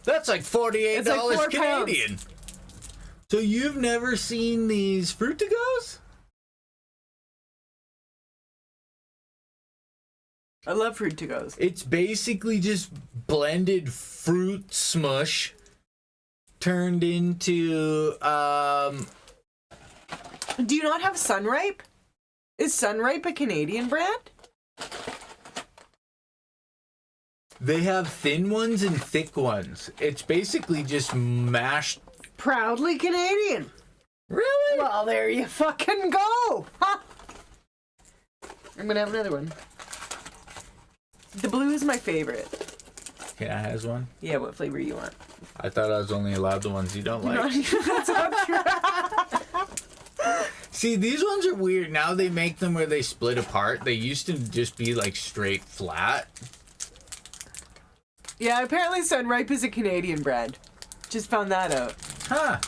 That's like $48 like Canadian. So you've never seen these Fruit-to-Go's? I love Fruit-to-Go's. It's basically just blended fruit smush turned into Do you not have Sunripe? Is Sunripe a Canadian brand? They have thin ones and thick ones. It's basically just mashed. Proudly Canadian. Really? Well, there you fucking go. Ha! I'm gonna have another one. The blue is my favorite. Can I have one? Yeah, what flavor you want? I thought I was only allowed the ones you don't like. That's not true. See, these ones are weird. Now they make them where they split apart. They used to just be like straight flat. Yeah, apparently Sunripe is a Canadian brand. Just found that out. Huh.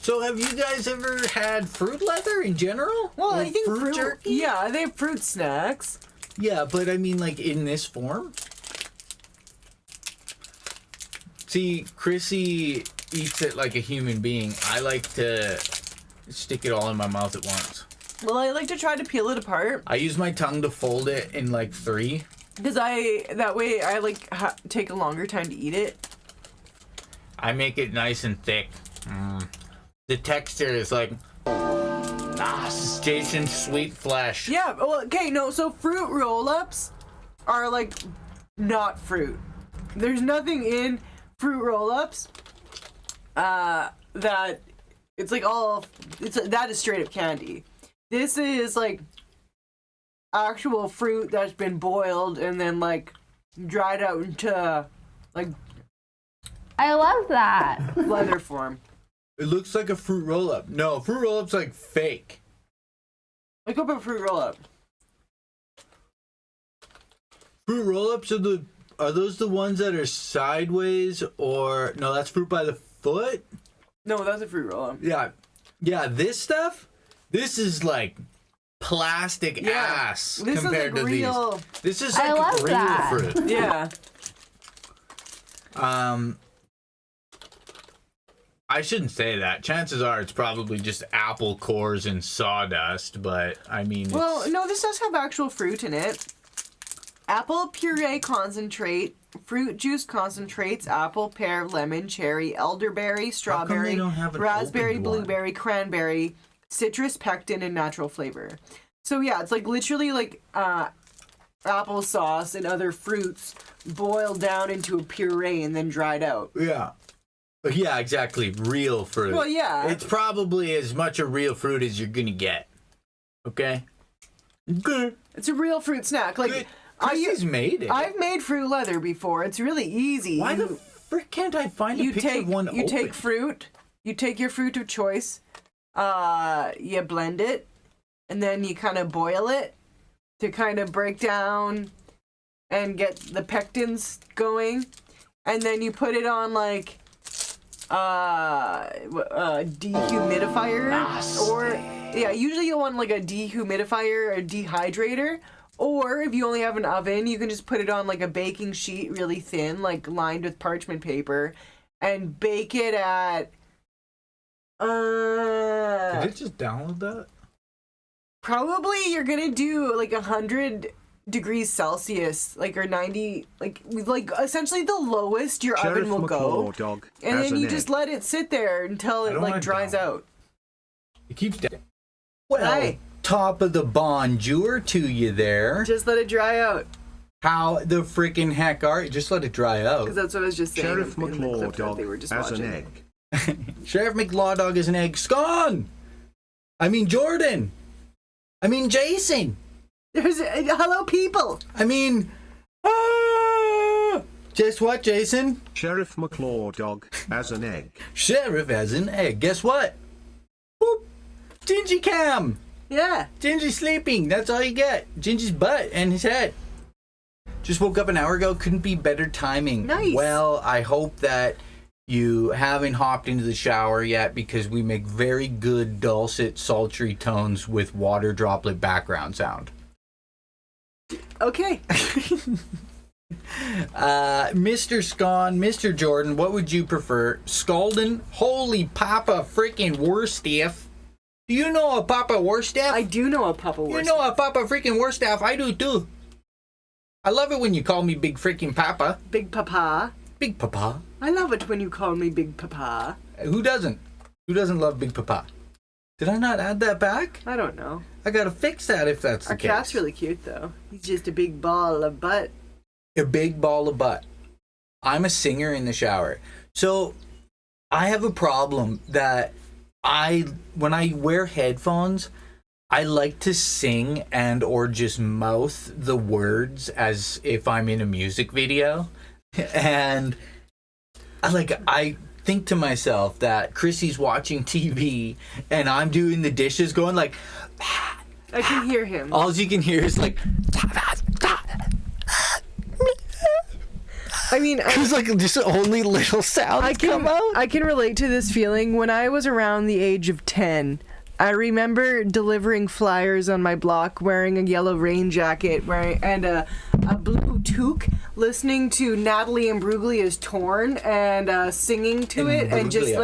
So have you guys ever had fruit leather in general? Well, Like I think fruit jerky? Yeah, they have fruit snacks. Yeah, but I mean like in this form? See, Krissy eats it like a human being. I like to stick it all in my mouth at once. Well, I like to try to peel it apart. I use my tongue to fold it in like 3. Because that way I like take a longer time to eat it. I make it nice and thick. The texture is like Jason's sweet flesh. Yeah, well, okay, no, so fruit roll-ups are like not fruit. There's nothing in fruit roll-ups that it's like that is straight up candy. This is like actual fruit that's been boiled and then like dried out into like I love that. leather form. It looks like a fruit roll-up. No, fruit roll-up's like fake. Look up a fruit roll-up. Fruit roll-ups are those the ones that are sideways or no? That's fruit by the foot. No, that's a fruit roll-up. Yeah. This stuff. This is like plastic ass This compared is like to real. these. This is I like love real that. fruit. Yeah. I shouldn't say that. Chances are it's probably just apple cores and sawdust, but I mean... Well, no, this does have actual fruit in it. Apple puree concentrate, fruit juice concentrates, apple, pear, lemon, cherry, elderberry, strawberry, don't have an raspberry, opened one? blueberry, cranberry, citrus, pectin, and natural flavor. So yeah, it's like literally like applesauce and other fruits boiled down into a puree and then dried out. Yeah. Yeah, exactly. Real fruit. Well, yeah. It's probably as much a real fruit as you're gonna get. Okay? Good. It's a real fruit snack. Like Good. Krissy's made it. I've made fruit leather before. It's really easy. Why the frick can't I find a picture of one You open? take fruit. You take your fruit of choice. You blend it, and then you kind of boil it to kind of break down and get the pectins going, and then you put it on like dehumidifier or usually you'll want like a dehumidifier or dehydrator, or if you only have an oven you can just put it on like a baking sheet really thin, like lined with parchment paper, and bake it at Did it just download that? probably you're gonna do like 100 degrees Celsius, like, or 90, like essentially the lowest your Sheriff oven will go, Dog and has then an you egg. just let it sit there until I it don't like want it dries down. out. It keeps down. Well, Hi. top of the bonjour to you there. Just let it dry out, How the freaking heck are you? Just let it dry out. because that's what I was just saying. Sheriff in the clip McLaw that Dog they were just has watching. an egg. Sheriff McLaw Dog is an egg. Scone! I mean Jordan! I mean Jason! Hello, people. I mean... Guess what, Jason? Sheriff McLaw Dog has an egg. Sheriff has an egg. Guess what? Boop! Jinjee cam! Yeah. Jinjee's sleeping. That's all you get. Jinjee's butt and his head. Just woke up an hour ago. Couldn't be better timing. Nice. Well, I hope that you haven't hopped into the shower yet, because we make very good dulcet, sultry tones with water droplet background sound. Okay. Mr. Scon, Mr. Jordan, what would you prefer? Scalding? Holy Papa freaking Warstaff. Do you know a Papa Warstaff? I do know a Papa Warstaff. You know a Papa freaking Warstaff? I do too. I love it when you call me Big freaking Papa. Big Papa. Big Papa. I love it when you call me Big Papa. Who doesn't? Who doesn't love Big Papa? Did I not add that back? I don't know. I gotta fix that if that's the Our case. cat's really cute, though. He's just a big ball of butt. A big ball of butt. I'm a singer in the shower. So I have a problem that when I wear headphones, I like to sing and or just mouth the words as if I'm in a music video. And I think to myself that Krissy's watching TV and I'm doing the dishes going like, I can hear him. all you can hear is like, I mean, it's like just only little sounds come out. I can relate to this feeling. When I was around the age of 10, I remember delivering flyers on my block, wearing a yellow rain jacket, and a blue toque, listening to Natalie Imbruglia's "Torn" and singing to it, and just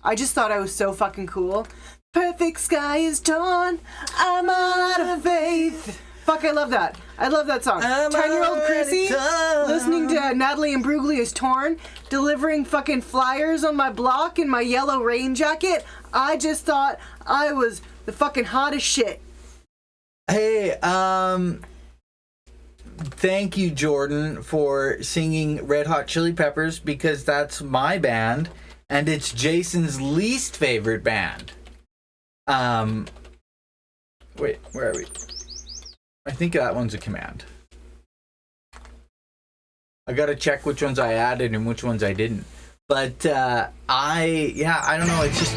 I just thought I was so fucking cool. Perfect sky is torn. I'm all out of faith. Fuck, I love that. I love that song. 10-year-old Krissy listening to Natalie Imbruglia's "Torn," delivering fucking flyers on my block in my yellow rain jacket. I just thought I was the fucking hottest shit. Hey, thank you, Jordan, for singing Red Hot Chili Peppers, because that's my band, and it's Jason's least favorite band. Wait, where are we? I think that one's a command. I gotta check which ones I added and which ones I didn't. But I don't know. It's just.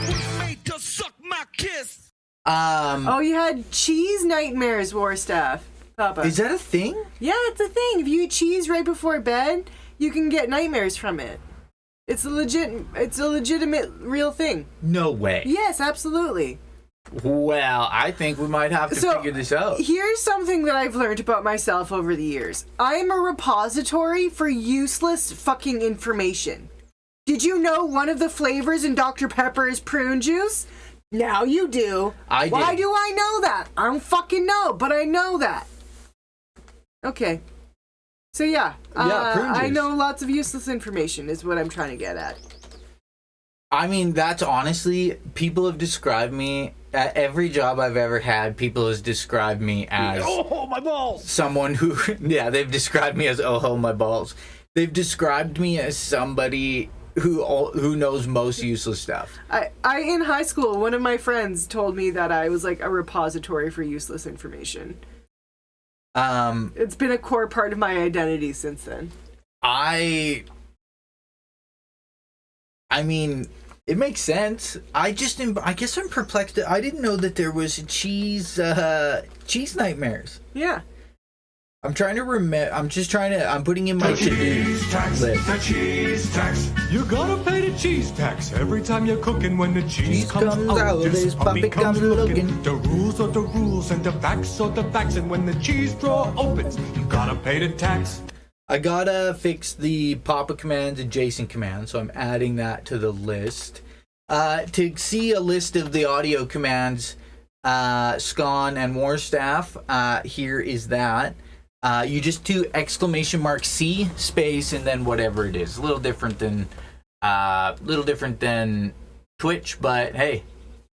Oh, you had cheese nightmares, Warstaff, Papa. Is that a thing? Yeah, it's a thing. If you eat cheese right before bed, you can get nightmares from it. It's a legitimate real thing. No way. Yes, absolutely. Well, I think we might have to figure this out. Here's something that I've learned about myself over the years. I am a repository for useless fucking information. Did you know one of the flavors in Dr. Pepper is prune juice? Now you do. I did. Why do I know that? I don't fucking know, but I know that. Okay. So yeah, prune juice. I know lots of useless information is what I'm trying to get at. I mean, that's honestly, people have described me, at every job I've ever had, people have described me as... Oh, my balls! Someone who... Yeah, they've described me as, oh, my balls. They've described me as somebody who knows most useless stuff. I in high school, one of my friends told me that I was like a repository for useless information. It's been a core part of my identity since then. I mean, it makes sense. I guess I'm perplexed. I didn't know that there was cheese nightmares. Yeah. I'm trying to remember. I'm putting in my cheese tax, list. the cheese tax. You gotta pay the cheese tax every time you're cooking. When the cheese comes out, this puppy comes looking. The rules are the rules and the facts are the facts. And when the cheese drawer opens, you gotta pay the tax. I gotta fix the Papa commands and Jason commands, so I'm adding that to the list. To see a list of the audio commands, Scon and Warstaff, here is that. You just do !C space and then whatever it is. A little different than Twitch, but hey,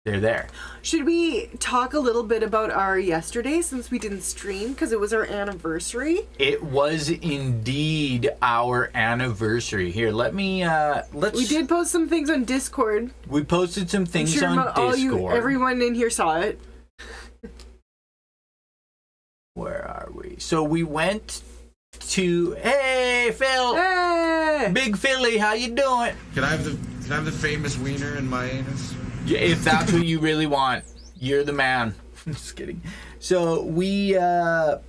they're there. Should we talk a little bit about our yesterday since we didn't stream because it was our anniversary? It was indeed our anniversary. Here, let's. We did post some things on Discord. We posted some things on Discord. Everyone in here saw it. Where are we? So we went to. Hey, Phil. Hey! Big Philly, how you doing? Can I have the famous wiener in my anus? Yeah, if that's what you really want, you're the man. Just kidding. So we got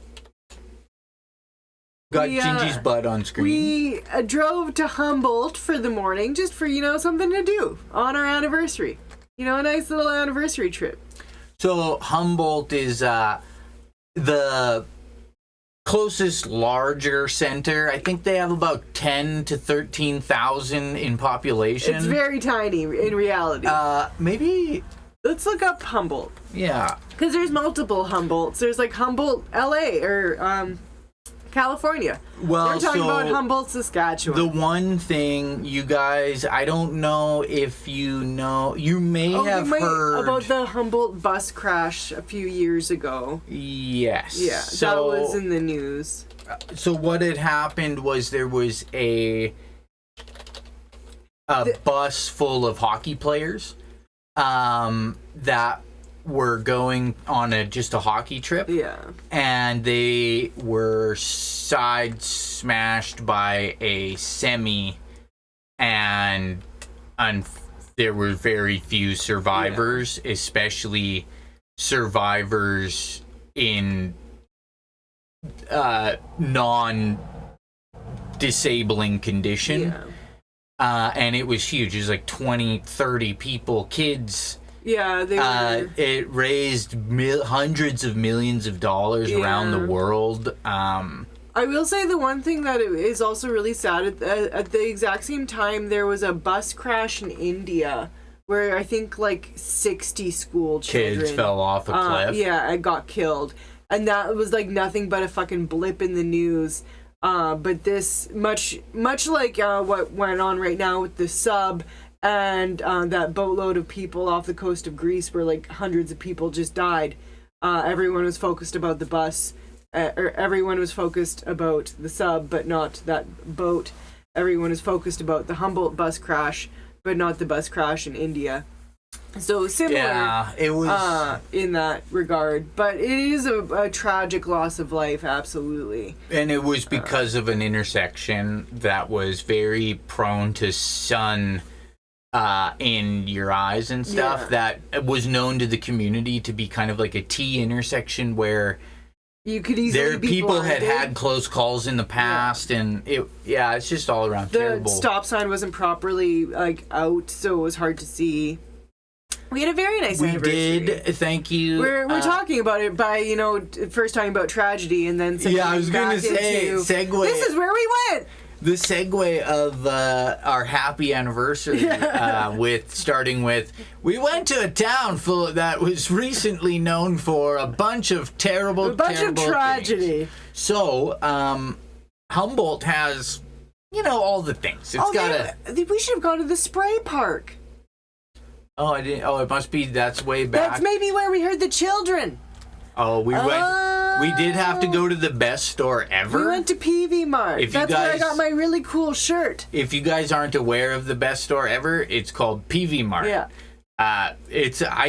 Jinjee's butt on screen. We drove to Humboldt for the morning just for, something to do on our anniversary. A nice little anniversary trip. So Humboldt is the closest larger center, I think they have about 10 to 13,000 in population. It's very tiny in reality. Maybe, Let's look up Humboldt. yeah. Because there's multiple Humboldts. There's like Humboldt, LA, or California. Well, We're talking so about Humboldt, Saskatchewan. the one thing, you guys, I don't know if you know, you may have heard about the Humboldt bus crash a few years ago. Yes. Yeah, So, that was in the news. so what had happened was there was a bus full of hockey players that were going on just a hockey trip. Yeah. And they were side smashed by a semi, and there were very few survivors, especially survivors in non-disabling condition. Yeah. And it was huge. It was like 20, 30 people, kids. Yeah, they were. It raised hundreds of millions of dollars around the world. I will say the one thing that is also really sad, at the exact same time, there was a bus crash in India where I think like 60 school children. Kids fell off a cliff. Yeah, and got killed. And that was like nothing but a fucking blip in the news. But this, much like what went on right now with the sub and that boatload of people off the coast of Greece where like hundreds of people just died, everyone was focused about the bus, or everyone was focused about the sub, but not that boat. Everyone was focused about the Humboldt bus crash, but not the bus crash in India. So similar, Yeah, it was, in that regard, but it is a tragic loss of life, absolutely. and it was because of an intersection that was very prone to sun in your eyes and stuff. That was known to the community to be kind of like a T intersection where You could easily be people had blinded. had close calls in the past, and it's just all around The terrible. stop sign wasn't properly like out, so it was hard to see. We had a very nice We anniversary. did. Thank you. We're talking about it by, first talking about tragedy and then Yeah, I was going gonna say, segue. This is where we went. The segue of our happy anniversary starting with, we went to a town that was recently known for a bunch of terrible Tragedy. things. So, Humboldt has, all the things. It's got We should have gone to the spray park. Oh, I didn't. Oh, it must be. That's way back. That's maybe where we heard the children. Oh, we went. We did have to go to the best store ever. We went to PV Mart. That's where I got my really cool shirt. If you guys aren't aware of the best store ever, it's called PV Mart. Yeah. I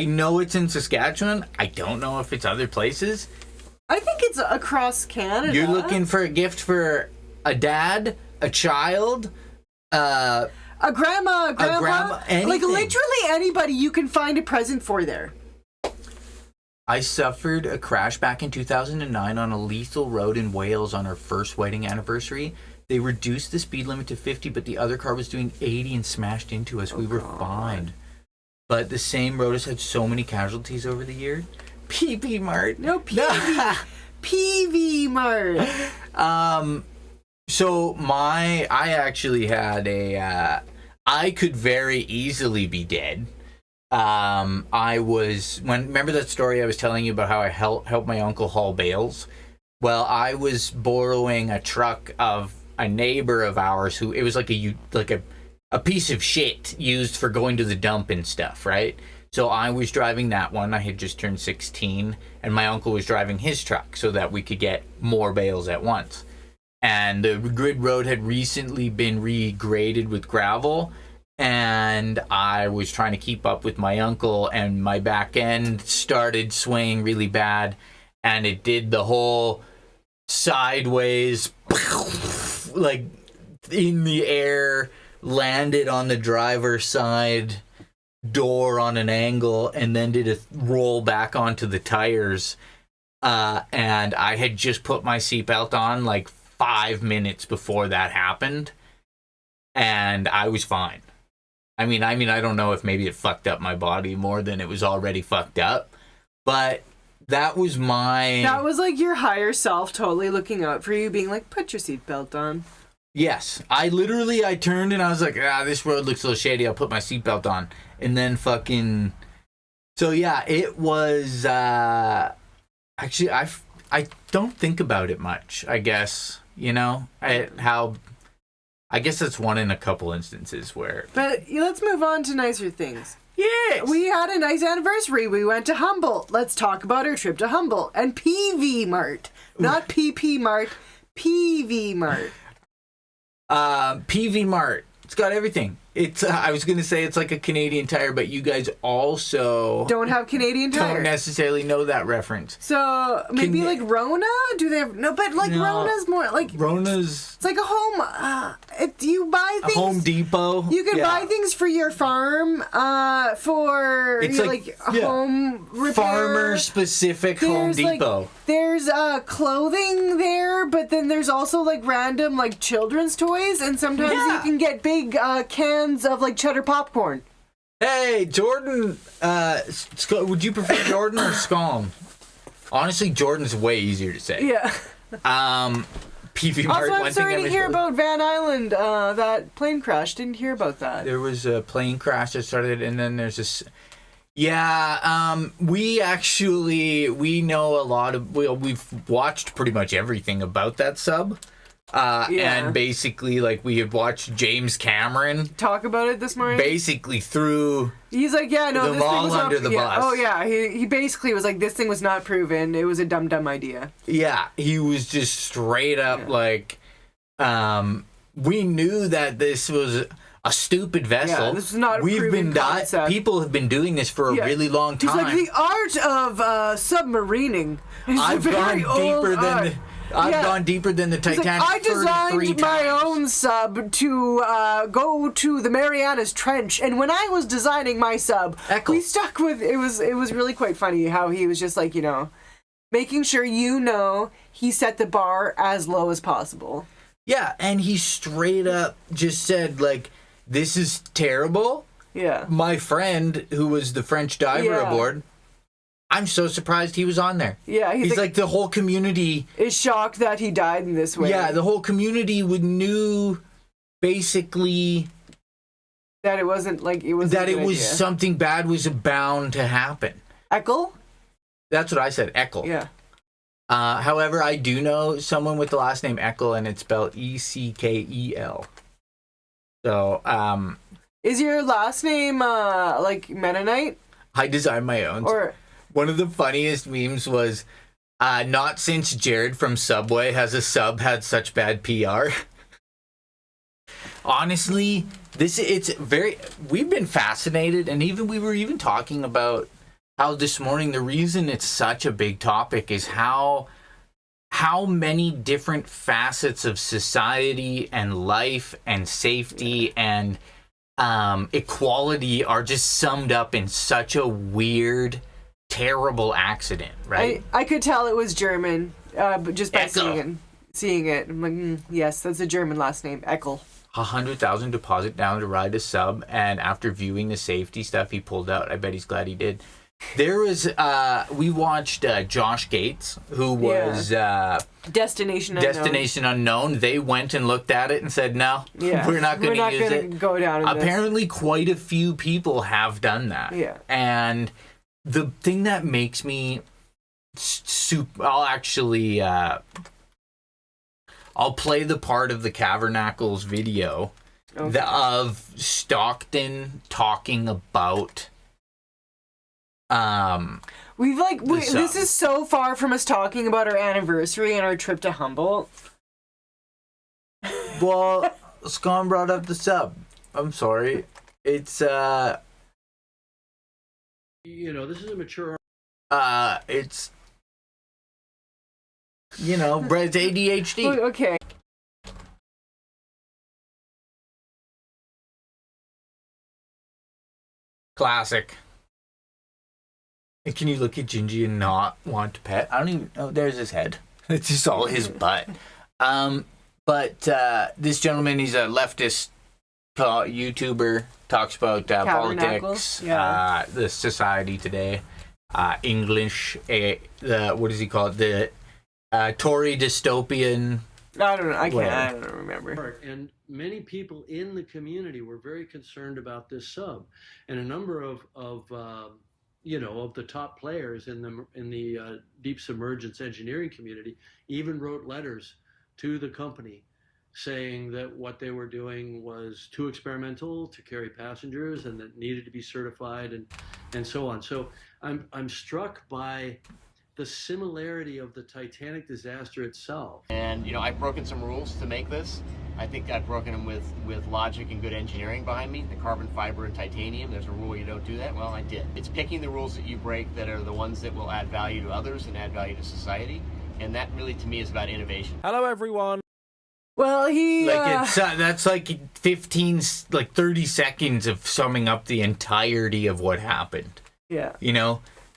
know it's in Saskatchewan. I don't know if it's other places. I think it's across Canada. You're looking for a gift for a dad, a child, a grandma, a grandpa, anything. like literally anybody you can find a present for there. I suffered a crash back in 2009 on a lethal road in Wales on our first wedding anniversary. They reduced the speed limit to 50, but the other car was doing 80 and smashed into us. We were fine. But the same road has had so many casualties over the years. PV Mart. No, PV Mart. So I actually had I could very easily be dead. Remember that story I was telling you about how I helped my uncle haul bales? Well, I was borrowing a truck of a neighbor of ours who, it was like a piece of shit used for going to the dump and stuff, right? So I was driving that one. I had just turned 16, and my uncle was driving his truck so that we could get more bales at once. And the grid road had recently been regraded with gravel, and I was trying to keep up with my uncle, and my back end started swaying really bad, and it did the whole sideways, like in the air, landed on the driver's side door on an angle, and then did a roll back onto the tires. And I had just put my seatbelt on like 5 minutes before that happened, and I was fine. I mean, I don't know if maybe it fucked up my body more than it was already fucked up, but That was my... That was like your higher self totally looking out for you, being like, put your seatbelt on. Yes. I turned and I was like, this road looks a little shady. I'll put my seatbelt on. And then fucking... So, yeah, it was... Actually, I don't think about it much, I guess. You know? I guess that's one in a couple instances where... But let's move on to nicer things. Yes! We had a nice anniversary. We went to Humboldt. Let's talk about our trip to Humboldt. And PV Mart. Not PP Mart. PV Mart. PV Mart. It's got everything. It's I was going to say it's like a Canadian Tire, but you guys also... Don't have Canadian Tire. Don't necessarily know that reference. So, maybe like Rona? Do they have... No, but like Rona's more like... Rona's... It's like a home... you buy things... A Home Depot. You can buy things for your farm, for it's like home repair. Farmer-specific Home Depot. There's clothing there, but then there's also like random like children's toys, and sometimes you can get big cans of like cheddar popcorn. Hey, Jordan, would you prefer Jordan or Scone? Honestly, Jordan's way easier to say. Yeah. PV Mart. Also, I'm sorry to hear about Van Island, that plane crash. Didn't hear about that. There was a plane crash that started, and then there's this... Yeah, we know a lot of... We've watched pretty much everything about that sub. And basically, like, we had watched James Cameron talk about it this morning. Basically through... He's like, yeah, no, this thing was under the bus. Oh, yeah. He basically was like, this thing was not proven. It was a dumb idea. Yeah, he was just straight up like, we knew that this was a stupid vessel. Yeah, this is not a proven concept. People have been doing this for a really long time. He's like, the art of submarining is I've gone deeper than the Titanic. Like, I designed my own sub to go to the Marianas Trench, and when I was designing my sub, we stuck with it. Was really quite funny how he was just like, making sure he set the bar as low as possible. Yeah, and he straight up just said like, "This is terrible." Yeah. My friend, who was the French diver aboard, I'm so surprised he was on there. Yeah, he's like the whole community is shocked that he died in this way. Yeah, the whole community knew basically that it wasn't like it was something bad was bound to happen. Eckel? That's what I said. Eckel. Yeah. However, I do know someone with the last name Eckel, and it's spelled Eckel. So, is your last name like Mennonite? I designed my own. Or one of the funniest memes was, not since Jared from Subway has a sub had such bad PR. Honestly, we've been fascinated, and we were even talking about how this morning the reason it's such a big topic is how many different facets of society and life and safety and equality are just summed up in such a weird, terrible accident, right? I could tell it was German, but just by seeing it, I'm like, yes, that's a German last name, Eckel. $100,000 deposit down to ride a sub, and after viewing the safety stuff, he pulled out. I bet he's glad he did. There was, we watched Josh Gates, who was Destination Unknown. They went and looked at it and said, no, we're not going to use it. Go down. Apparently, quite a few people have done that. Yeah. And the thing that makes me I'll actually, I'll play the part of the Cavernacles video of Stockton talking about this is so far from us talking about our anniversary and our trip to Humboldt. Well, Scon brought up the sub. I'm sorry. It's this is a mature. It's Brett's ADHD. Okay. Classic. And can you look at Jinjee and not want to pet? I don't even know. There's his head. It's just all his butt. But this gentleman, he's a leftist YouTuber, talks about politics, the society today. English, what does he call it? The Tory dystopian. I don't know. I Whatever. don't remember. And many people in the community were very concerned about this sub, and a number of the top players in the deep submergence engineering community even wrote letters to the company saying that what they were doing was too experimental to carry passengers and that needed to be certified and so on. So I'm struck by the similarity of the Titanic disaster itself. And I've broken some rules to make this. I think I've broken them with logic and good engineering behind me. The carbon fiber and titanium, there's a rule you don't do that. Well, I did. It's picking the rules that you break that are the ones that will add value to others and add value to society. And that really, to me, is about innovation. Hello, everyone. Well, That's like 30 seconds of summing up the entirety of what happened. Yeah.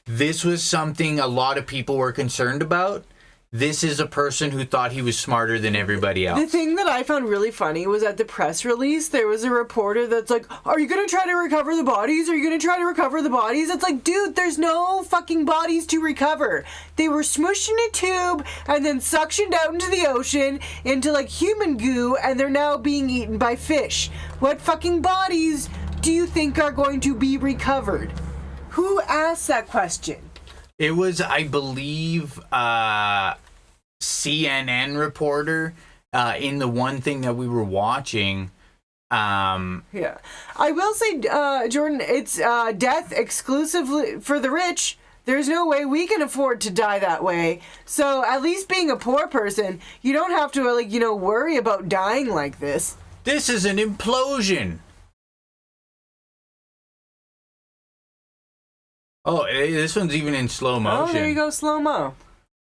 This was something a lot of people were concerned about. This is a person who thought he was smarter than everybody else. The thing that I found really funny was at the press release, there was a reporter that's like, are you going to try to recover the bodies? Are you going to try to recover the bodies? It's like, dude, there's no fucking bodies to recover. They were smushed in a tube and then suctioned out into the ocean into like human goo, and they're now being eaten by fish. What fucking bodies do you think are going to be recovered? Who asked that question? It was, I believe, CNN reporter in the one thing that we were watching. Yeah. I will say, Jordan, it's death exclusively for the rich. There's no way we can afford to die that way. So at least being a poor person, you don't have to, worry about dying like this. This is an implosion. Oh, this one's even in slow motion. Oh, there you go, slow-mo.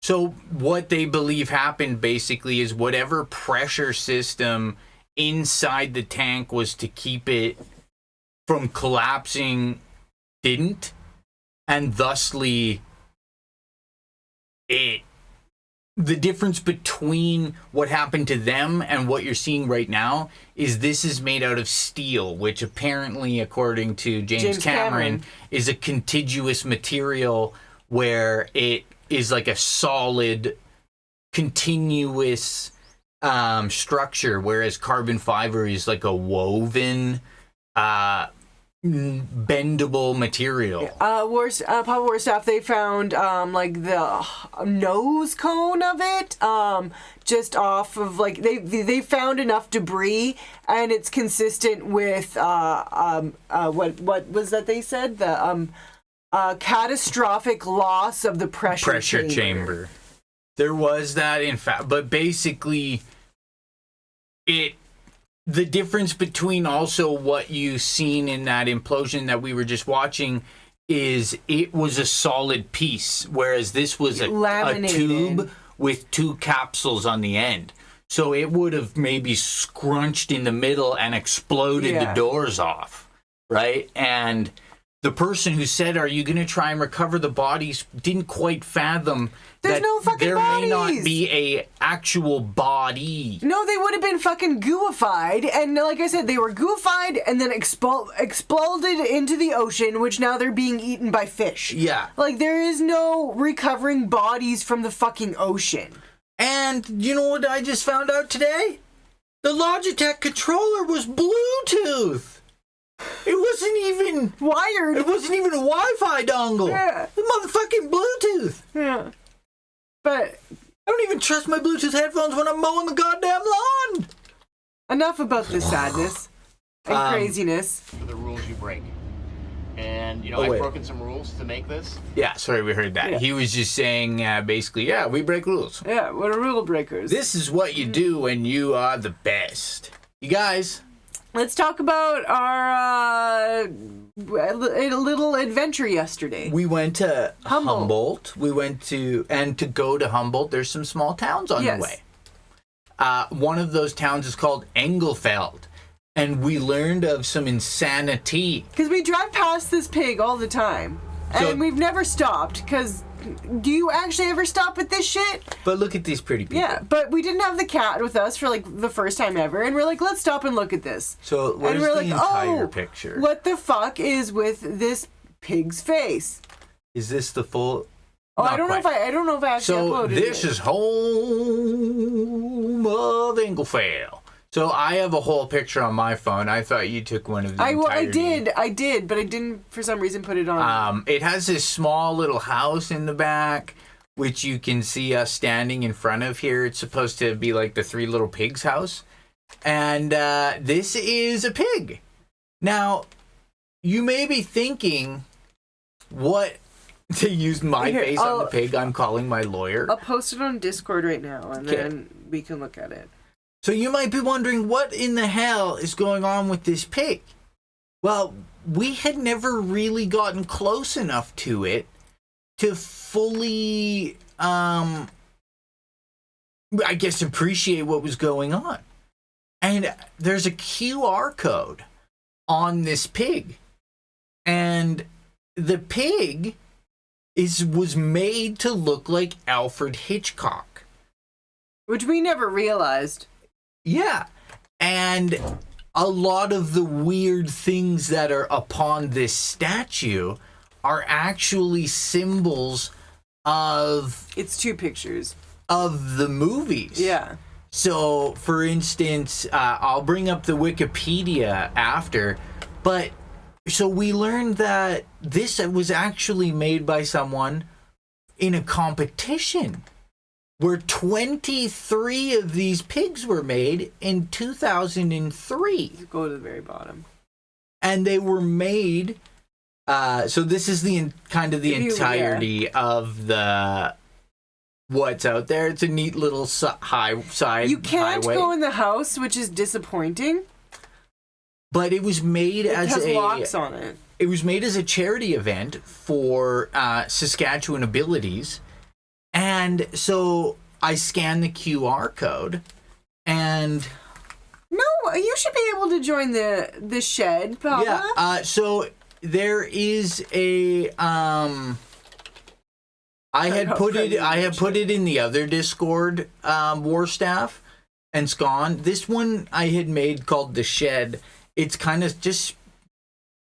So what they believe happened basically is whatever pressure system inside the tank was to keep it from collapsing didn't, and thusly the difference between what happened to them and what you're seeing right now is this is made out of steel, which apparently, according to James Cameron, is a contiguous material where it is like a solid, continuous structure, whereas carbon fiber is like a woven, bendable material. Papa Warstaff, they found like the nose cone of it just off of like they found enough debris, and it's consistent with what was that they said, the catastrophic loss of the pressure chamber. There was that, in fact, but basically the difference between also what you've seen in that implosion that we were just watching is it was a solid piece, whereas this was a tube with two capsules on the end. So it would have maybe scrunched in the middle and exploded the doors off, right? And the person who said, are you going to try and recover the bodies, didn't quite fathom There's that no fucking there bodies. may not be a actual body. No, they would have been fucking gooified, and like I said, they were gooified and then exploded into the ocean, which now they're being eaten by fish. Yeah. Like, there is no recovering bodies from the fucking ocean. And you know what I just found out today? The Logitech controller was Bluetooth. It wasn't even wired. It wasn't even a Wi-Fi dongle. Yeah. It was motherfucking Bluetooth. Yeah. But I don't even trust my Bluetooth headphones when I'm mowing the goddamn lawn. Enough about this sadness and craziness. For the rules you break. And, I've broken some rules to make this. Yeah, sorry, we heard that. Yeah. He was just saying, basically, we break rules. Yeah, we're rule breakers. This is what you do when you are the best. You guys. Let's talk about our little adventure yesterday. We went to Humboldt. We went to go to Humboldt, there's some small towns on the way. One of those towns is called Engelfeld. And we learned of some insanity. Because we drive past this pig all the time. And we've never stopped, because do you actually ever stop at this shit? But look at these pretty people. Yeah, but we didn't have the cat with us for like the first time ever, and we're like, let's stop and look at this. So where's the entire picture? What the fuck is with this pig's face? Is this the full? Oh, Not I don't know quite. if I actually So uploaded this it. is home of Inglefale. So I have a whole picture on my phone. I thought you took one of the I entirety. did, but I didn't for some reason put it on. It has this small little house in the back, which you can see us standing in front of here. It's supposed to be like the Three Little Pigs house. And this is a pig. Now, you may be thinking, what, to use my Here, face on the pig, I'm calling my lawyer. I'll post it on Discord right now, and then we can look at it. So you might be wondering, what in the hell is going on with this pig? Well, we had never really gotten close enough to it to fully, I guess, appreciate what was going on. And there's a QR code on this pig. And the pig was made to look like Alfred Hitchcock. Which we never realized. Yeah. And a lot of the weird things that are upon this statue are actually symbols of... It's 2 pictures. Of the movies. Yeah. So, for instance, I'll bring up the Wikipedia after, but so we learned that this was actually made by someone in a competition where 23 of these pigs were made in 2003. Go to the very bottom. And they were made, so this is the entirety of the... what's out there. It's a neat little side You can't highway. go in the house, which is disappointing. But it was made It as has locks on it. It was made as a charity event for Saskatchewan Abilities, and so I scanned the QR code, and No, you should be able to join the shed, Papa. yeah. So there is a I had put it in the other Discord, War Staff, and it's gone. This one I had made called The Shed. It's kind of just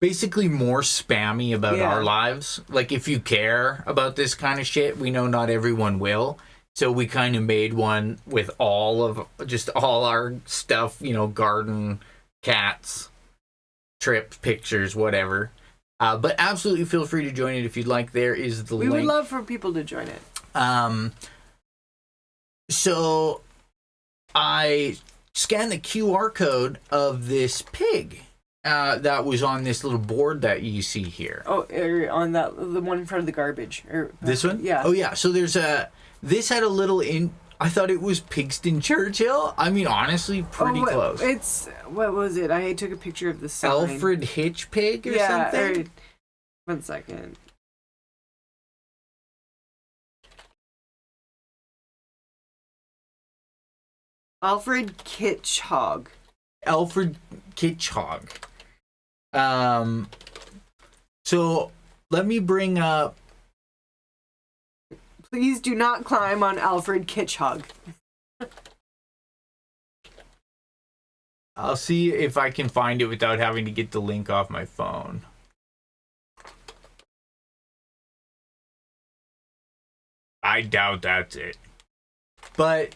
basically more spammy about our lives. Like, if you care about this kind of shit, we know not everyone will. So we kind of made one with all our stuff, garden, cats, trip, pictures, whatever. But absolutely feel free to join it if you'd like. There is the link. We would love for people to join it. So I scanned the QR code of this pig that was on this little board that you see here. Oh, on the one in front of the garbage. This one? Yeah. Oh, yeah. So this had a little I thought it was Pigston Churchill. I mean, honestly, pretty close. What was it? I took a picture of the sign. Alfred Hitch Pig or something? 1 second. Alfred Kitchhog. Alfred Kitchhog. So let me bring up. Please do not climb on Alfred Kitchhog. I'll see if I can find it without having to get the link off my phone. I doubt that's it. But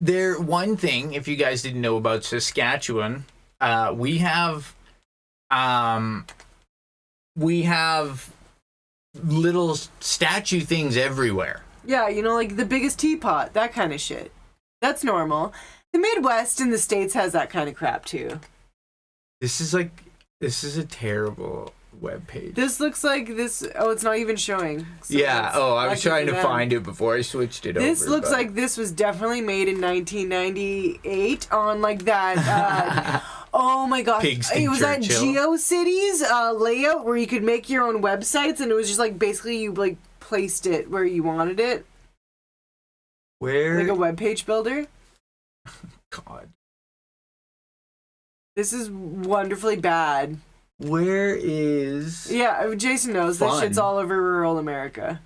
one thing, if you guys didn't know about Saskatchewan, we have little statue things everywhere. Yeah, like the biggest teapot, that kind of shit. That's normal. The Midwest in the States has that kind of crap too. This is a terrible webpage. This looks like this. Oh, it's not even showing. So yeah. Oh, I was trying to find it before I switched it over. This looks like this was definitely made in 1998 on like that. Oh my gosh! Pigston It was that Churchill. GeoCities layout where you could make your own websites, and it was just like basically you like placed it where you wanted it. Where? Like a web page builder. God. This is wonderfully bad. Where is... Yeah, Jason knows. This shit's all over rural America.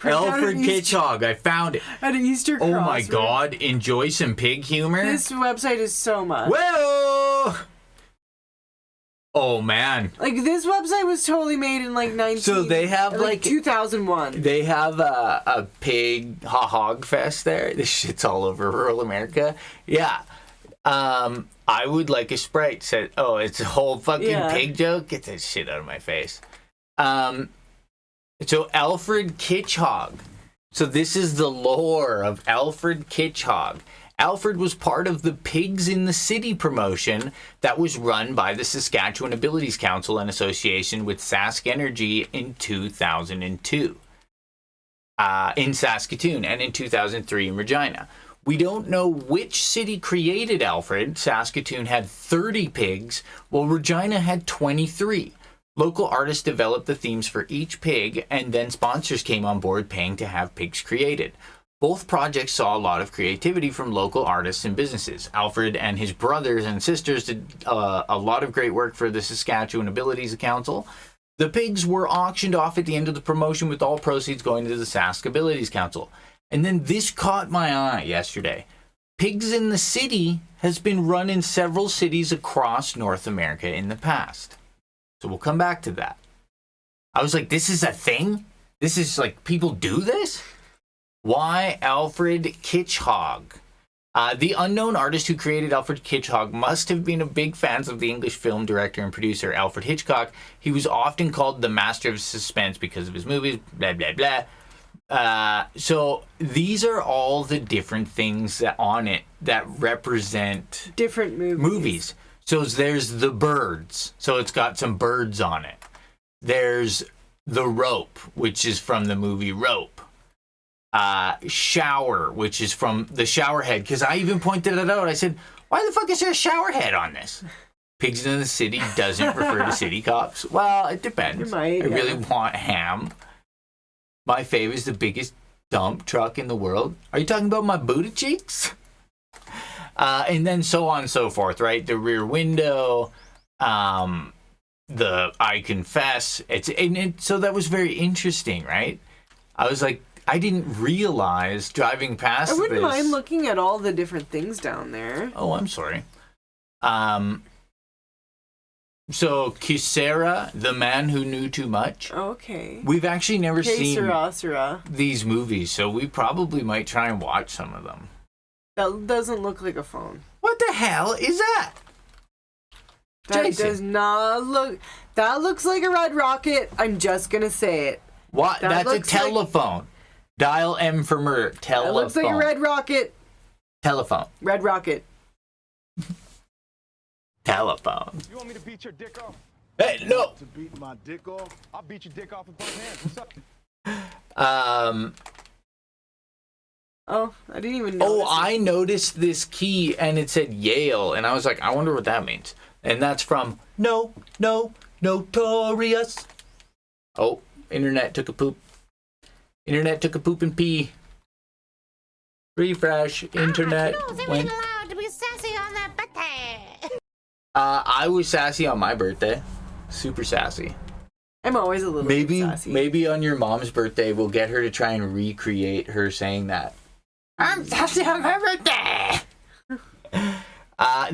Alfred Kitchhog, I found it. At an Easter crossword. Oh my god, enjoy some pig humor? This website is so much. Whoa! Oh man. Like this website was totally made in like 19. So they have like 2001. They have a pig hog fest there. This shit's all over rural America. Yeah. I would like a Sprite. Said, oh, it's a whole fucking pig joke. Get that shit out of my face. So Alfred Kitchhog. So this is the lore of Alfred Kitchhog. Alfred was part of the Pigs in the City promotion that was run by the Saskatchewan Abilities Council in association with Sask Energy in 2002 in Saskatoon and in 2003 in Regina. We don't know which city created Alfred. Saskatoon had 30 pigs, while Regina had 23. Local artists developed the themes for each pig, and then sponsors came on board paying to have pigs created. Both projects saw a lot of creativity from local artists and businesses. Alfred and his brothers and sisters did a lot of great work for the Saskatchewan Abilities Council. The pigs were auctioned off at the end of the promotion with all proceeds going to the Sask Abilities Council. And then this caught my eye yesterday. Pigs in the City has been run in several cities across North America in the past. So we'll come back to that. I was like, this is a thing? This is like, people do this? Why Alfred Kitchhog? The unknown artist who created Alfred Kitchhog must have been a big fan of the English film director and producer Alfred Hitchcock. He was often called the master of suspense because of his movies, blah, blah, blah. So these are all the different things that on it that represent different movies. So there's the birds. So it's got some birds on it. There's the rope, which is from the movie Rope. Shower, which is from the shower head, because I even pointed it out. I said, why the fuck is there a shower head on this? Pigs in the City doesn't refer to city cops. Well, it depends. I really want ham. My fave is the biggest dump truck in the world. Are you talking about my booty cheeks? And then so on and so forth, right? The rear window, the I confess. So that was very interesting, right? I was like, I didn't realize driving past this. I wouldn't mind looking at all the different things down there. Oh, I'm sorry. So Kisera, the man who knew too much. Okay. We've actually never seen Sarah. these movies, so we probably might try and watch some of them. That doesn't look like a phone. What the hell is that? That Jason. does not look... That looks like a red rocket. I'm just going to say it. What? That's a telephone. Dial M for murder. Telephone. It looks like a red rocket. Telephone. Red rocket. Telephone. You want me to beat your dick off? Hey, no. To beat my dick off? I'll beat your dick off with both hands. What's up? Oh, I didn't even know. Oh, I noticed this key and it said Yale, and I was like, I wonder what that means. And that's from Notorious. Oh, internet took a poop. Internet took a poop and pee. Refresh. Internet went. allowed to be sassy on that birthday. I was sassy on my birthday. Super sassy. I'm always a little bit sassy. Maybe on your mom's birthday, we'll get her to try and recreate her saying that. I'm sassy on my birthday.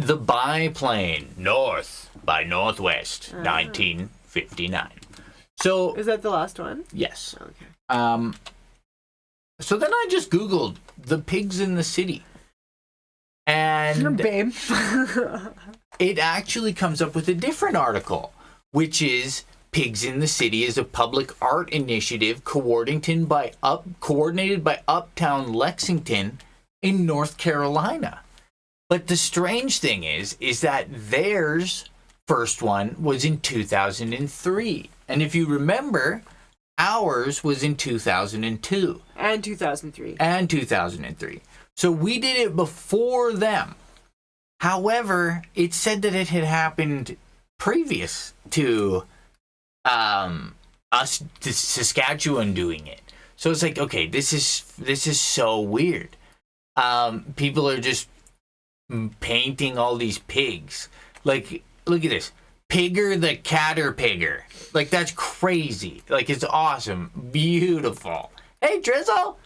The biplane, North by Northwest, 1959. So is that the last one? Yes. Okay. So then I just Googled the pigs in the city. And babe. It actually comes up with a different article, which is Pigs in the City is a public art initiative coordinated by Uptown Lexington in North Carolina. But the strange thing is that theirs first one was in 2003. And if you remember, ours was in 2002. And 2003. And 2003. So we did it before them. However, it said that it had happened previous to us, to Saskatchewan doing it. So it's like, okay, this is so weird. People are just painting all these pigs. Like, look at this. Pigger the Caterpigger. Like, that's crazy. Like, it's awesome. Beautiful. Hey, Drizzle!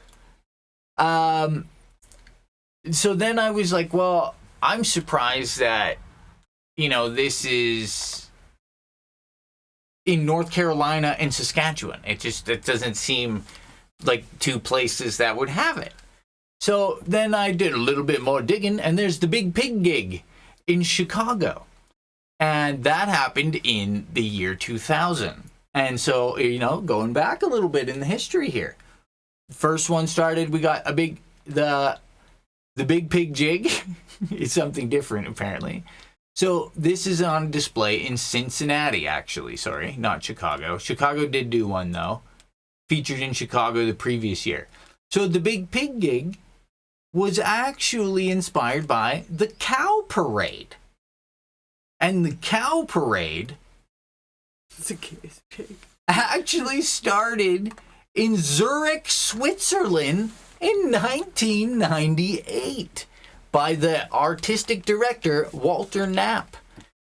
So then I was like, well, I'm surprised that, this is in North Carolina and Saskatchewan. It doesn't seem like two places that would have it. So then I did a little bit more digging, and there's the Big Pig gig in Chicago. And that happened in the year 2000. And so, going back a little bit in the history here. First one started, we got the Big Pig jig. It's something different, apparently. So this is on display in Cincinnati, actually. Sorry, not Chicago. Chicago did do one, though. Featured in Chicago the previous year. So the Big Pig gig was actually inspired by the cow parade. And the cow parade actually started in Zurich, Switzerland in 1998 by the artistic director Walter Knapp.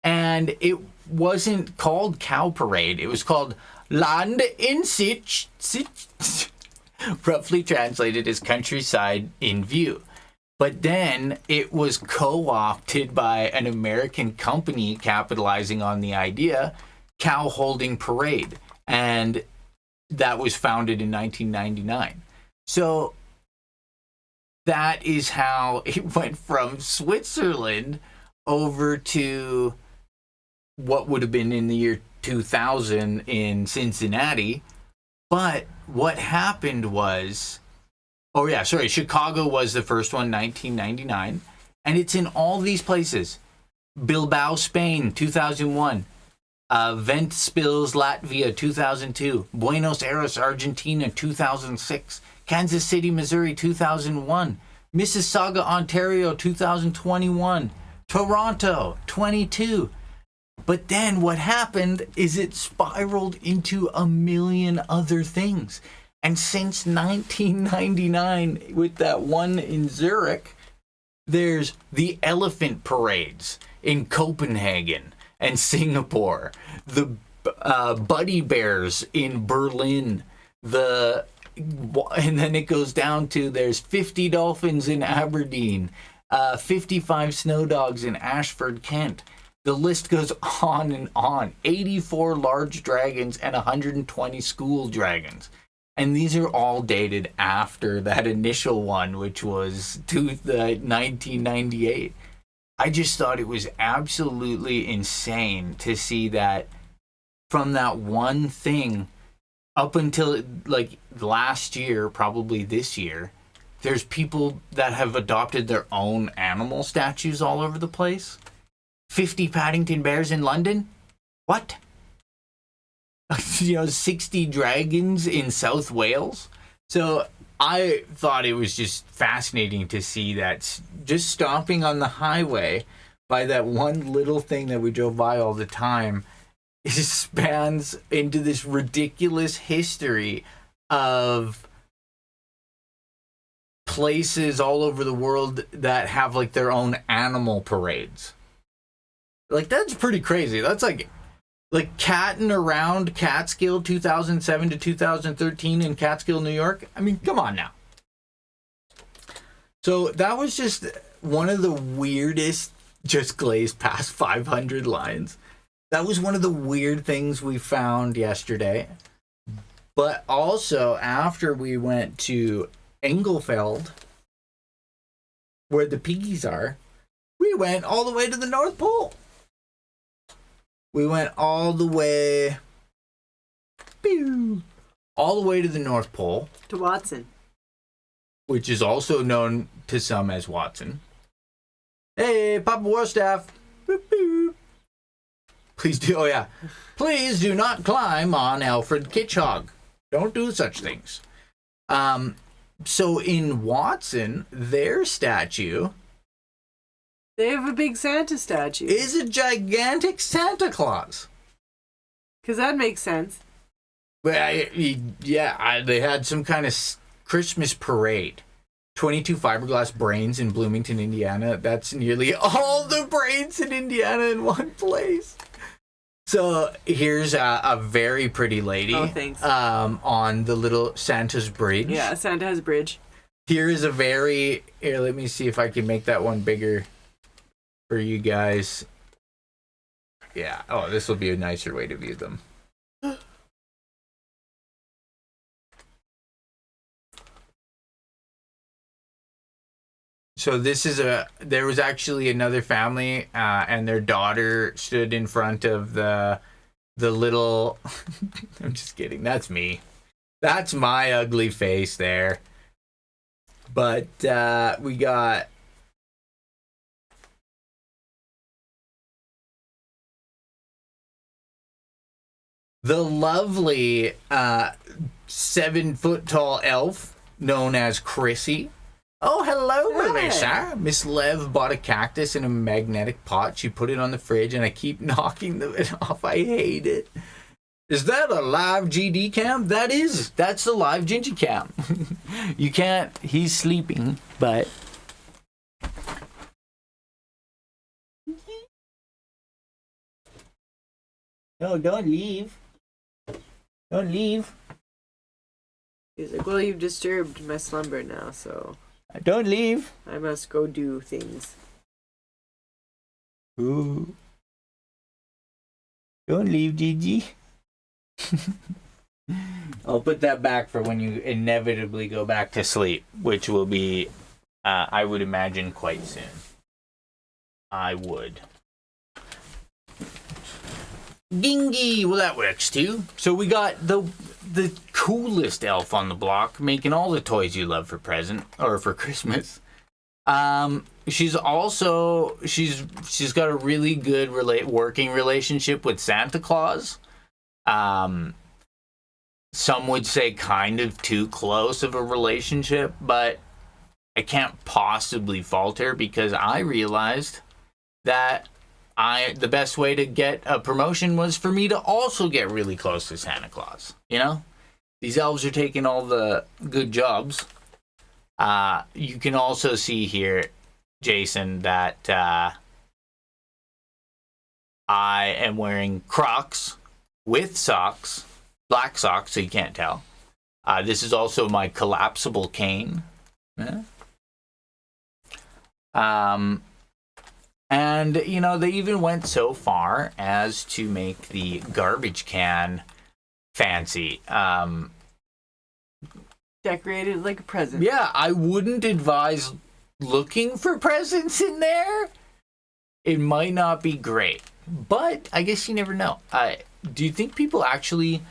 And it wasn't called Cow Parade. It was called Land in Sicht, roughly translated as Countryside in View. But then it was co-opted by an American company capitalizing on the idea, Cow Holding Parade. And that was founded in 1999. So that is how it went from Switzerland over to what would have been in the year 2000 in Cincinnati. But what happened was, Chicago was the first one, 1999. And it's in all these places. Bilbao, Spain, 2001. Ventspils, Latvia, 2002. Buenos Aires, Argentina, 2006. Kansas City, Missouri, 2001. Mississauga, Ontario, 2021. Toronto, 22. But then what happened is it spiraled into a million other things. And since 1999, with that one in Zurich, there's the elephant parades in Copenhagen and Singapore, the Buddy Bears in Berlin, and then it goes down to there's 50 dolphins in Aberdeen, 55 snow dogs in Ashford, Kent. The list goes on and on. 84 large dragons and 120 school dragons. And these are all dated after that initial one, which was 1998. I just thought it was absolutely insane to see that from that one thing up until like last year, probably this year, there's people that have adopted their own animal statues all over the place. 50 Paddington Bears in London? What? 60 dragons in South Wales? So I thought it was just fascinating to see that just stopping on the highway by that one little thing that we drove by all the time, it spans into this ridiculous history of places all over the world that have like their own animal parades. Like, that's pretty crazy. That's like Catting Around Catskill 2007 to 2013 in Catskill, New York. I mean, come on now. So that was just one of the weirdest Just Glazed past 500 lines. That was one of the weird things we found yesterday. But also, after we went to Engelfeld, where the piggies are, we went all the way to the North Pole. We went all the way to the North Pole. To Watson. Which is also known to some as Watson. Hey, Papa Warstaff. Please do, Please do not climb on Alfred Kitchhog. Don't do such things. So in Watson, their statue... They have a big Santa statue. Is a gigantic Santa Claus. Because that makes sense. Well, they had some kind of Christmas parade. 22 fiberglass brains in Bloomington, Indiana. That's nearly all the brains in Indiana in one place. So here's a very pretty lady. Oh, thanks. On the little Santa's bridge. Yeah, Santa has a bridge. Here is let me see if I can make that one bigger for you guys. Yeah. Oh, this will be a nicer way to view them. So there was actually another family, and their daughter stood in front of the little. I'm just kidding. That's me. That's my ugly face there. But we got. The lovely 7-foot-tall elf known as Krissy. Oh, hello, Melissa. Miss Lev bought a cactus in a magnetic pot. She put it on the fridge, and I keep knocking it off. I hate it. Is that a live GD cam? That's the live Jinjee cam. You can't. He's sleeping, but. No, don't leave. Don't leave. He's like, well, you've disturbed my slumber now, so Don't leave. I must go do things. Ooh. Don't leave, Jinjee. I'll put that back for when you inevitably go back to sleep, which will be, I would imagine, quite soon. I would. Jinjee! Well, that works too. So we got the coolest elf on the block, making all the toys you love for present or for Christmas. She's also she's got a really good working relationship with Santa Claus. Some would say kind of too close of a relationship, but I can't possibly fault her because I realized that the best way to get a promotion was for me to also get really close to Santa Claus. You know, these elves are taking all the good jobs. You can also see here, Jason, that I am wearing Crocs with socks, black socks, so you can't tell. This is also my collapsible cane. Yeah. And, you know, they even went so far as to make the garbage can fancy. Decorated like a present. Yeah, I wouldn't advise looking for presents in there. It might not be great, but I guess you never know. Do you think people actually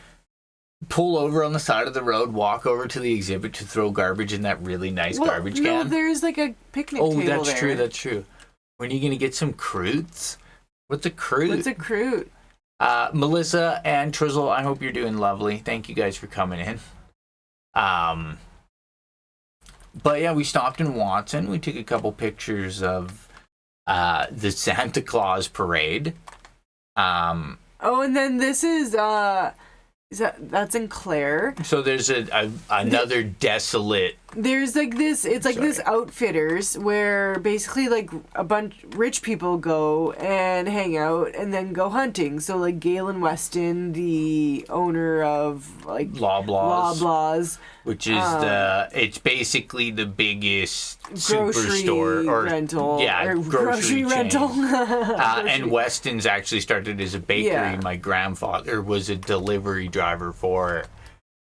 pull over on the side of the road, walk over to the exhibit to throw garbage in that really nice garbage can? No, there's like a picnic table there. Oh, that's true, that's true. When are you going to get some croûtes? What's a croûte? What's a croûte? Melissa and Trizzle, I hope you're doing lovely. Thank you guys for coming in. But yeah, we stopped in Watson. We took a couple pictures of the Santa Claus parade. Oh, and then this is that's in Clare. So there's another desolate. There's like this. It's like this Outfitters where basically like a bunch rich people go and hang out and then go hunting. So like Galen Weston, the owner of like Loblaws, which is it's basically the biggest grocery superstore or rental. Yeah, or grocery rental. And Weston's actually started as a bakery. Yeah. My grandfather was a delivery driver for it.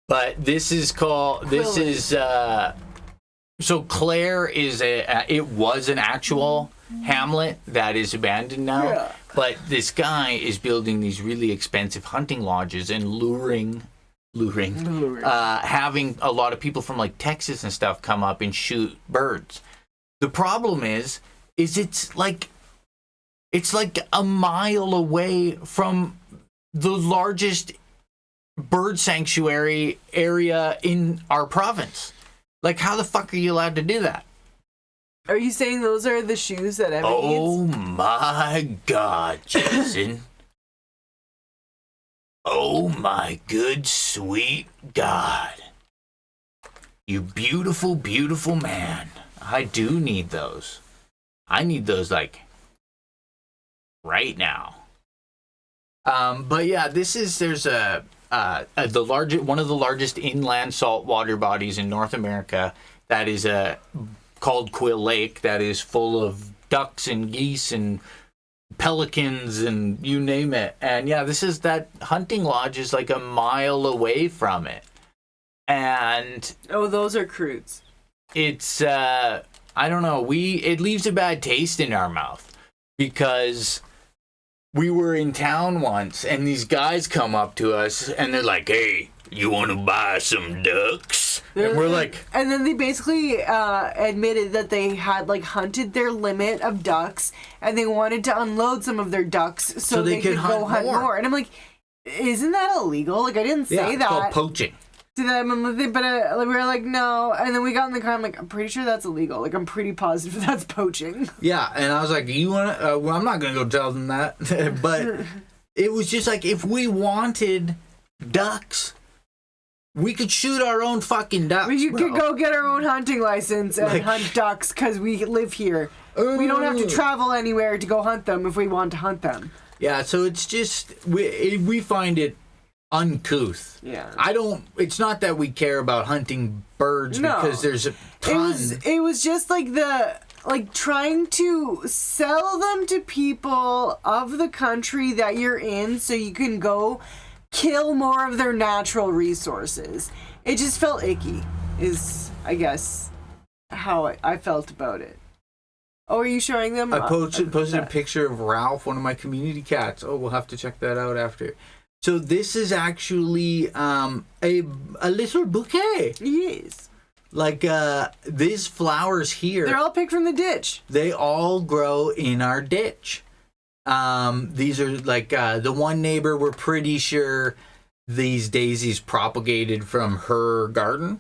But this is called. This is so Clare is it was an actual hamlet that is abandoned now. Yeah. But this guy is building these really expensive hunting lodges and luring, having a lot of people from like Texas and stuff come up and shoot birds. The problem is it's like a mile away from the largest bird sanctuary area in our province. Like, how the fuck are you allowed to do that? Are you saying those are the shoes that Evan Oh needs? my God, Jason. Oh my good sweet God. You beautiful, beautiful man. I do need those. I need those like right now. But yeah, there's one of the largest inland saltwater bodies in North America that is called Quill Lake, that is full of ducks and geese and pelicans and you name it. And yeah, that hunting lodge is like a mile away from it. And oh, those are croûtes. it's I don't know. It leaves a bad taste in our mouth because we were in town once and these guys come up to us and they're like, "Hey, you want to buy some ducks?" And we're like, and then they basically admitted that they had like hunted their limit of ducks and they wanted to unload some of their ducks so they could go hunt more. And I'm like, isn't that illegal? Like, I didn't say it's that. called poaching. To them, but we were like, no. And then we got in the car. I'm like, I'm pretty sure that's illegal. Like, I'm pretty positive that's poaching. Yeah, and I was like, you want to? Well, I'm not gonna go tell them that. But it was just like, if we wanted ducks, we could shoot our own fucking ducks. We could go get our own hunting license and hunt ducks because we live here. We don't have to travel anywhere to go hunt them if we want to hunt them. Yeah, so it's just we find it uncouth. Yeah. It's not that we care about hunting birds because there's a ton. It was just like trying to sell them to people of the country that you're in so you can go kill more of their natural resources. It just felt icky is, I guess, how I felt about it. Oh, are you showing them? I posted a picture of Ralph, one of my community cats. Oh, we'll have to check that out after. So this is actually a little bouquet. Yes. Like these flowers here. They're all picked from the ditch. They all grow in our ditch. These are like the one neighbor, we're pretty sure these daisies propagated from her garden.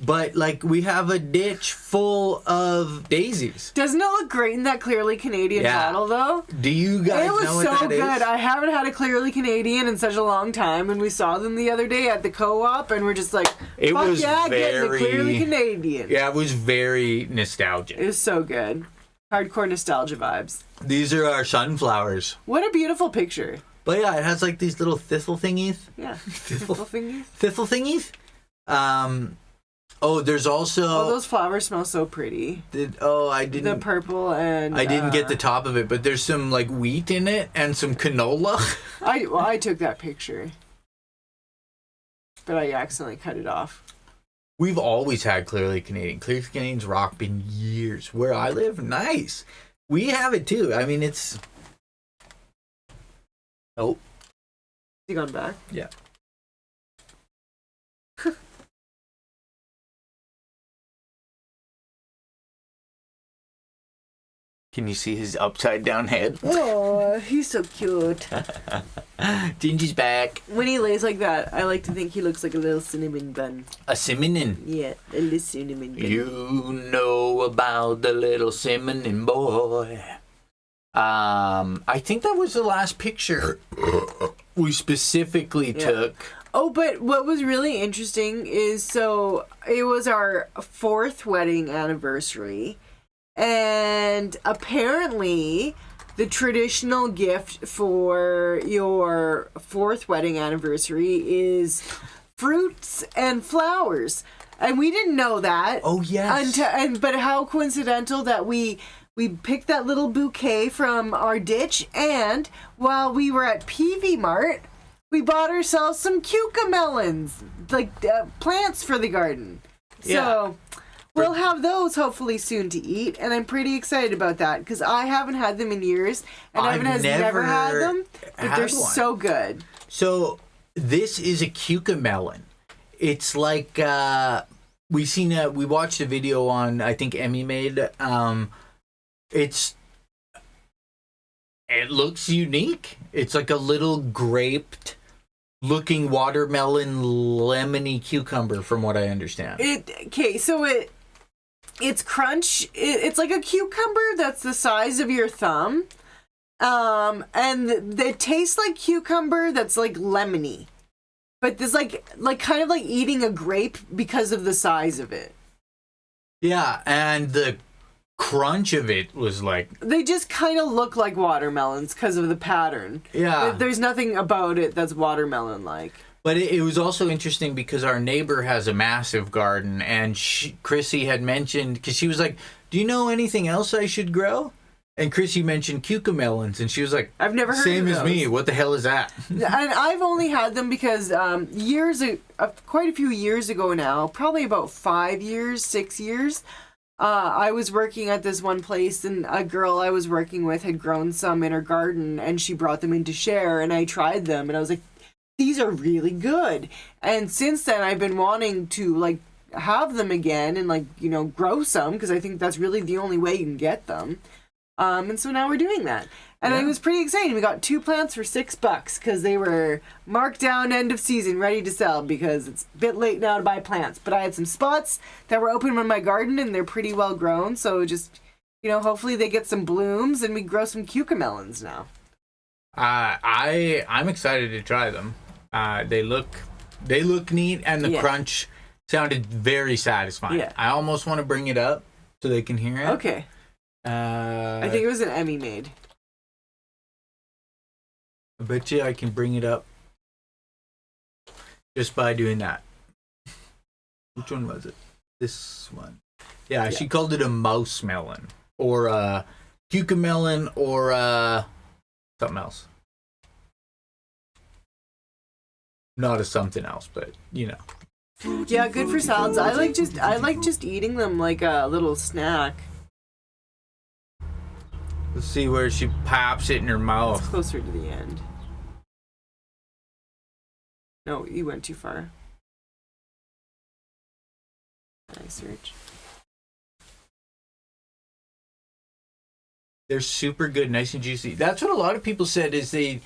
But like we have a ditch full of daisies. Doesn't it look great in that clearly Canadian bottle though? Do you guys know what that is? It was so good. I haven't had a clearly Canadian in such a long time, and we saw them the other day at the co-op, and we're just like, getting the clearly Canadian. Yeah, it was very nostalgic. It was so good. Hardcore nostalgia vibes. These are our sunflowers. What a beautiful picture. But yeah, it has like these little thistle thingies. Yeah. Thistle thingies? Thistle thingies? Oh, there's also... Oh, those flowers smell so pretty. I didn't... The purple and... I didn't get the top of it, but there's some, like, wheat in it and some canola. I took that picture. But I accidentally cut it off. We've always had clearly Canadian. Clearly Canadian's rock been years. Where I live, nice. We have it, too. I mean, it's... Oh. You gone back? Yeah. Can you see his upside down head? Oh, he's so cute. Jinjee's back. When he lays like that, I like to think he looks like a little cinnamon bun. A cinnamon? Yeah, a little cinnamon bun. You know about the little cinnamon boy. I think that was the last picture we specifically took. Oh, but what was really interesting is, so it was our 4th wedding anniversary. And apparently, the traditional gift for your 4th wedding anniversary is fruits and flowers. And we didn't know that. Oh, yes. But how coincidental that we picked that little bouquet from our ditch, and while we were at PV Mart, we bought ourselves some cucamelons, like plants for the garden. So... we'll have those hopefully soon to eat, and I'm pretty excited about that because I haven't had them in years, and Evan has never had them, but they're so good. So this is a cucamelon. It's like we watched a video on, I think Emmy made. It looks unique. It's like a little graped looking watermelon lemony cucumber from what I understand. It's crunch. It's like a cucumber that's the size of your thumb. And it tastes like cucumber that's like lemony. But there's like kind of like eating a grape because of the size of it. Yeah, and the crunch of it was like... They just kind of look like watermelons because of the pattern. Yeah. There's nothing about it that's watermelon-like. But it was also interesting because our neighbor has a massive garden, and Krissy had mentioned, because she was like, do you know anything else I should grow? And Krissy mentioned cucamelons, and she was like, I've never heard same of as those. me, what the hell is that? And I've only had them because quite a few years ago now, probably about 5 years, 6 years, I was working at this one place, and a girl I was working with had grown some in her garden, and she brought them in to share, and I tried them, and I was like, these are really good. And since then, I've been wanting to, like, have them again and, like, you know, grow some, because I think that's really the only way you can get them. And so now we're doing that. And it was pretty exciting. We got 2 plants for $6 because they were marked down end of season, ready to sell, because it's a bit late now to buy plants. But I had some spots that were open in my garden, and they're pretty well grown. So just, you know, hopefully they get some blooms and we grow some cucamelons now. I'm excited to try them. They look neat, and the crunch sounded very satisfying. Yeah. I almost want to bring it up so they can hear it. Okay. I think it was an Emmy made. I bet you I can bring it up just by doing that. Which one was it? This one. Yeah, she called it a mouse melon, or a cucamelon, or something else. Not a something else, but you know. Yeah, good for salads. I like just eating them like a little snack. Let's see where she pops it in her mouth. It's closer to the end. No, you went too far. I search. They're super good, nice and juicy. That's what a lot of people said, is they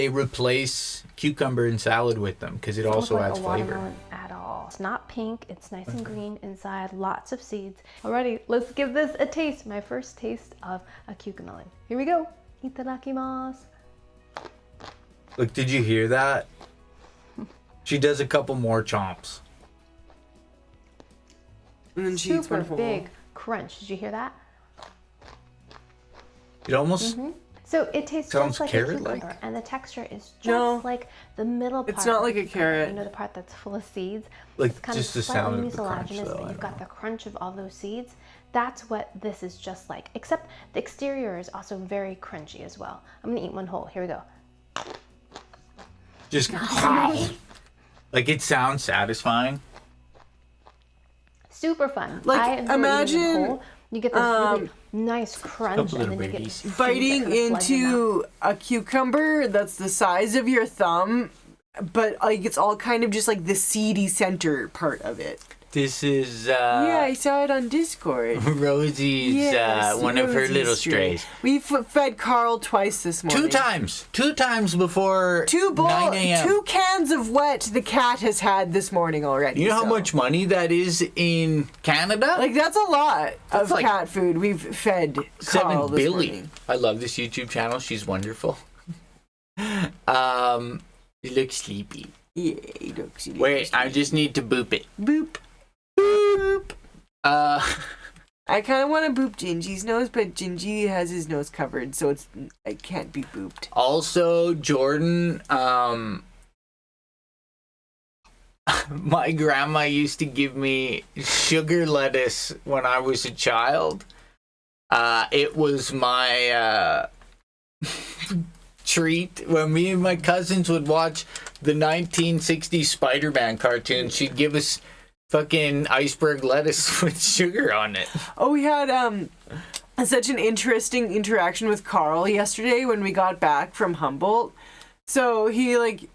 replace cucumber in salad with them because it also adds flavor. At all. It's not pink, it's nice and green inside, lots of seeds. Alrighty, let's give this a taste. My first taste of a cucamelon. Here we go. Itadakimasu. Look, did you hear that? She does a couple more chomps. And then she eats one whole. Big crunch. Did you hear that? It almost So it tastes just like a carrot-like? cucumber, and the texture is just like the middle part. It's not like of a the carrot. You know, the part that's full of seeds. Like, it's kind just the of sound slightly of the crunch, mucilaginous, though, but I you've got know. the crunch of all those seeds. That's what this is just like. Except the exterior is also very crunchy as well. I'm gonna eat one whole. Here we go. Just like, it sounds satisfying. Super fun. Like, I enjoy imagine, eating them whole. You get this really nice crunch, and then you get seeds that biting kind of flood your mouth. into a cucumber that's the size of your thumb, but like it's all kind of just like the seedy center part of it. This is Yeah, I saw it on Discord. Rosie's Yes, one of her Rosie's little stray. strays. We fed Carl twice this morning. 2 times before 9 a.m. 2 cans of wet the cat has had this morning already. You know how so. much money that is in Canada? Like, that's a lot of like cat food we've fed Carl 7 this billion. morning. I love this YouTube channel. She's wonderful. You look sleepy. Yeah, he looks Wait, I just need to boop it. Boop. Boop. I kind of want to boop Jinjee's nose, but Jinjee has his nose covered, so it can't be booped. Also, Jordan, my grandma used to give me sugar lettuce when I was a child. It was my treat when me and my cousins would watch the 1960s Spider-Man cartoon. She'd give us fucking iceberg lettuce with sugar on it. Oh, we had such an interesting interaction with Carl yesterday when we got back from Humboldt. So he, like,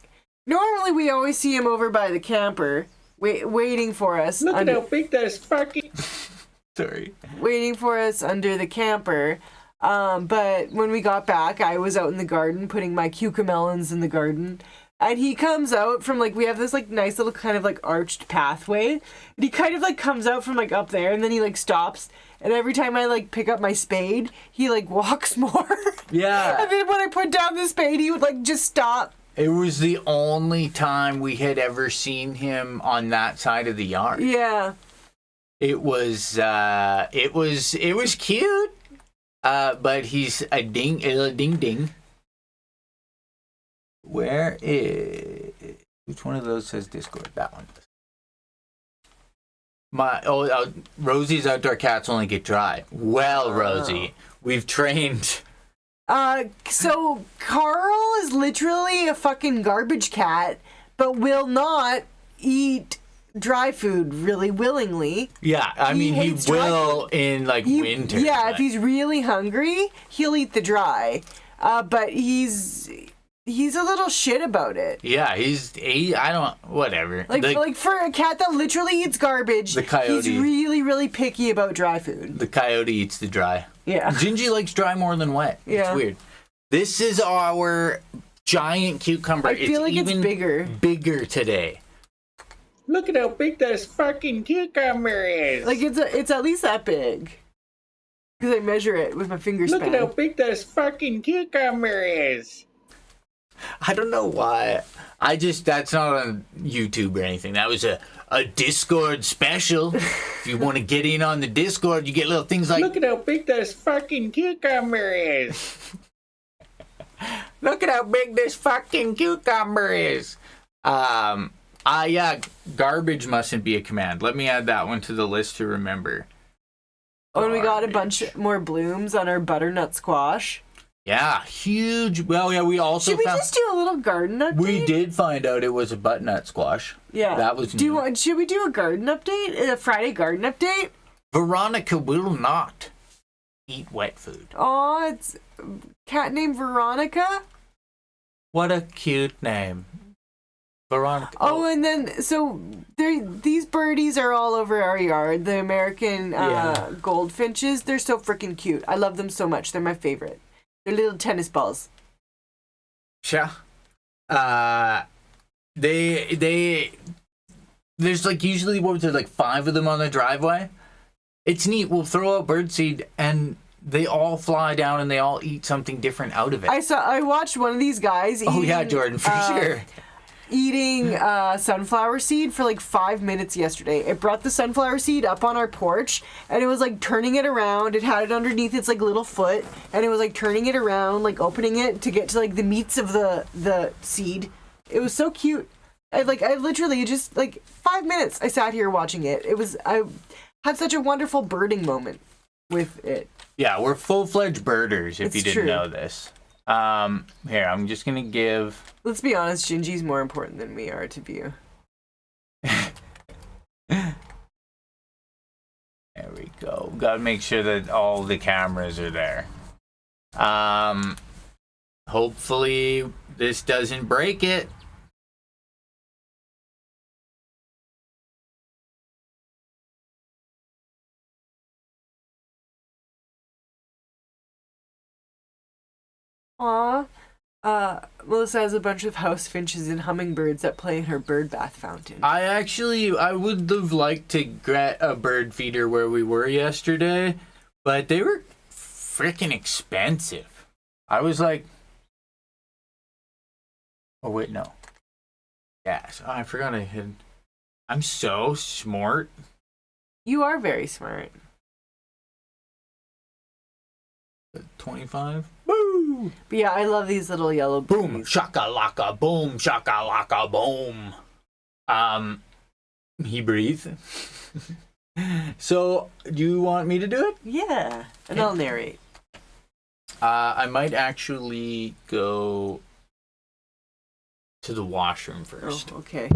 normally we always see him over by the camper waiting for us. Look at how big that is fucking. Sorry. Waiting for us under the camper. But when we got back, I was out in the garden putting my cucamelons in the garden. And he comes out from, like, we have this, like, nice little kind of, like, arched pathway. And he kind of, like, comes out from, like, up there. And then he, like, stops. And every time I, like, pick up my spade, he, like, walks more. Yeah. And then when I put down the spade, he would, like, just stop. It was the only time we had ever seen him on that side of the yard. Yeah. It was cute. But he's a ding. Where is... Which one of those says Discord? That one does. Rosie's outdoor cats only get dry. Well, Rosie, we've trained... So Carl is literally a fucking garbage cat, but will not eat dry food really willingly. Yeah, I mean, he hates dry will in like winter. Yeah, but- if he's really hungry, he'll eat the dry. But he's a little shit about it. Yeah, whatever. Like for a cat that literally eats garbage, The coyote. he's really, really picky about dry food. The coyote eats the dry. Yeah. Jinjee likes dry more than wet. Yeah. It's weird. This is our giant cucumber. I feel like it's bigger. Bigger today. Look at how big this fucking cucumber is. Like it's at least that big. Because I measure it with my finger Look span. at how big this fucking cucumber is. I don't know why. That's not on YouTube or anything. That was a Discord special. If you want to get in on the Discord, you get little things like... Look at how big this fucking cucumber is. Look at how big this fucking cucumber is. Yeah, garbage mustn't be a command. Let me add that one to the list to remember. Oh, and we got a bunch more blooms on our butternut squash. Yeah, huge. Well, yeah, we also Should we just do a little garden update? We did find out it was a butternut squash. Yeah. That was new. Should we do a garden update? A Friday garden update? Veronica will not eat wet food. Aw, it's a cat named Veronica. What a cute name. Veronica. Oh, and then, so these birdies are all over our yard. The American goldfinches, they're so freaking cute. I love them so much. They're my favorite. They're little tennis balls. Yeah. There's like usually, what was there, like 5 of them on the driveway? It's neat. We'll throw out birdseed and they all fly down and they all eat something different out of it. I watched one of these guys eating, Oh yeah, Jordan, for sure. Eating sunflower seed for like 5 minutes yesterday. It brought the sunflower seed up on our porch and it was like turning it around. It had it underneath its like little foot and it was like turning it around, like opening it to get to like the meats of the seed. It was so cute. I literally just like 5 minutes I sat here watching it. I had such a wonderful birding moment with it. Yeah, we're full-fledged birders if It's you didn't true. know this. Here, I'm just gonna give... Let's be honest, Jinjee's more important than we are to view. There we go. Gotta make sure that all the cameras are there. Hopefully this doesn't break it. Aw. Melissa has a bunch of house finches and hummingbirds that play in her bird bath fountain. I would have liked to get a bird feeder where we were yesterday, but they were freaking expensive. I was like, oh wait, no. Yes, I forgot I had. I'm so smart. You are very smart. 25. Boo! But yeah, I love these little yellow Boom, birdies. shakalaka, boom, shakalaka, boom. He breathed. So, do you want me to do it? Yeah, and I'll narrate. I might actually go to the washroom first. Oh, okay.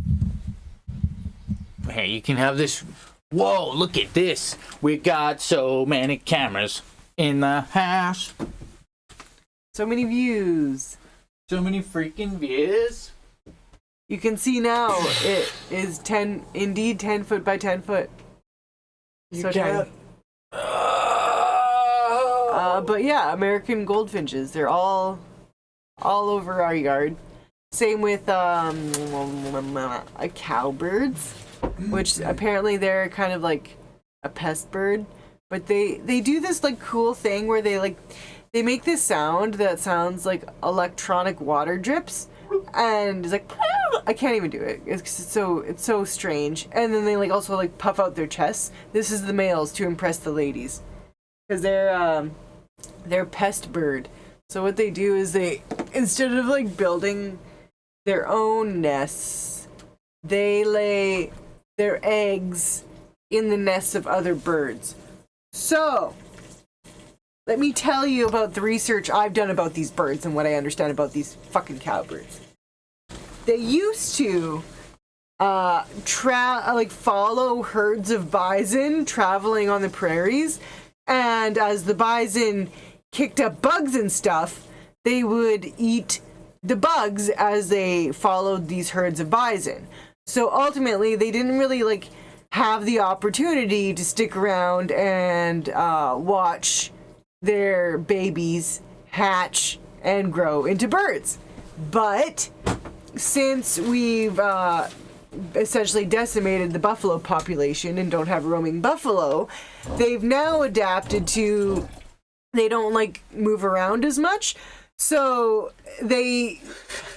Hey, you can have this. Whoa, look at this. We got so many cameras in the house. So many views. So many freaking views. You can see now it is 10 foot by 10 foot. So tiny. But yeah, American goldfinches. They're all over our yard. Same with cowbirds, which apparently they're kind of like a pest bird. But they do this like cool thing where they make this sound that sounds like electronic water drips, and it's like I can't even do it. It's so strange. And then they also puff out their chests. This is the males to impress the ladies, because they're pest bird. So what they do is they, instead of building their own nests, they lay their eggs in the nests of other birds. So let me tell you about the research I've done about these birds and what I understand about these fucking cowbirds. They used to follow herds of bison traveling on the prairies, and as the bison kicked up bugs and stuff, they would eat the bugs as they followed these herds of bison. So ultimately, they didn't really have the opportunity to stick around and watch their babies hatch and grow into birds. But since we've essentially decimated the buffalo population and don't have roaming buffalo, they've now adapted to, they don't move around as much. So they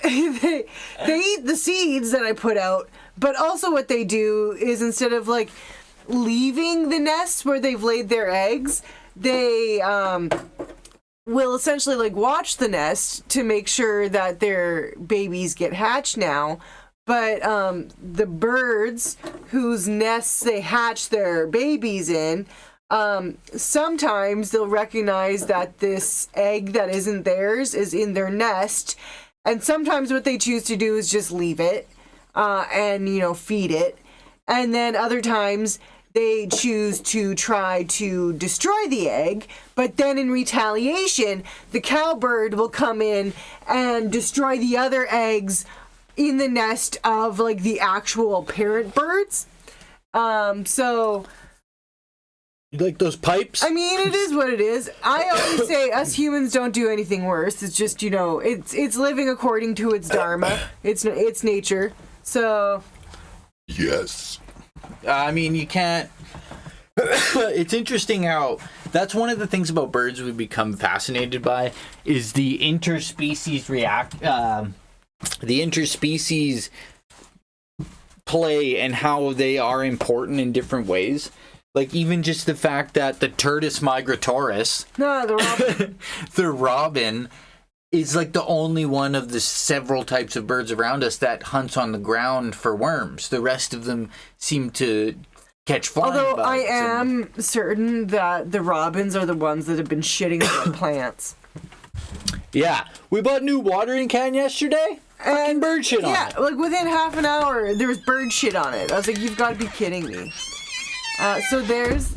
eat the seeds that I put out, but also what they do is instead of leaving the nest where they've laid their eggs, they will essentially watch the nest to make sure that their babies get hatched now. But the birds whose nests they hatch their babies in, sometimes they'll recognize that this egg that isn't theirs is in their nest, and sometimes what they choose to do is just leave it and feed it, and then other times they choose to try to destroy the egg, but then in retaliation the cowbird will come in and destroy the other eggs in the nest of the actual parent birds. So you like those pipes? I mean, it is what it is. I always say us humans don't do anything worse. It's just, it's living according to its dharma. It's nature. So yes. I mean, you can't. It's interesting how that's one of the things about birds we've become fascinated by is the interspecies the interspecies play and how they are important in different ways. Even just the fact that the Turdus migratoris, the robin, is the only one of the several types of birds around us that hunts on the ground for worms. The rest of them seem to catch flying bugs. Although I am certain that the robins are the ones that have been shitting on the plants. Yeah, we bought a new watering can yesterday. And bird shit on it. Yeah, within half an hour, there was bird shit on it. I was like, you've got to be kidding me. So there's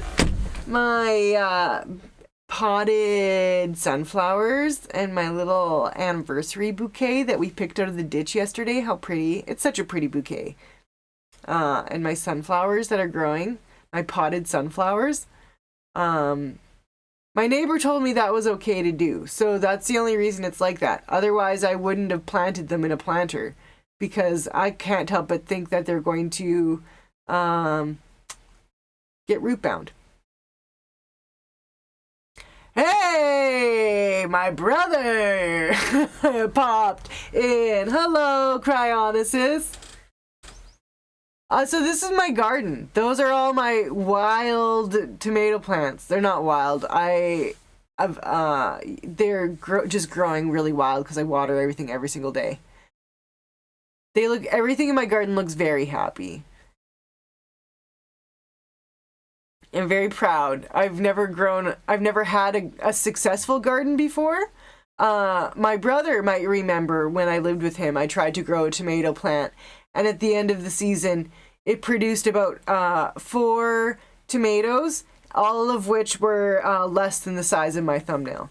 my potted sunflowers and my little anniversary bouquet that we picked out of the ditch yesterday. How pretty. It's such a pretty bouquet. And my sunflowers that are growing, my potted sunflowers. My neighbor told me that was okay to do, so that's the only reason it's like that. Otherwise, I wouldn't have planted them in a planter, because I can't help but think that they're going to get root bound. Hey, my brother popped in. Hello, Cryonesis. So this is my garden. Those are all my wild tomato plants. They're not wild. They're just growing really wild because I water everything every single day. Everything in my garden looks very happy. I'm very proud. I've never had a successful garden before. My brother might remember when I lived with him, I tried to grow a tomato plant. And at the end of the season, it produced about 4 tomatoes, all of which were less than the size of my thumbnail.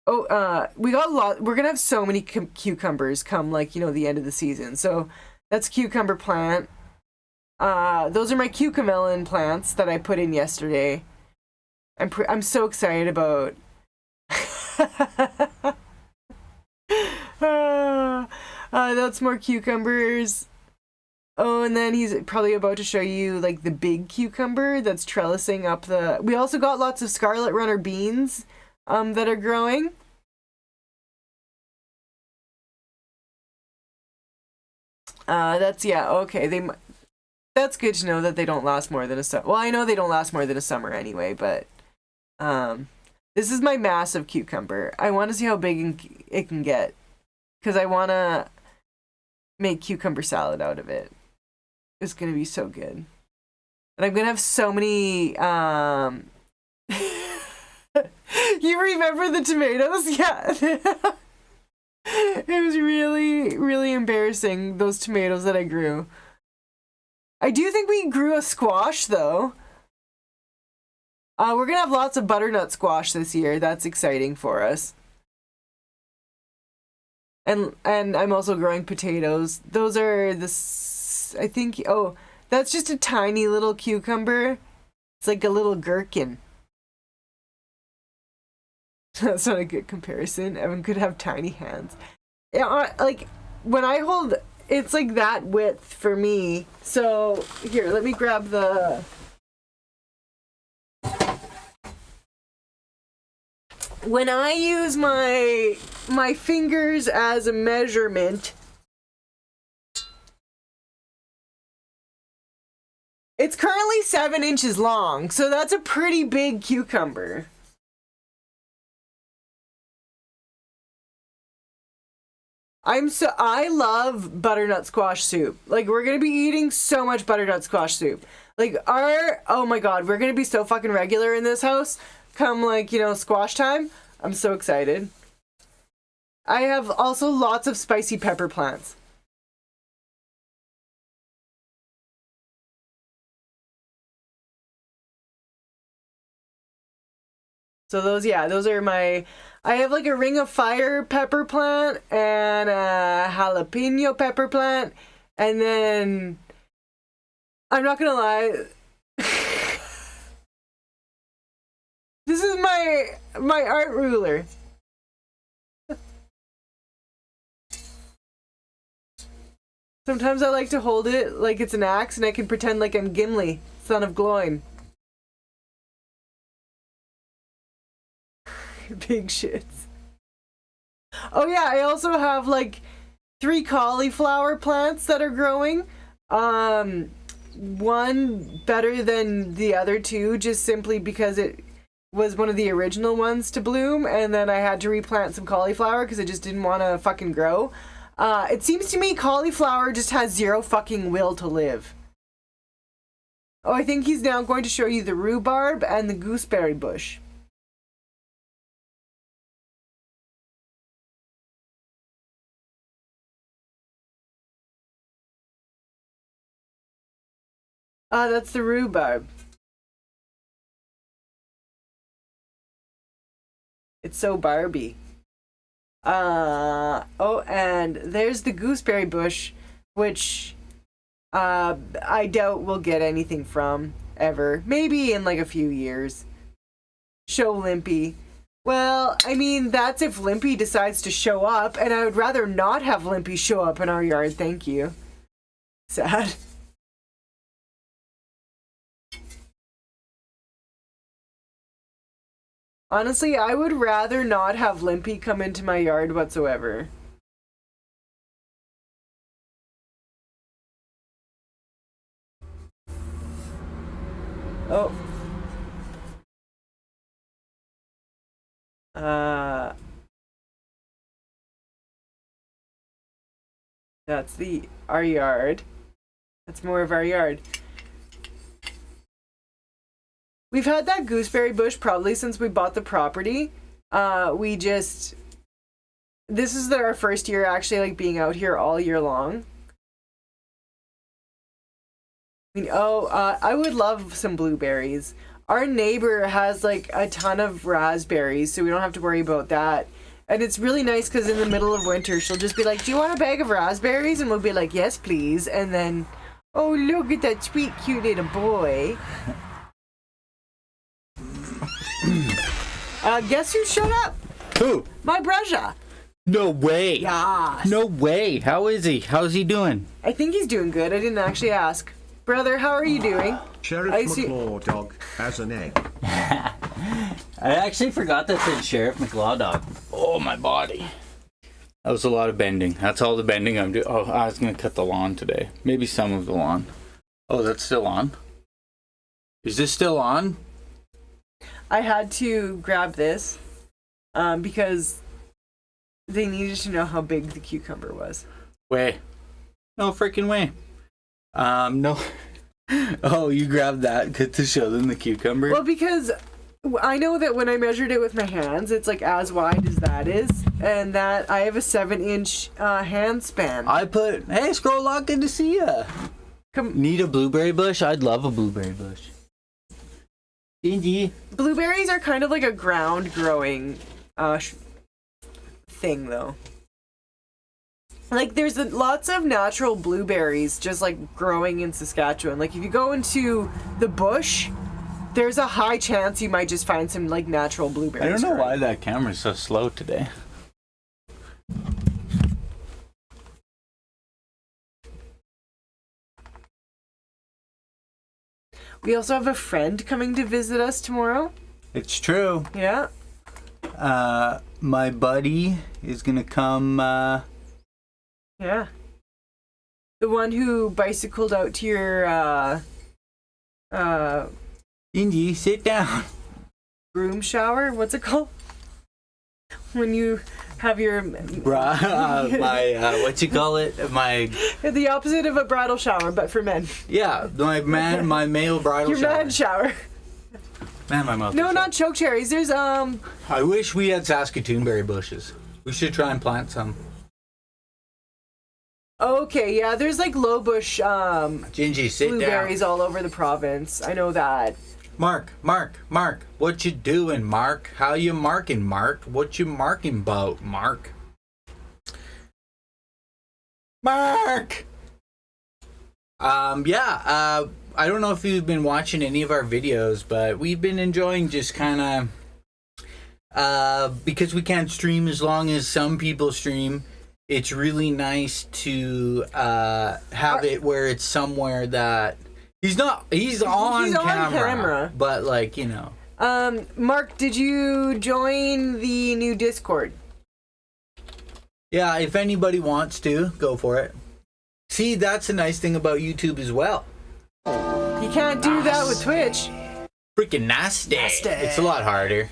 We got a lot. We're gonna have so many cucumbers come, the end of the season. So that's a cucumber plant. Those are my cucamelon plants that I put in yesterday. I'm so excited about. That's more cucumbers. Oh, and then he's probably about to show you the big cucumber that's trellising up the. We also got lots of scarlet runner beans that are growing. Okay. That's good to know that they don't last more than a summer. Well, I know they don't last more than a summer anyway, but this is my massive cucumber. I want to see how big it can get, because I want to make cucumber salad out of it. It's going to be so good. And I'm going to have so many... You remember the tomatoes? Yeah. It was really, really embarrassing. embarrassing, those tomatoes that I grew. I do think we grew a squash, though. We're gonna have lots of butternut squash this year. That's exciting for us. And I'm also growing potatoes. Those are I think, oh, that's just a tiny little cucumber. It's like a little gherkin. That's not a good comparison. Evan could have tiny hands. Yeah, like when I hold, it's like that width for me. So here, let me grab the. When I use my fingers as a measurement, it's currently 7 inches long, so that's a pretty big cucumber. I love butternut squash soup. Like, we're gonna be eating so much butternut squash soup. Like, oh my god, we're gonna be so fucking regular in this house come, like, you know, squash time. I'm so excited. I have also lots of spicy pepper plants. So those are my, I have like a ring of fire pepper plant and a jalapeno pepper plant. And then, I'm not gonna lie, this is my art ruler. Sometimes I like to hold it like it's an axe and I can pretend like I'm Gimli, son of Gloin. Big shits. Oh yeah, I also have like 3 cauliflower plants that are growing. One better than the other 2 just simply because it was one of the original ones to bloom, and then I had to replant some cauliflower because it just didn't want to fucking grow. It seems to me cauliflower just has 0 fucking will to live. Oh, I think he's now going to show you the rhubarb and the gooseberry bush. That's the rhubarb. It's so Barbie. Oh, and there's the gooseberry bush, which I doubt we'll get anything from ever. Maybe in like a few years. Show Limpy. Well, I mean, that's if Limpy decides to show up, and I would rather not have Limpy show up in our yard, thank you. Sad. Honestly, I would rather not have Limpy come into my yard whatsoever. Oh. That's our yard. That's more of our yard. We've had that gooseberry bush probably since we bought the property. This is our first year actually like being out here all year long. I mean, I would love some blueberries. Our neighbor has like a ton of raspberries, so we don't have to worry about that. And it's really nice because in the middle of winter, she'll just be like, "Do you want a bag of raspberries?" And we'll be like, "Yes, please." And then, "Oh, look at that sweet, cute little boy." Guess who showed up? Who? My brother. No way. Yeah. No way. How is he? How's he doing? I think he's doing good. I didn't actually ask. Brother, how are you doing? Sheriff McClaw dog as an egg. I actually forgot that said Sheriff McClaw dog. Oh, my body. That was a lot of bending. That's all the bending I'm doing. Oh, I was going to cut the lawn today. Maybe some of the lawn. Oh, that's still on? Is this still on? I had to grab this because they needed to know how big the cucumber was. Way. No freaking way. No. Oh, you grabbed that to show them the cucumber? Well, because I know that when I measured it with my hands, it's like as wide as that is, and that I have a 7-inch hand span. Hey, Scroll Lock, good to see ya. Need a blueberry bush? I'd love a blueberry bush. Jinjee. Blueberries are kind of like a ground growing thing, though. Like, there's lots of natural blueberries just like growing in Saskatchewan. Like, if you go into the bush, there's a high chance you might just find some like natural blueberries. I don't know growing. why that camera's so slow today. We also have a friend coming to visit us tomorrow. It's true. Yeah. My buddy is gonna come. Yeah. The one who bicycled out to your Jinjee, sit down. Broom shower? What's it called? When you have your what you call it? the opposite of a bridal shower, but for men. Yeah, my male bridal your shower. man shower. Man, my mouth. No, not choke cherries. There's I wish we had Saskatoon berry bushes. We should try and plant some. Okay, yeah, there's like low bush Jinjee, sit blueberries down. all over the province. I know that. Mark, what you doing, Mark? How you marking, Mark? What you marking about, Mark? Mark! I don't know if you've been watching any of our videos, but we've been enjoying just kind of, because we can't stream as long as some people stream, it's really nice to have it where it's somewhere that he's on camera, but like, you know. Mark, did you join the new Discord? Yeah, if anybody wants to, go for it. See, that's a nice thing about YouTube as well. You can't do that with Twitch. Freaking nasty. It's a lot harder.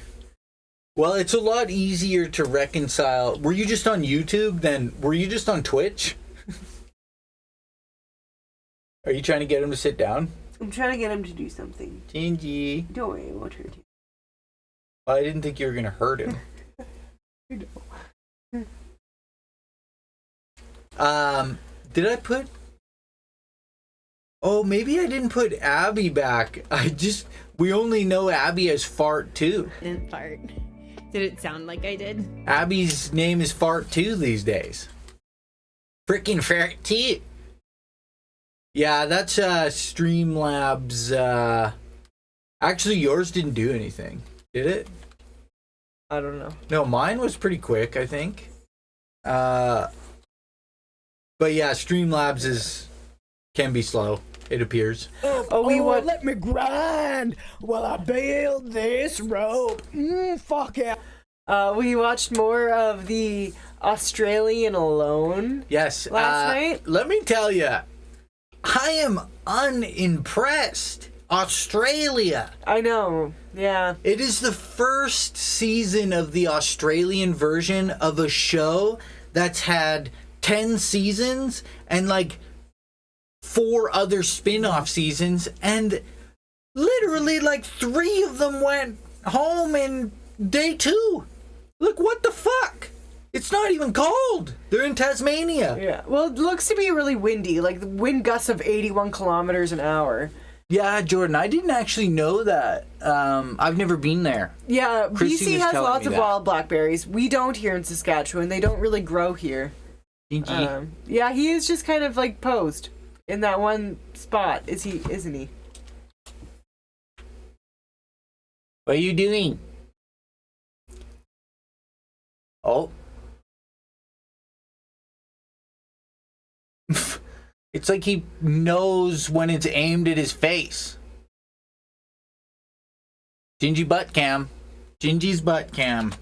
Well, it's a lot easier to reconcile. Were you just on YouTube? Then were you just on Twitch? Are you trying to get him to sit down? I'm trying to get him to do something. Jinjee. Don't worry, it won't hurt you. I didn't think you were going to hurt him. Did I put... Oh, maybe I didn't put Abby back. We only know Abby as Fart 2. Didn't fart. Did it sound like I did? Abby's name is Fart 2 these days. Freaking Fart 2. Yeah, that's Streamlabs. Actually, yours didn't do anything, did it? I don't know. No, mine was pretty quick, I think. But yeah, Streamlabs can be slow, it appears. Let me grind while I build this rope. Fuck yeah. We watched more of the Australian Alone. Yes. Last night. Let me tell you, I am unimpressed. Australia. I know. Yeah. It is the first season of the Australian version of a show that's had 10 seasons and like 4 other spin-off seasons, and literally like 3 of them went home in day 2. Look, what the fuck? It's not even cold. They're in Tasmania. Yeah. Well, it looks to be really windy, like the wind gusts of 81 kilometers an hour. Yeah, Jordan, I didn't actually know that. I've never been there. Yeah, Krissy BC has lots of wild blackberries. We don't here in Saskatchewan. They don't really grow here. Yeah, he is just kind of like posed in that one spot, isn't he? What are you doing? Oh. It's like he knows when it's aimed at his face. Jinjee butt cam. Jinjee's butt cam.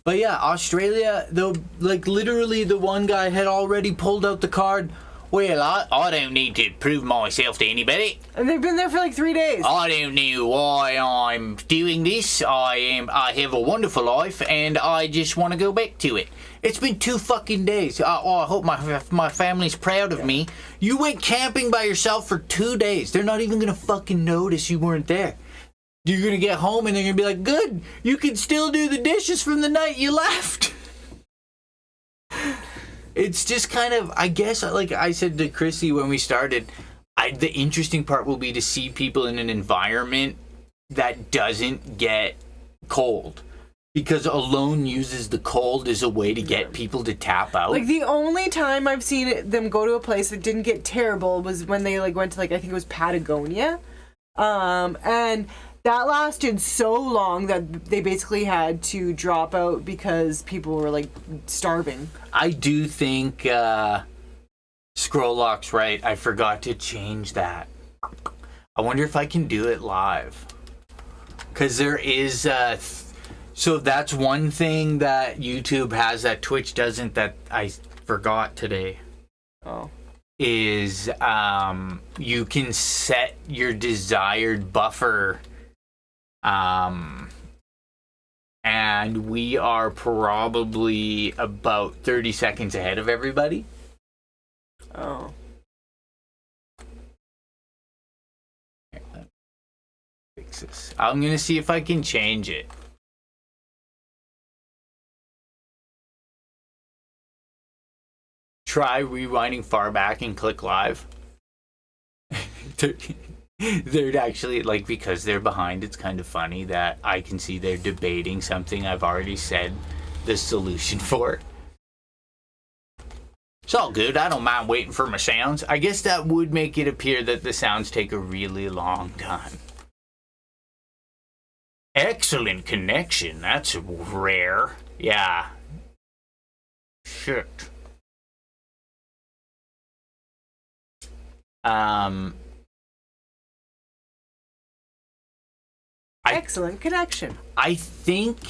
But yeah, Australia, though, like literally the one guy had already pulled out the card. Well, I don't need to prove myself to anybody. And they've been there for like 3 days. I don't know why I'm doing this. I have a wonderful life, and I just want to go back to it. It's been 2 fucking days. I hope my family's proud of me. You went camping by yourself for 2 days. They're not even gonna fucking notice you weren't there. You're going to get home and they're going to be like, good, you can still do the dishes from the night you left. It's just kind of, I guess, like I said to Krissy when we started, the interesting part will be to see people in an environment that doesn't get cold. Because alone uses the cold as a way to get people to tap out. Like, the only time I've seen them go to a place that didn't get terrible was when they, like, went to, like, I think it was Patagonia. And that lasted so long that they basically had to drop out because people were, like, starving. I do think Scrolllock's right. I forgot to change that. I wonder if I can do it live. Because there is... So that's one thing that YouTube has that Twitch doesn't, that I forgot today. Oh. Is you can set your desired buffer. And we are probably about 30 seconds ahead of everybody. Oh. Here, let me fix this. I'm going to see if I can change it. Try rewinding far back and click live. They're actually, like, because they're behind, it's kind of funny that I can see they're debating something I've already said the solution for. It's all good. I don't mind waiting for my sounds. I guess that would make it appear that the sounds take a really long time. Excellent connection. That's rare. Yeah. Shit. Excellent connection. I think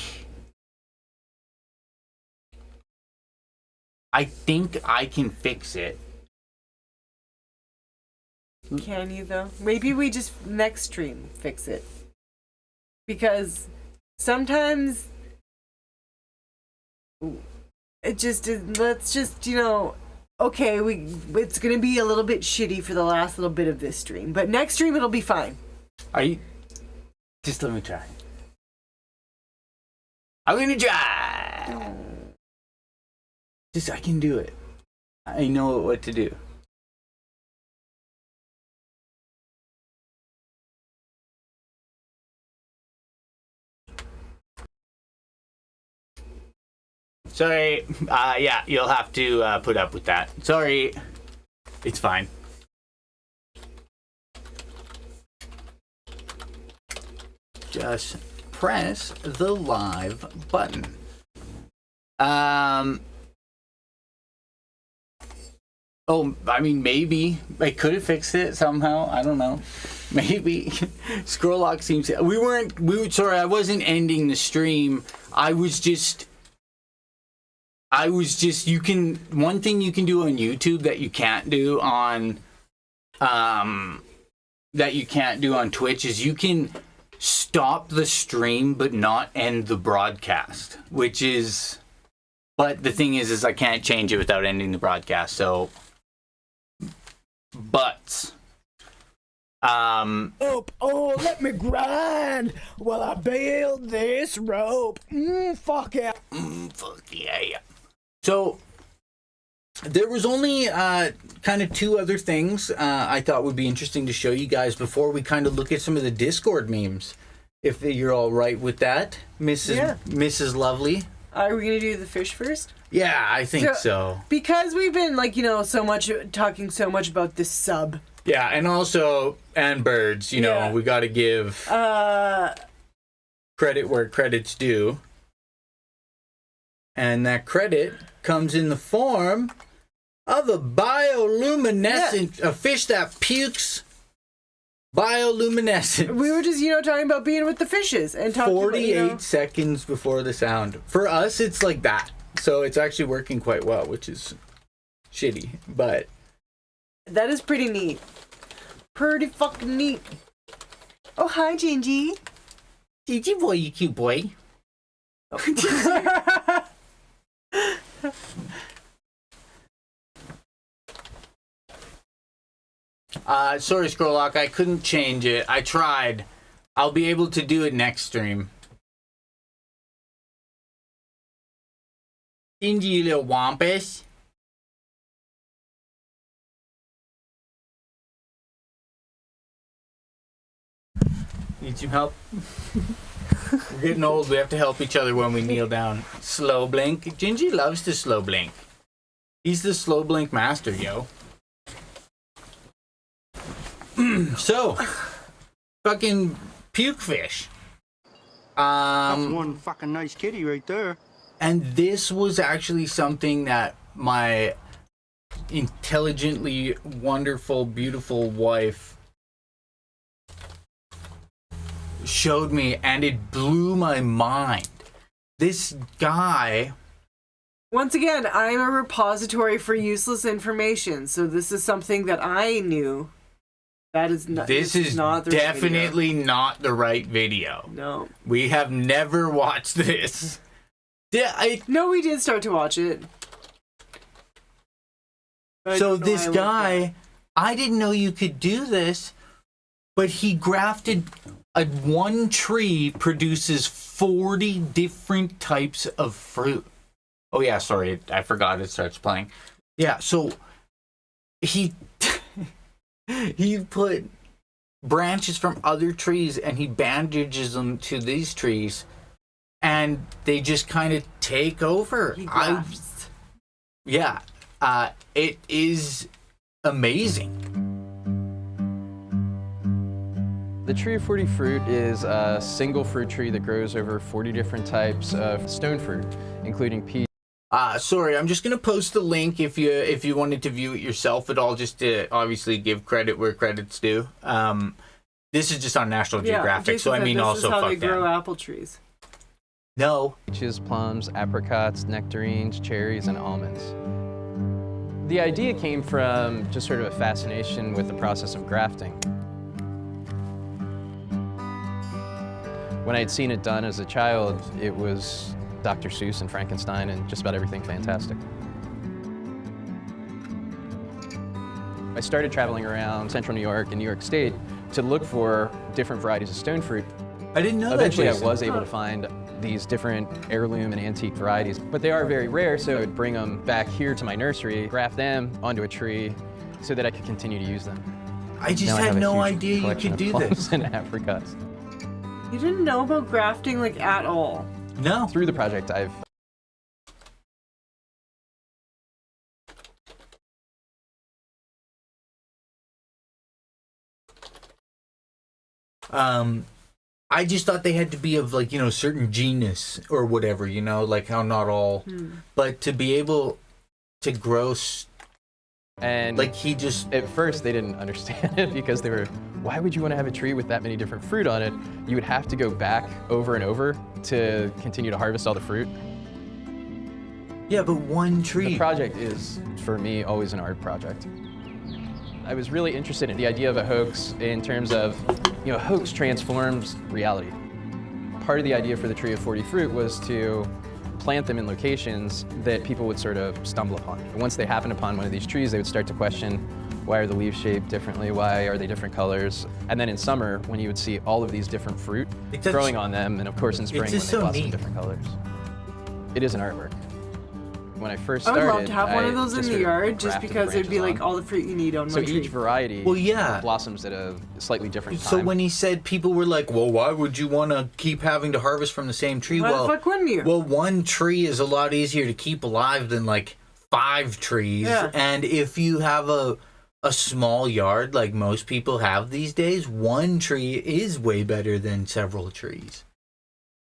I can fix it. Can you, though? Maybe we just next stream fix it. Because sometimes it just, let's just, you know, okay, it's gonna be a little bit shitty for the last little bit of this stream, but next stream it'll be fine. Just let me try. I'm gonna try. I can do it. I know what to do. Sorry. Yeah, you'll have to put up with that. Sorry. It's fine. Just press the live button. Oh, I mean, maybe I could have fixed it somehow. I don't know. Maybe. Scrolllock seems... Sorry, I wasn't ending the stream. I was just... You can... One thing you can do on YouTube that you can't do on... that you can't do on Twitch is you can stop the stream but not end the broadcast. Which is... But the thing is I can't change it without ending the broadcast, so... But... Oh, let me grind while I build this rope. Fuck yeah. Fuck yeah. So, there was only kind of two other things I thought would be interesting to show you guys before we kind of look at some of the Discord memes. If you're all right with that, Mrs. Lovely. Are we gonna do the fish first? Yeah, I think so. Because we've been talking so much about this sub. Yeah, and birds, you know, we got to give credit where credit's due. And that credit comes in the form of a bioluminescent, a fish that pukes bioluminescence. We were just, talking about being with the fishes and talking 48 seconds before the sound. For us, it's like that. So it's actually working quite well, which is shitty, but... That is pretty neat. Pretty fucking neat. Oh, hi, Jinjee. Jinjee boy, you cute boy. Sorry, Scrolllock, I couldn't change it. I tried. I'll be able to do it next stream. Jinjee, you little wampus. Need some help? We're getting old. We have to help each other when we kneel down. Slow blink. Jinjee loves to slow blink. He's the slow blink master, yo. So, fucking puke fish. That's one fucking nice kitty right there. And this was actually something that my intelligently wonderful, beautiful wife showed me, and it blew my mind. This guy... Once again, I'm a repository for useless information, so this is something that I knew. That is not. This is not the definitely not the right video. No. We have never watched this. No, we did start to watch it. So this guy, I didn't know you could do this, but he grafted one tree produces 40 different types of fruit. Oh yeah, sorry, I forgot it starts playing. Yeah, so he he put branches from other trees and he bandages them to these trees, and they just kind of take over. It is amazing. The tree of 40 fruit is a single fruit tree that grows over 40 different types of stone fruit, including peach. Sorry, I'm just gonna post the link if you wanted to view it yourself at all, just to obviously give credit where credit's due. This is just on National Geographic, so I mean this also is how fuck they them. grow apple trees. No. Peaches, plums, apricots, nectarines, cherries, and almonds. The idea came from just sort of a fascination with the process of grafting. When I had seen it done as a child, it was Dr. Seuss and Frankenstein and just about everything fantastic. I started traveling around central New York and New York State to look for different varieties of stone fruit. I didn't know Eventually that. I was able to find these different heirloom and antique varieties, but they are very rare, so I would bring them back here to my nursery, graft them onto a tree so that I could continue to use them. I just Now had have a no huge idea you collection could of do plums this. and apricots. You didn't know about grafting like at all. No. Through the project, I've I just thought they had to be of, like, you know, certain genus or whatever, you know, like how not all, but to be able to grow, and like he just... At first they didn't understand it because they were, why would you want to have a tree with that many different fruit on it? You would have to go back over and over to continue to harvest all the fruit. Yeah, but one tree. The project is, for me, always an art project. I was really interested in the idea of a hoax in terms of, you know, a hoax transforms reality. Part of the idea for the tree of 40 fruit was to plant them in locations that people would sort of stumble upon. And once they happened upon one of these trees, they would start to question, why are the leaves shaped differently? Why are they different colors? And then in summer, when you would see all of these different fruit growing on them, and of course in spring when they blossom different colors. It is an artwork. When I first I started, would love to have one of those in the yard just grafted because it'd be branches like on. all the fruit you need on So one tree. each variety blossoms at a slightly different time. So when he said, people were like, well, why would you want to keep having to harvest from the same tree? Why the fuck wouldn't you? Well, one tree is a lot easier to keep alive than like 5 trees. Yeah. And if you have a small yard like most people have these days, one tree is way better than several trees.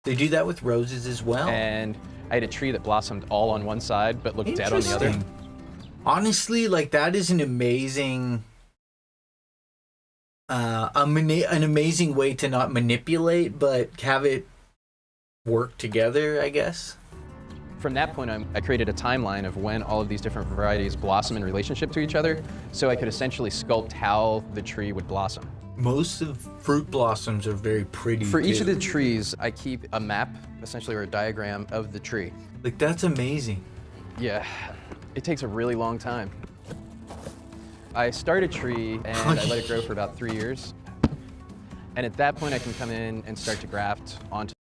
They do that with roses as well. And I had a tree that blossomed all on one side but looked dead on the other. Interesting. Honestly, like, that is an amazing an amazing way to not manipulate but have it work together, I guess. From that point on, I created a timeline of when all of these different varieties blossom in relationship to each other, so I could essentially sculpt how the tree would blossom. Most of fruit blossoms are very pretty. For each too. of the trees, I keep a map, essentially, or a diagram of the tree. Like, that's amazing. Yeah, it takes a really long time. I start a tree and I let it grow for about 3 years. And at that point, I can come in and start to graft onto.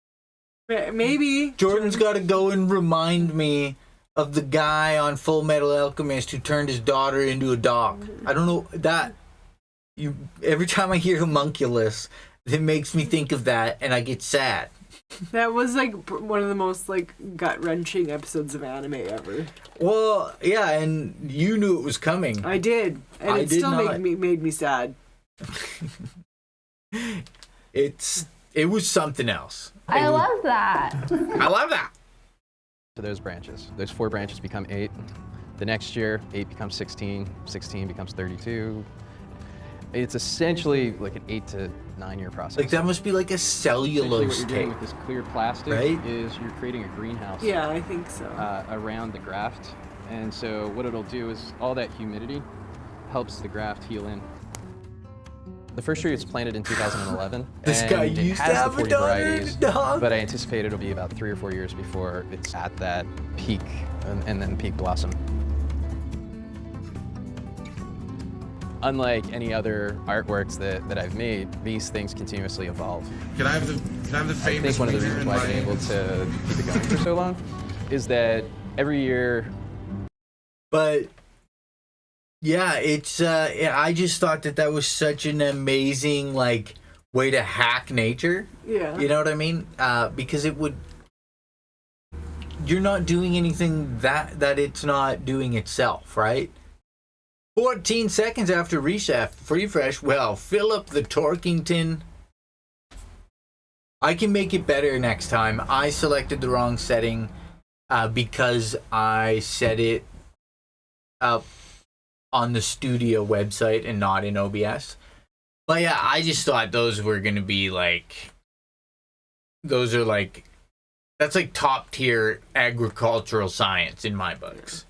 Maybe. Jordan's got to go and remind me of the guy on Full Metal Alchemist who turned his daughter into a dog. I don't know that. Every time I hear homunculus, it makes me think of that, and I get sad. That was like one of the most like gut-wrenching episodes of anime ever. Well, yeah, and you knew it was coming. I did, and it still made me sad. It was something else. I love that. I love that. To those branches. Those 4 branches become 8. The next year, 8 becomes 16, 16 becomes 32. It's essentially like an 8 to 9 year process. Like that must be like a cellulose what you're doing with this clear plastic, right? Is you're creating a greenhouse. Yeah, I think so. Around the graft. And so what it'll do is all that humidity helps the graft heal in. The first tree was planted in 2011. This and guy it used has to have the 40 a daughter varieties, and a dog. but I anticipate it'll be about 3 or 4 years before it's at that peak and then peak blossom. Unlike any other artworks that I've made, these things continuously evolve. Can I have the famous I think one of the wiener reasons in why I've my been able anus? to keep it going for so long is that every year. But yeah, it's I just thought that was such an amazing like way to hack nature. Yeah. You know what I mean? Because you're not doing anything that it's not doing itself, right? 14 seconds after reshaft, free fresh. Well, fill up the Torkington. I can make it better next time. I selected the wrong setting because I set it up on the studio website and not in OBS. But yeah, I just thought those were going to be like, those are like, that's like top tier agricultural science in my books.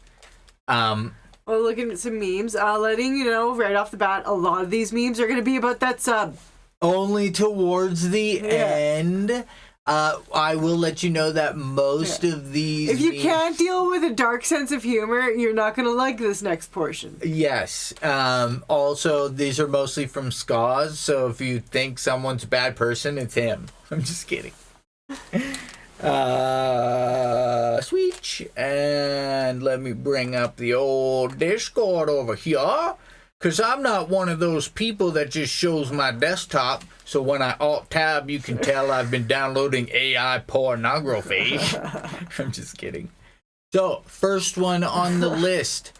Well, looking at some memes, letting you know right off the bat, a lot of these memes are going to be about that sub. Only towards the end. I will let you know that most of these... If you can't deal with a dark sense of humor, you're not going to like this next portion. Yes. Also, these are mostly from Skaws, so if you think someone's a bad person, it's him. I'm just kidding. Switch. And let me bring up the old Discord over here. Because I'm not one of those people that just shows my desktop, so when I alt-tab, you can tell I've been downloading AI pornography. I'm just kidding. So, first one on the list.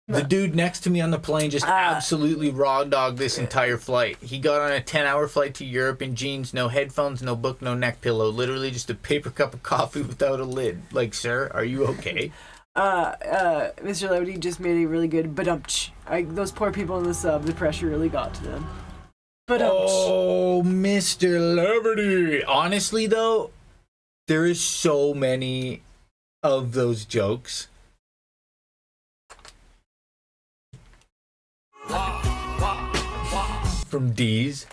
The dude next to me on the plane just absolutely raw-dogged this entire flight. He got on a 10-hour flight to Europe in jeans, no headphones, no book, no neck pillow. Literally just a paper cup of coffee without a lid. Like, sir, are you okay? Mr. Levity just made a really good badumch. Those poor people in the sub, the pressure really got to them. Badumch. Oh, Mr. Levity. Honestly, though, there is so many of those jokes. From D's.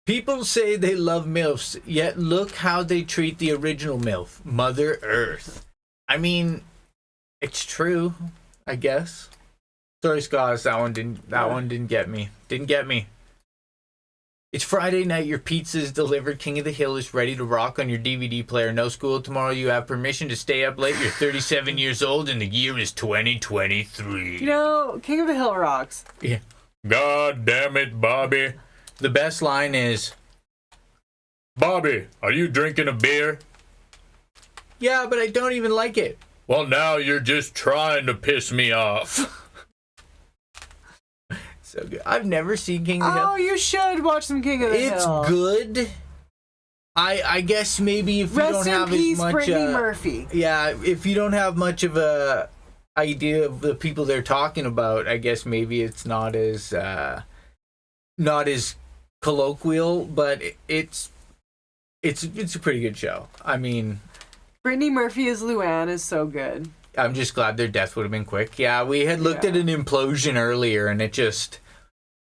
People say they love MILFs, yet look how they treat the original MILF, Mother Earth. I mean, it's true, I guess. Sorry, Scott, that one didn't get me. Didn't get me. It's Friday night, your pizza is delivered, King of the Hill is ready to rock on your DVD player. No school tomorrow, you have permission to stay up late. You're 37 years old and the year is 2023. You know, King of the Hill rocks. Yeah. God damn it, Bobby. The best line is, Bobby, are you drinking a beer? Yeah, but I don't even like it. Well, now you're just trying to piss me off. So good. I've never seen King of the Hill. Oh, you should watch some King of the Hill. It's good. I guess maybe if you don't have as much... Brittany Murphy. Yeah, if you don't have much of a idea of the people they're talking about, I guess maybe it's not as colloquial, but it's a pretty good show. I mean, Brittany Murphy as Luann is so good. I'm just glad their death would have been quick. Yeah, we had looked at an implosion earlier, and it just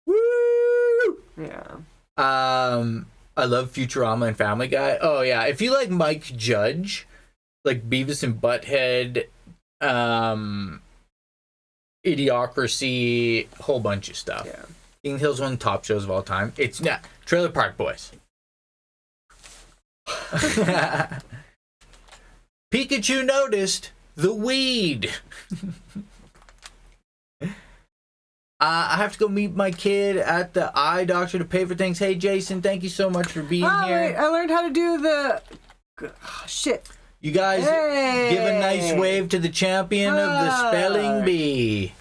woo. Yeah. I love Futurama and Family Guy. Oh yeah, if you like Mike Judge, like Beavis and Butthead, Idiocracy, whole bunch of stuff. Yeah. King of the Hill's one of the top shows of all time. It's not Trailer Park Boys. Pikachu noticed the weed. I have to go meet my kid at the eye doctor to pay for things. Hey, Jason, thank you so much for being here. Wait, I learned how to do the... shit. You guys give a nice wave to the champion of the spelling bee.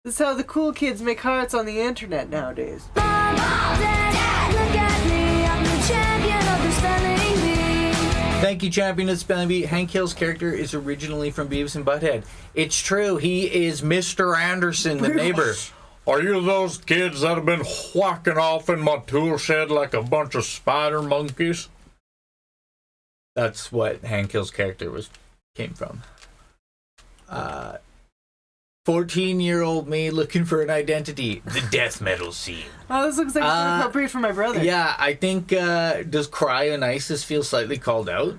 This is how the cool kids make hearts on the internet nowadays. Thank you, champion of the spelling bee. Hank Hill's character is originally from Beavis and Butthead. It's true. He is Mr. Anderson, the neighbor. Are you those kids that have been whacking off in my tool shed like a bunch of spider monkeys? That's what Hank Hill's character came from. 14-year-old me looking for an identity. The death metal scene. Oh, this looks like it's appropriate for my brother. Yeah, I think, does Cryonisis feel slightly called out?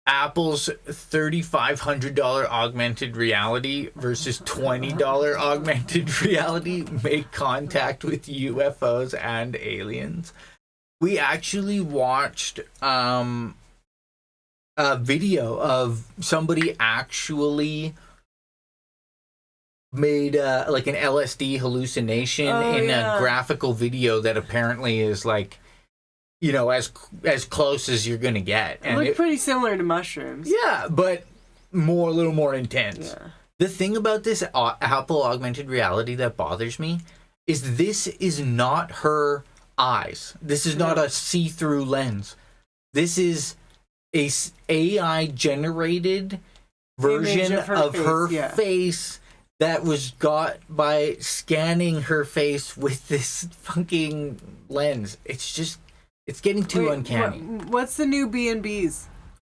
Apple's $3,500 augmented reality versus $20 augmented reality make contact with UFOs and aliens. We actually watched a video of somebody actually made like an LSD hallucination a graphical video that apparently is like, you know, as close as you're gonna get. And it looked pretty similar to mushrooms. Yeah, but a little more intense. Yeah. The thing about this Apple augmented reality that bothers me is this is not her eyes. This is not a see-through lens. This is a AI generated version of her face that was got by scanning her face with this fucking lens. It's getting too uncanny. What's the new B&Bs?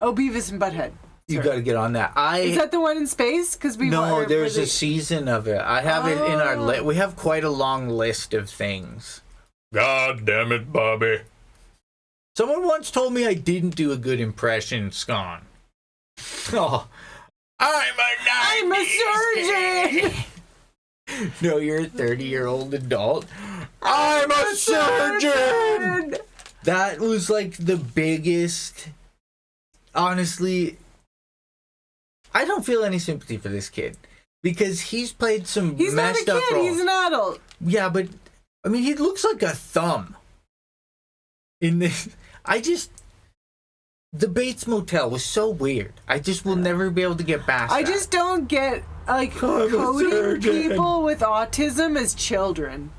Oh, Beavis and Butthead. You got to get on that. Is that the one in space? No, there's a season of it. I have it in our list. We have quite a long list of things. God damn it, Bobby. Someone once told me I didn't do a good impression, Scon. Oh, I'm a surgeon! No, you're a 30-year-old adult. I'm a surgeon! That was like the biggest... Honestly, I don't feel any sympathy for this kid. Because he's played some messed up roles. He's an adult. Yeah, but, I mean, he looks like a thumb. In this... The Bates Motel was so weird. I just will never be able to get past that. I just don't get, like, coding people with autism as children.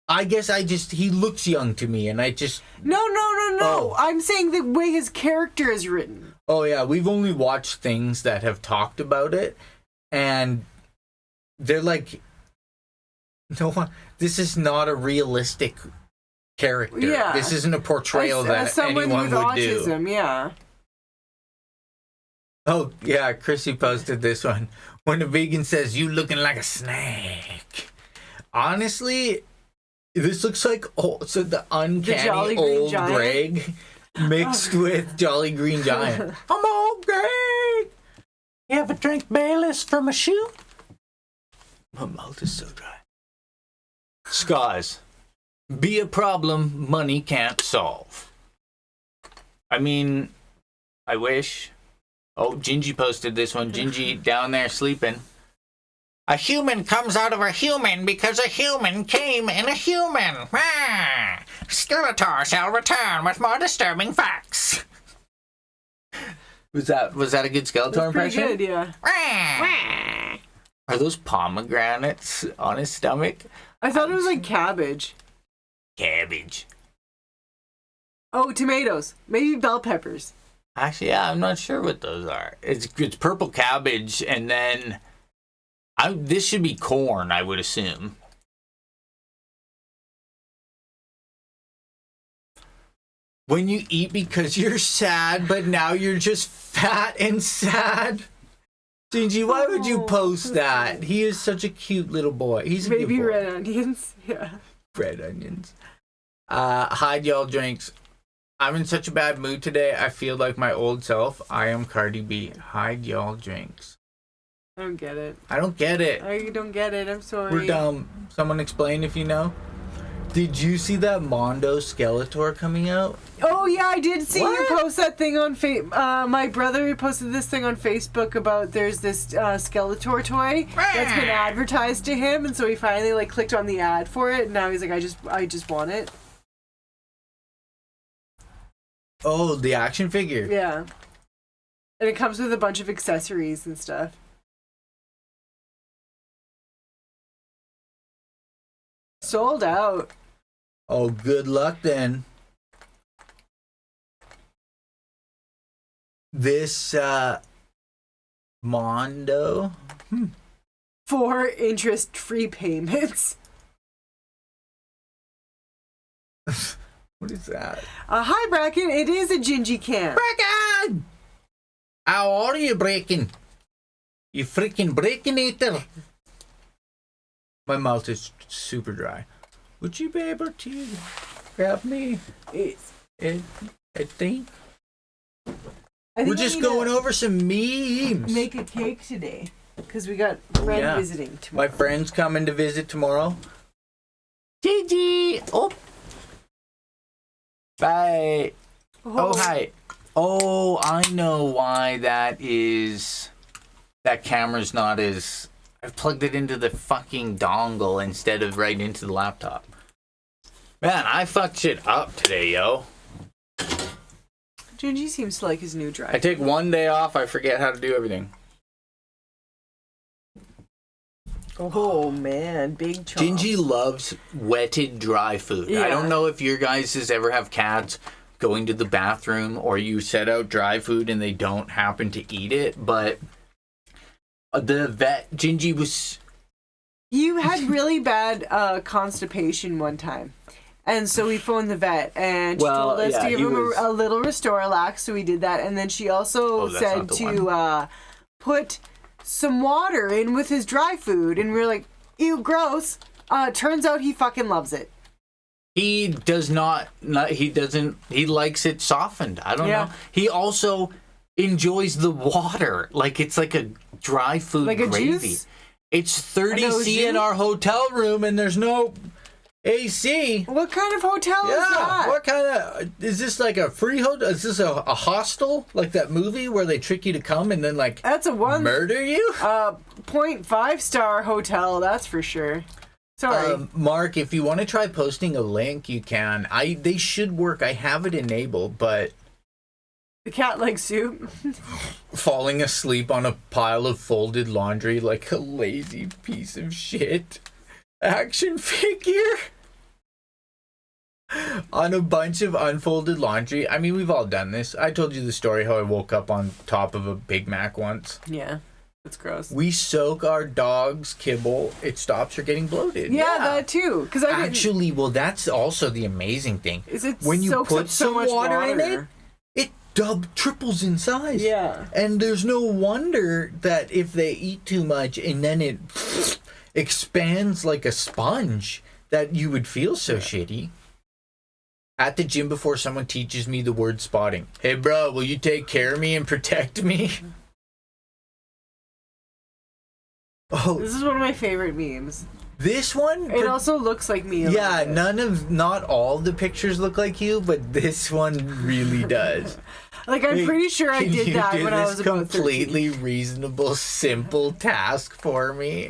I guess he looks young to me, and I just... No. I'm saying the way his character is written. Oh, yeah, we've only watched things that have talked about it, and they're like, no, this is not a realistic character. Yeah. This isn't a portrayal that anyone would autism, do. Yeah. Oh, yeah, Krissy posted this one. When a vegan says, you looking like a snake. Honestly... This looks like the uncanny old Greg mixed with Jolly Green Giant. I'm old Greg. You ever drink Baileys from a shoe? My mouth is so dry. Scars. Be a problem money can't solve. I mean, I wish. Oh, Jinjee posted this one. Jinjee down there sleeping. A human comes out of a human because a human came in a human. Ah! Skeletor shall return with more disturbing facts. Was that a good Skeletor impression? Pretty good, yeah. Ah! Are those pomegranates on his stomach? I thought it was like cabbage. Cabbage. Oh, tomatoes. Maybe bell peppers. Actually, yeah, I'm not sure what those are. It's purple cabbage, and then... this should be corn, I would assume. When you eat because you're sad, but now you're just fat and sad. Jinjee, why would you post that? He is such a cute little boy. He's a Maybe good boy. red onions. Yeah. Red onions. Hide y'all drinks. I'm in such a bad mood today. I feel like my old self. I am Cardi B. Hide y'all drinks. I don't get it. I don't get it. I don't get it. I'm sorry. We're dumb. Someone explain if you know. Did you see that Mondo Skeletor coming out? Oh yeah, I did see you post that thing on my brother posted this thing on Facebook about there's this Skeletor toy that's been advertised to him, and so he finally like clicked on the ad for it, and now he's like, I just want it. Oh, the action figure. Yeah, and it comes with a bunch of accessories and stuff. Sold out. Oh, good luck then. This Mondo. 4 interest-free payments. What is that? Hi, Bracken. It is a Jinjee can. Bracken! How are you, Bracken? You freaking Bracken-eater. My mouth is super dry. Would you be able to grab me a thing? We're just going over some memes. Make a cake today because we got a friend visiting tomorrow. My friend's coming to visit tomorrow. Jinjee! Oh! Bye! Oh, hi. Oh, I know why that is. That camera's not as. I've plugged it into the fucking dongle instead of right into the laptop. Man, I fucked shit up today, yo. Jinjee seems to like his new drive. I take one day off, I forget how to do everything. Oh man, big chomps. Jinjee loves wetted dry food. Yeah. I don't know if your guys ever have cats going to the bathroom or you set out dry food and they don't happen to eat it, but the vet, Jinjee was... You had really bad constipation one time. And so we phoned the vet, and she told us to give him a little Restoralax, so we did that. And then she also said to put some water in with his dry food, and we were like, ew, gross. Turns out he fucking loves it. He does not he likes it softened. I don't know. He also enjoys the water. Like it's like a dry food like gravy. A juice? It's 30 C in our hotel room and there's no AC. What kind of hotel is that? What kind of is this like a free hotel? Is this a hostel like that movie where they trick you to come and then like that's a murder you? 0.5-star hotel, that's for sure. Sorry. Mark, if you want to try posting a link, you can. They should work. I have it enabled, but the cat likes soup. Falling asleep on a pile of folded laundry like a lazy piece of shit. Action figure on a bunch of unfolded laundry. I mean, we've all done this. I told you the story how I woke up on top of a Big Mac once. Yeah, that's gross. We soak our dog's kibble. It stops her getting bloated. Yeah, that too. Because actually, well, that's also the amazing thing. Is it when you put so some much water in it? Triples in size. Yeah. And there's no wonder that if they eat too much and then it expands like a sponge, that you would feel so shitty. At the gym before someone teaches me the word spotting. Hey bro, will you take care of me and protect me? Oh, this is one of my favorite memes. This one? It also looks like me. Yeah, not all the pictures look like you, but this one really does. Like, I'm pretty sure I did that when I was about 13. Completely reasonable, simple task for me.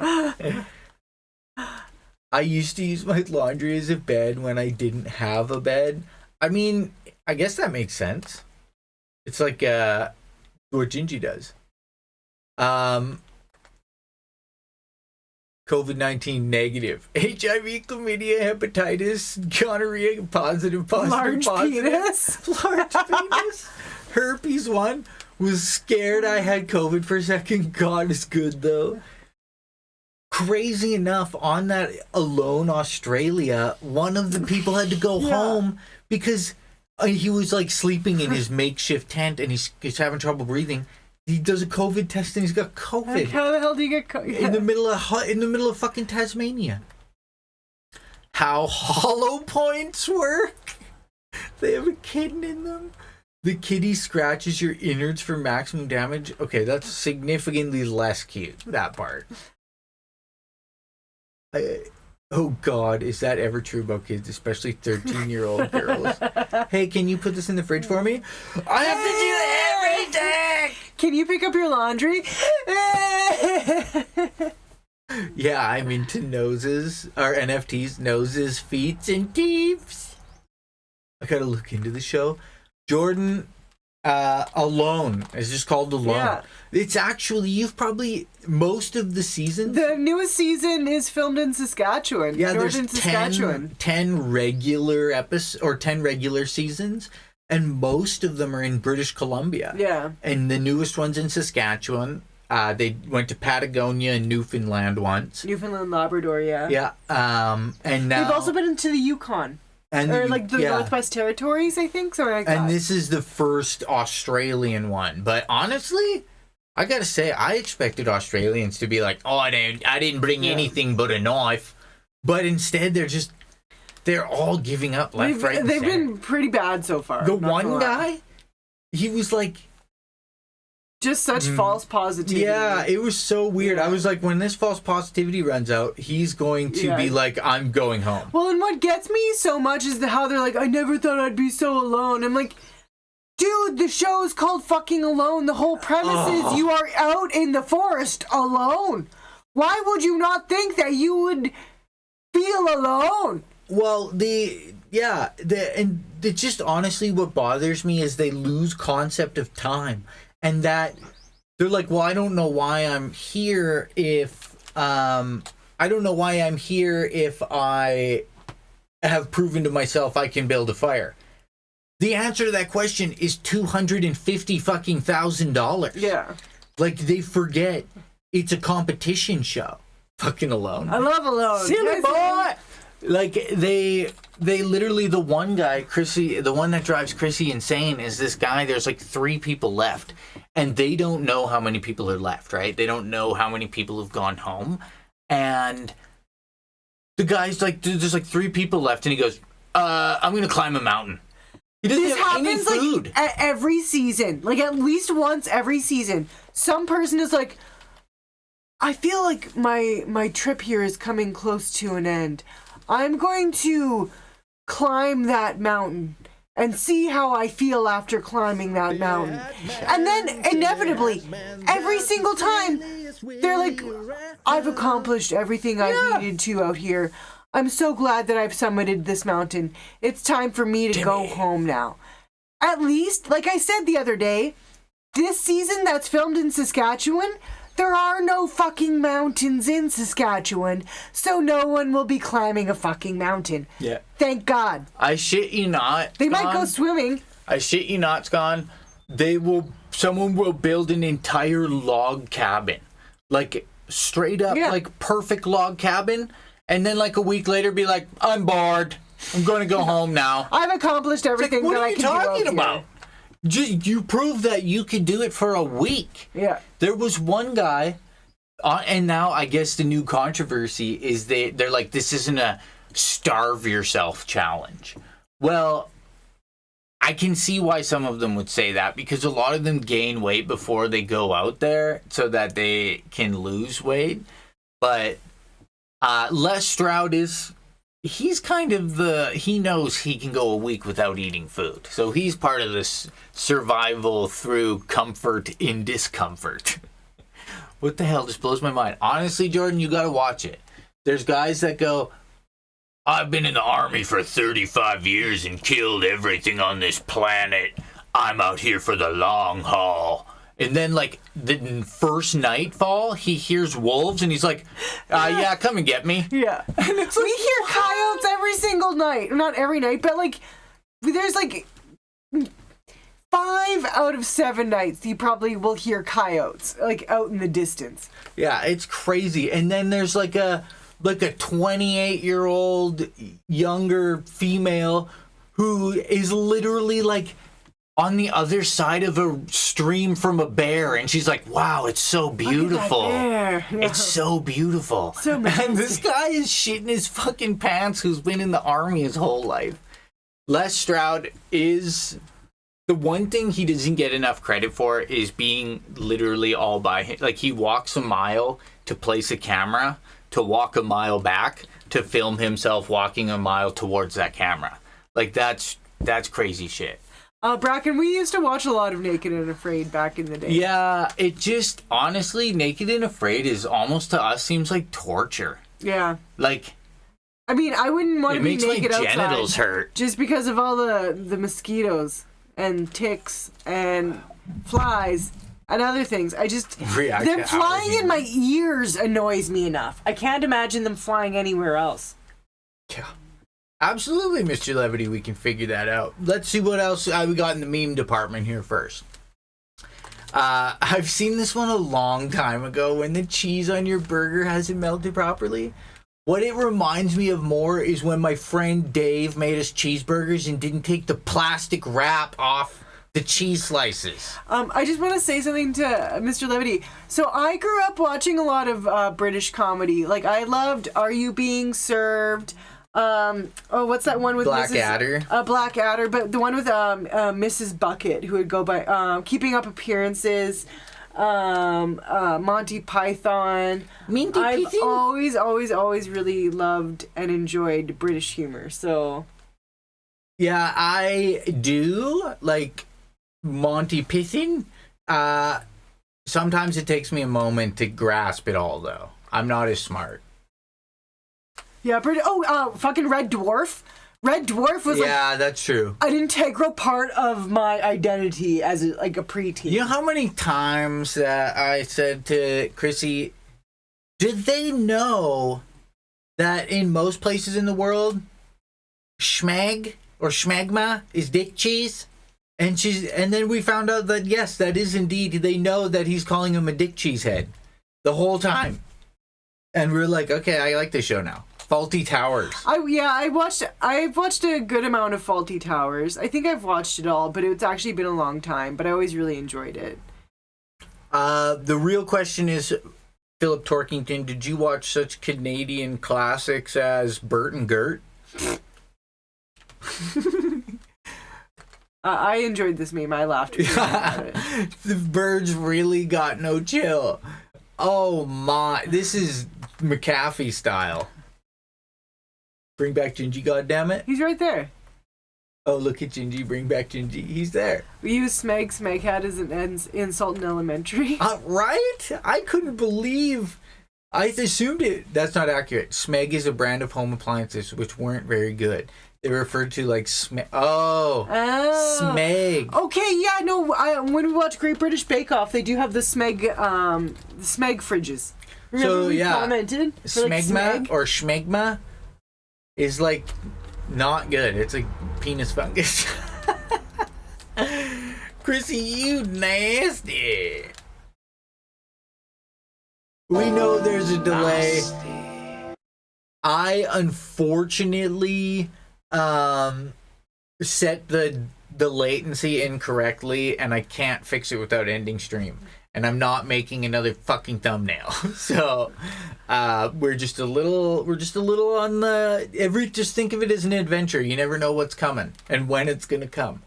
I used to use my laundry as a bed when I didn't have a bed. I mean, I guess that makes sense. It's like what Jinjee does. COVID-19 negative. HIV, chlamydia, hepatitis, gonorrhea, positive, large penis. Large penis. Herpes 1. Was scared I had COVID for a second. God is good though. Crazy enough, on that Alone Australia, one of the people had to go home because he was like sleeping in his makeshift tent and he's having trouble breathing. He does a COVID test and he's got COVID. Like, how the hell do you get COVID? In the middle of fucking Tasmania. How hollow points work. They have a kitten in them. The kitty scratches your innards for maximum damage. Okay, that's significantly less cute, that part. Oh God, is that ever true about kids, especially 13-year-old girls? Hey, can you put this in the fridge for me? I have to do everything! Can you pick up your laundry? Yeah, I'm into noses, or NFTs, noses, feet, and teeth. I gotta look into the show. Jordan, Alone. It's just called Alone. Yeah. It's actually, you've probably, most of the seasons. The newest season is filmed in Saskatchewan. Yeah, Northern there's Saskatchewan. 10 regular episodes, or 10 regular seasons, and most of them are in British Columbia. Yeah. And the newest one's in Saskatchewan. They went to Patagonia and Newfoundland once. Newfoundland, Labrador, yeah. Yeah. And now they've also been into the Yukon. Or like the Northwest Territories, I think, something like that. And this is the first Australian one. But honestly, I gotta say, I expected Australians to be like, oh, I didn't bring anything but a knife. But instead, they're all giving up left, right, and They've center. been pretty bad so far. The one guy, he was like, just such false positivity. Yeah, it was so weird. I was like, when this false positivity runs out, he's going to be like, I'm going home. Well, and what gets me so much is how they're like, I never thought I'd be so alone. I'm like, dude, the show's called fucking Alone. The whole premise is you are out in the forest alone. Why would you not think that you would feel alone? Well, and just honestly, what bothers me is they lose concept of time. And that they're like, well, I don't know why I'm here if I have proven to myself I can build a fire. The answer to that question is $250,000. Yeah. Like, they forget it's a competition show. Fucking Alone. I love Alone. Silly boy. Like, they literally, the one guy, Krissy, the one that drives Krissy insane is this guy. There's like 3 people left, and they don't know how many people are left, right? They don't know how many people have gone home. And the guy's like, dude, there's like 3 people left, and he goes, I'm going to climb a mountain. He doesn't have any food. Like every season, like at least once every season, some person is like, I feel like my trip here is coming close to an end. I'm going to climb that mountain and see how I feel after climbing that mountain. And then inevitably, every single time, they're like, I've accomplished everything I needed to out here. I'm so glad that I've summited this mountain. It's time for me to go home now. At least, like I said the other day, this season that's filmed in Saskatchewan, there are no fucking mountains in Saskatchewan, so no one will be climbing a fucking mountain. Yeah. Thank God. I shit you not. They might go swimming. I shit you not, Scon. Someone will build an entire log cabin. Like, straight up, like, perfect log cabin. And then, like, a week later be like, I'm bored. I'm going to go home now. I've accomplished everything that I can do. What are you talking about? You proved that you could do it for a week. Yeah. There was one guy, and now I guess the new controversy is they're like, this isn't a starve yourself challenge. Well, I can see why some of them would say that, because a lot of them gain weight before they go out there so that they can lose weight. But Les Stroud he's kind of he knows he can go a week without eating food. So he's part of this survival through comfort in discomfort. What the hell? Just blows my mind. Honestly, Jordan, you got to watch it. There's guys that go, I've been in the army for 35 years and killed everything on this planet. I'm out here for the long haul. And then, like, the first nightfall, he hears wolves, and he's like, yeah, come and get me. Yeah. And it's like, we hear coyotes every single night. Not every night, but, like, there's, like, 5 out of 7 nights you probably will hear coyotes, like, out in the distance. Yeah, it's crazy. And then there's, like a 28-year-old younger female who is literally, like, on the other side of a stream from a bear, and she's like, wow, it's so beautiful. Yeah. It's so beautiful. So and this guy is shitting his fucking pants who's been in the army his whole life. Les Stroud is The one thing he doesn't get enough credit for is being literally all by him. Like, he walks a mile to place a camera, to walk a mile back, to film himself walking a mile towards that camera. Like, that's crazy shit. Bracken, we used to watch a lot of Naked and Afraid back in the day. Yeah, it just, honestly, Naked and Afraid is almost to us seems like torture. Yeah. Like, I mean, I wouldn't want to be naked outside. It makes my genitals hurt. Just because of all the mosquitoes and ticks and flies and other things. I just... them flying in my ears annoys me enough. I can't imagine them flying anywhere else. Yeah. Absolutely, Mr. Levity, we can figure that out. Let's see what else we got in the meme department here first. I've seen this one a long time ago, when the cheese on your burger hasn't melted properly. What it reminds me of more is when my friend Dave made us cheeseburgers and didn't take the plastic wrap off the cheese slices. I just want to say something to Mr. Levity. So I grew up watching a lot of British comedy. Like, I loved Are You Being Served? What's that one with Blackadder? Blackadder, but the one with Mrs. Bucket, who would go by Keeping Up Appearances, Monty Python. I've always really loved and enjoyed British humor. So yeah, I do like Monty Python. Sometimes it takes me a moment to grasp it all, though. I'm not as smart. Yeah, fucking Red Dwarf. Red Dwarf was that's true. An integral part of my identity as a preteen. You know how many times that I said to Krissy, did they know that in most places in the world, schmag or schmagma is dick cheese? And then we found out that yes, that is indeed, they know that he's calling him a dick cheese head the whole time. And we're like, okay, I like this show now. Fawlty Towers. I've watched a good amount of Fawlty Towers. I think I've watched it all, but it's actually been a long time. But I always really enjoyed it. The real question is, Philip Torkington, did you watch such Canadian classics as Bert and Gert? I enjoyed this meme. I laughed about it. The birds really got no chill. Oh my! This is McAfee style. Bring back Jinjee, goddammit. He's right there. Oh, look at Jinjee. Bring back Jinjee. He's there. We use Smeg had as an insult in elementary. Right? I couldn't believe... I assumed it. That's not accurate. Smeg is a brand of home appliances which weren't very good. They referred to like Smeg. Oh. Smeg. Okay, yeah, no. When we watch Great British Bake Off, they do have the Smeg fridges. Remember we commented? Smegma or Schmegma is like not good. It's like penis fungus. Krissy, you nasty. We know there's a delay. Nasty. I unfortunately set the latency incorrectly, and I can't fix it without ending stream. And I'm not making another fucking thumbnail. So we're just a little on the just think of it as an adventure. You never know what's coming and when it's gonna come.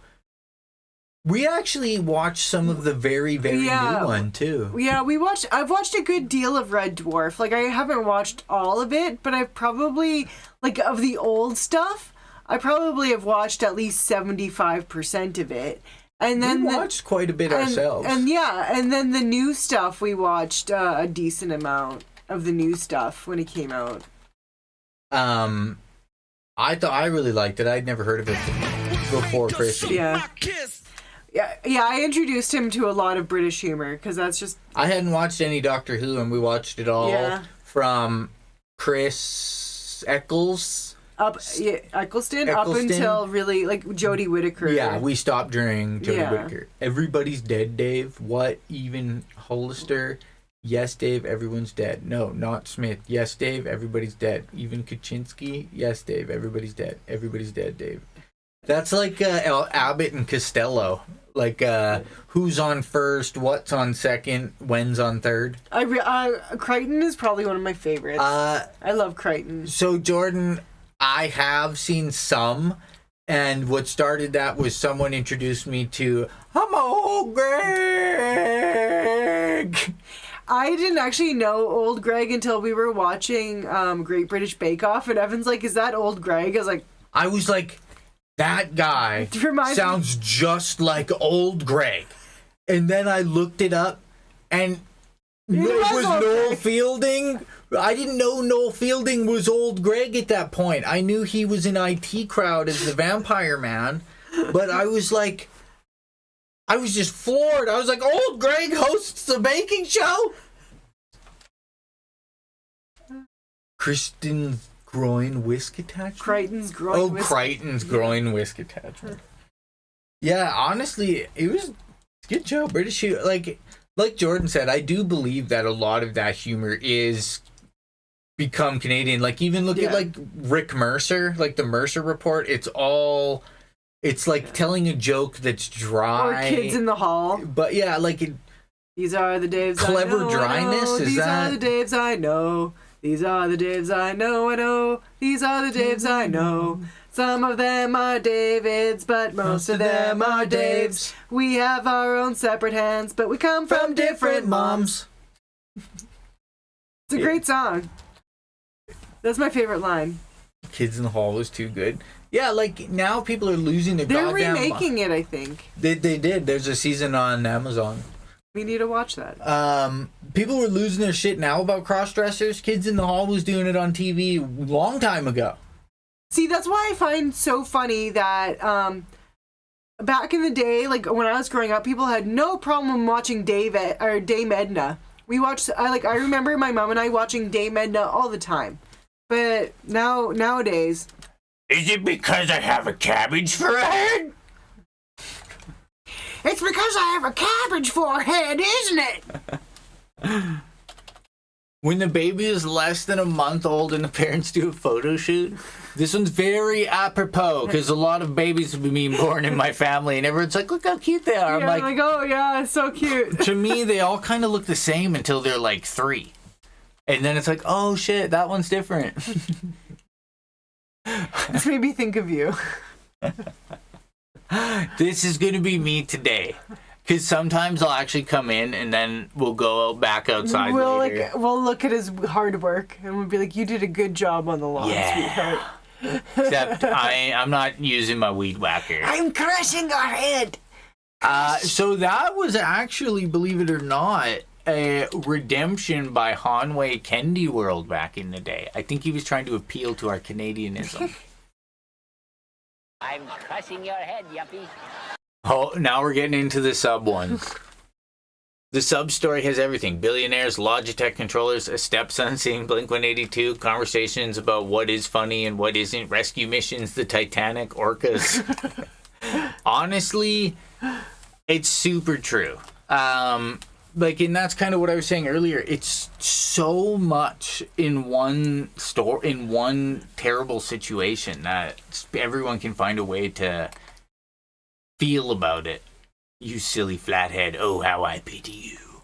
We actually watched some of the very, very new one too. Yeah, I've watched a good deal of Red Dwarf. Like, I haven't watched all of it, but I've probably, like, of the old stuff, I probably have watched at least 75% of it. And then we watched quite a bit ourselves. And then the new stuff, we watched a decent amount of the new stuff when it came out. I really liked it. I'd never heard of it before Krissy. Yeah, I introduced him to a lot of British humor because that's just... I hadn't watched any Doctor Who, and we watched it all from Chris Eccleston up until really, like, Jodie Whittaker. Yeah, we stopped during Jodie Whittaker. Everybody's dead, Dave. What? Even Hollister? Yes, Dave, everyone's dead. No, not Smith. Yes, Dave, everybody's dead. Even Kaczynski? Yes, Dave, everybody's dead. Everybody's dead, Dave. That's like Abbott and Costello. Like, who's on first, what's on second, when's on third. Crichton is probably one of my favorites. I love Crichton. So, Jordan, I have seen some And what started that was someone introduced me to I'm old Greg. I didn't actually know old Greg until we were watching Great British Bake Off, and Evan's like, "Is that old Greg?" I was like, that guy sounds just like old Greg. And then I looked it up, and it was Noel Fielding. I didn't know Noel Fielding was old Greg at that point. I knew he was in IT Crowd as the Vampire Man, but I was just floored. I was like, old Greg hosts a baking show? Kristen's groin whisk attachment? Crichton's groin whisk. Crichton's groin whisk attachment. Yeah, honestly, it was a good show. British humor. Like Jordan said, I do believe that a lot of that humor is become Canadian. Like, even look at Rick Mercer, like the Mercer Report. It's like telling a joke that's dry. Or Kids in the Hall. But yeah, these are the Daves clever I know. dryness. Is these that? Are the Daves I know. These are the Daves I know. I know. These are the Daves I know. Some of them are Davids, but most of them are Daves. We have our own separate hands, but we come from different moms. It's a great song. That's my favorite line. Kids in the Hall was too good. Yeah, now people are losing their They're goddamn... remaking it, I think. They did. There's a season on Amazon. We need to watch that. People were losing their shit now about cross-dressers. Kids in the Hall was doing it on TV a long time ago. See, that's why I find so funny that back in the day, when I was growing up, people had no problem watching Dame Edna. We watched. I remember my mom and I watching Dame Edna all the time. But nowadays, is it because I have a cabbage for a head? It's because I have a cabbage for a head, isn't it? When the baby is less than a month old and the parents do a photo shoot, this one's very apropos because a lot of babies have been born in my family, and everyone's like, "Look how cute they are." Yeah, I'm like, "Oh yeah, it's so cute." To me, they all kind of look the same until they're 3, and then it's like, "Oh shit, that one's different." This made me think of you. This is gonna be me today. Because sometimes I'll actually come in and then we'll go back outside later. We'll look at his hard work and we'll be like, "You did a good job on the lawn, sweetheart." Except I'm not using my weed whacker. I'm crushing our head. So that was actually, believe it or not, a redemption by Hanway Kendi World back in the day. I think he was trying to appeal to our Canadianism. I'm crushing your head, yuppie. Oh, now we're getting into the sub ones. The sub story has everything. Billionaires, Logitech controllers, a stepson seeing Blink-182, conversations about what is funny and what isn't, rescue missions, the Titanic, orcas. Honestly, it's super true. And that's kind of what I was saying earlier. It's so much in one terrible situation that everyone can find a way to feel about it. You silly flathead, oh how I pity you.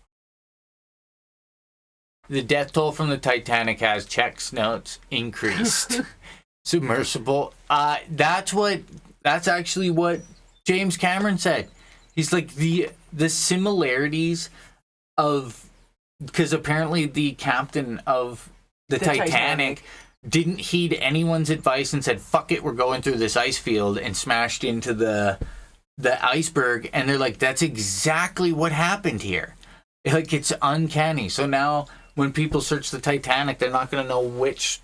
The death toll from the Titanic has checks notes increased. Submersible. That's actually what James Cameron said. He's like the similarities of, because apparently the captain of the Titanic didn't heed anyone's advice and said, "Fuck it, we're going through this ice field," and smashed into the iceberg, and they're like, that's exactly what happened here. It's uncanny. So now when people search the Titanic, they're not going to know which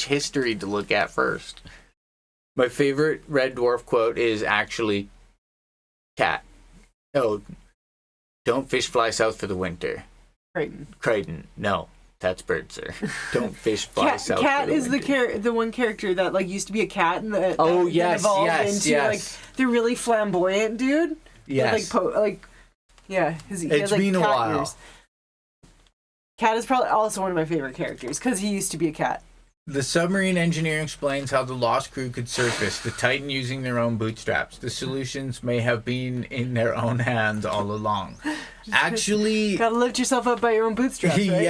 history to look at first. My favorite Red Dwarf quote is actually Cat. Oh, don't fish fly south for the winter. Crichton. No, that's Birdser. Don't fish fly south Cat for the is winter. the one character that used to be a cat and that yes, evolved yes, into yes. The really flamboyant dude. Yes. He It's has been a cat while. ears. Cat is probably also one of my favorite characters because he used to be a cat. The submarine engineer explains how the lost crew could surface, the Titan using their own bootstraps. The solutions may have been in their own hands all along. Actually... Gotta lift yourself up by your own bootstraps, right?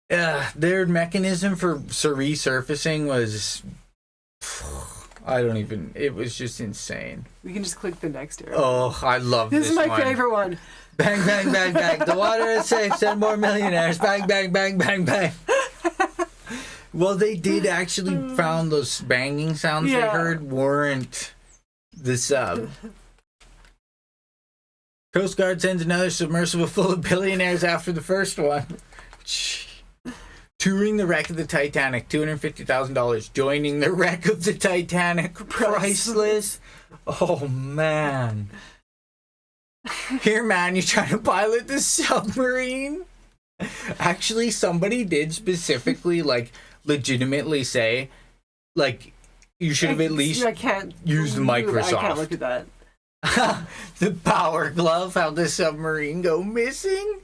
Yeah, their mechanism for resurfacing was I don't even. It was just insane. We can just click the next arrow. Oh, I love this. This is my one. favorite one. Bang, bang, bang, bang. The water is safe. Send more millionaires. Bang, bang, bang, bang, bang. Well, they did actually found those banging sounds they heard weren't the sub. Coast Guard sends another submersible full of billionaires after the first one. Touring the wreck of the Titanic, $250,000. Joining the wreck of the Titanic, priceless. Oh, man. Here, man, you trying to pilot the submarine? Actually, somebody did specifically, like, legitimately say, like, you should have at least used Microsoft. I can't look at that. The power glove, how the submarine go missing?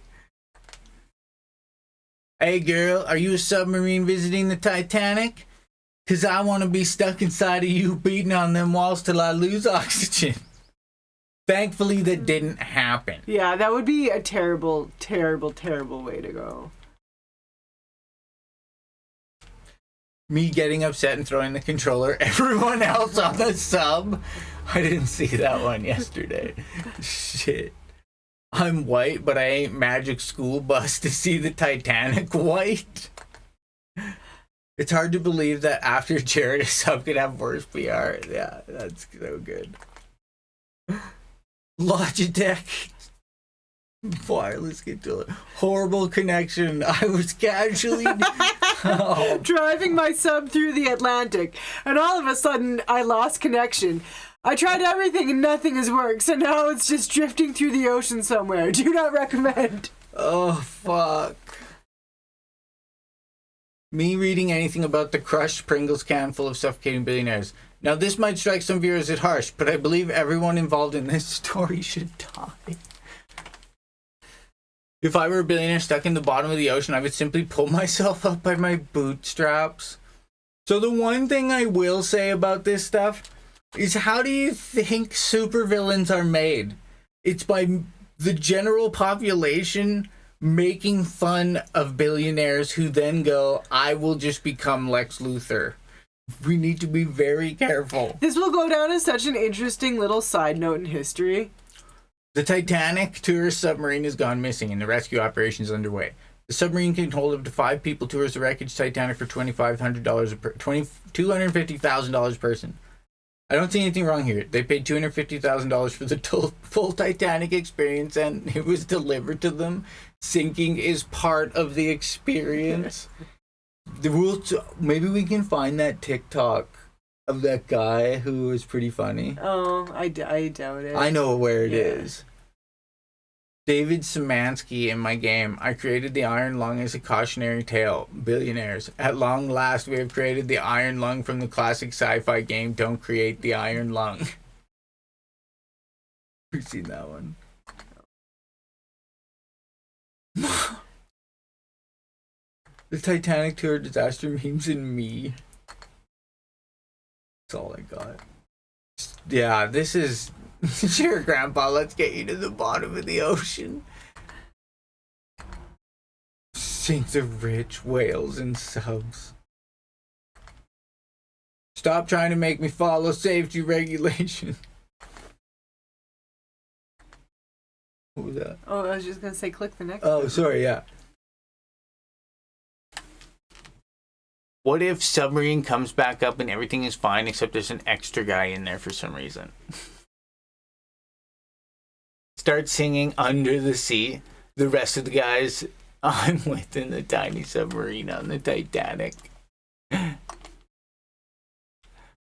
Hey, girl, are you a submarine visiting the Titanic? Because I want to be stuck inside of you beating on them walls till I lose oxygen. Thankfully, that didn't happen. Yeah, that would be a terrible, terrible, terrible way to go. Me getting upset and throwing the controller, everyone else on the sub. I didn't see that one yesterday. Shit. I'm white, but I ain't magic school bus to see the Titanic white. It's hard to believe that after Jared, a sub could have worse PR. Yeah, that's so good. Logitech. Wireless controller. Horrible connection. I was casually driving my sub through the Atlantic, and all of a sudden I lost connection. I tried everything and nothing has worked, so now it's just drifting through the ocean somewhere. Do not recommend. Oh, fuck. Me reading anything about the crushed Pringles can full of suffocating billionaires. Now, this might strike some viewers as harsh, but I believe everyone involved in this story should die. If I were a billionaire stuck in the bottom of the ocean, I would simply pull myself up by my bootstraps. So the one thing I will say about this stuff is, how do you think supervillains are made? It's by the general population making fun of billionaires who then go, I will just become Lex Luthor. We need to be very careful. This will go down as such an interesting little side note in history. The Titanic tourist submarine has gone missing and the rescue operation is underway. The submarine can hold up to 5 people tours the wreckage Titanic for $250,000 per person. I don't see anything wrong here. They paid $250,000 for the full Titanic experience and it was delivered to them. Sinking is part of the experience. Maybe we can find that TikTok of that guy who was pretty funny. Oh, I doubt it. I know where it is. David Szymanski in my game. I created the Iron Lung as a cautionary tale. Billionaires. At long last, we have created the Iron Lung from the classic sci-fi game Don't Create the Iron Lung. We've seen that one. The Titanic tour disaster memes and me. That's all I got. Yeah, this is... Sure, Grandpa, let's get you to the bottom of the ocean. Sink the rich, whales, and subs. Stop trying to make me follow safety regulation. What was that? Oh, I was just going to say click the next Oh, one. sorry, yeah. What if submarine comes back up and everything is fine except there's an extra guy in there for some reason? Start singing Under the Sea. The rest of the guys I'm with in the tiny submarine on the Titanic.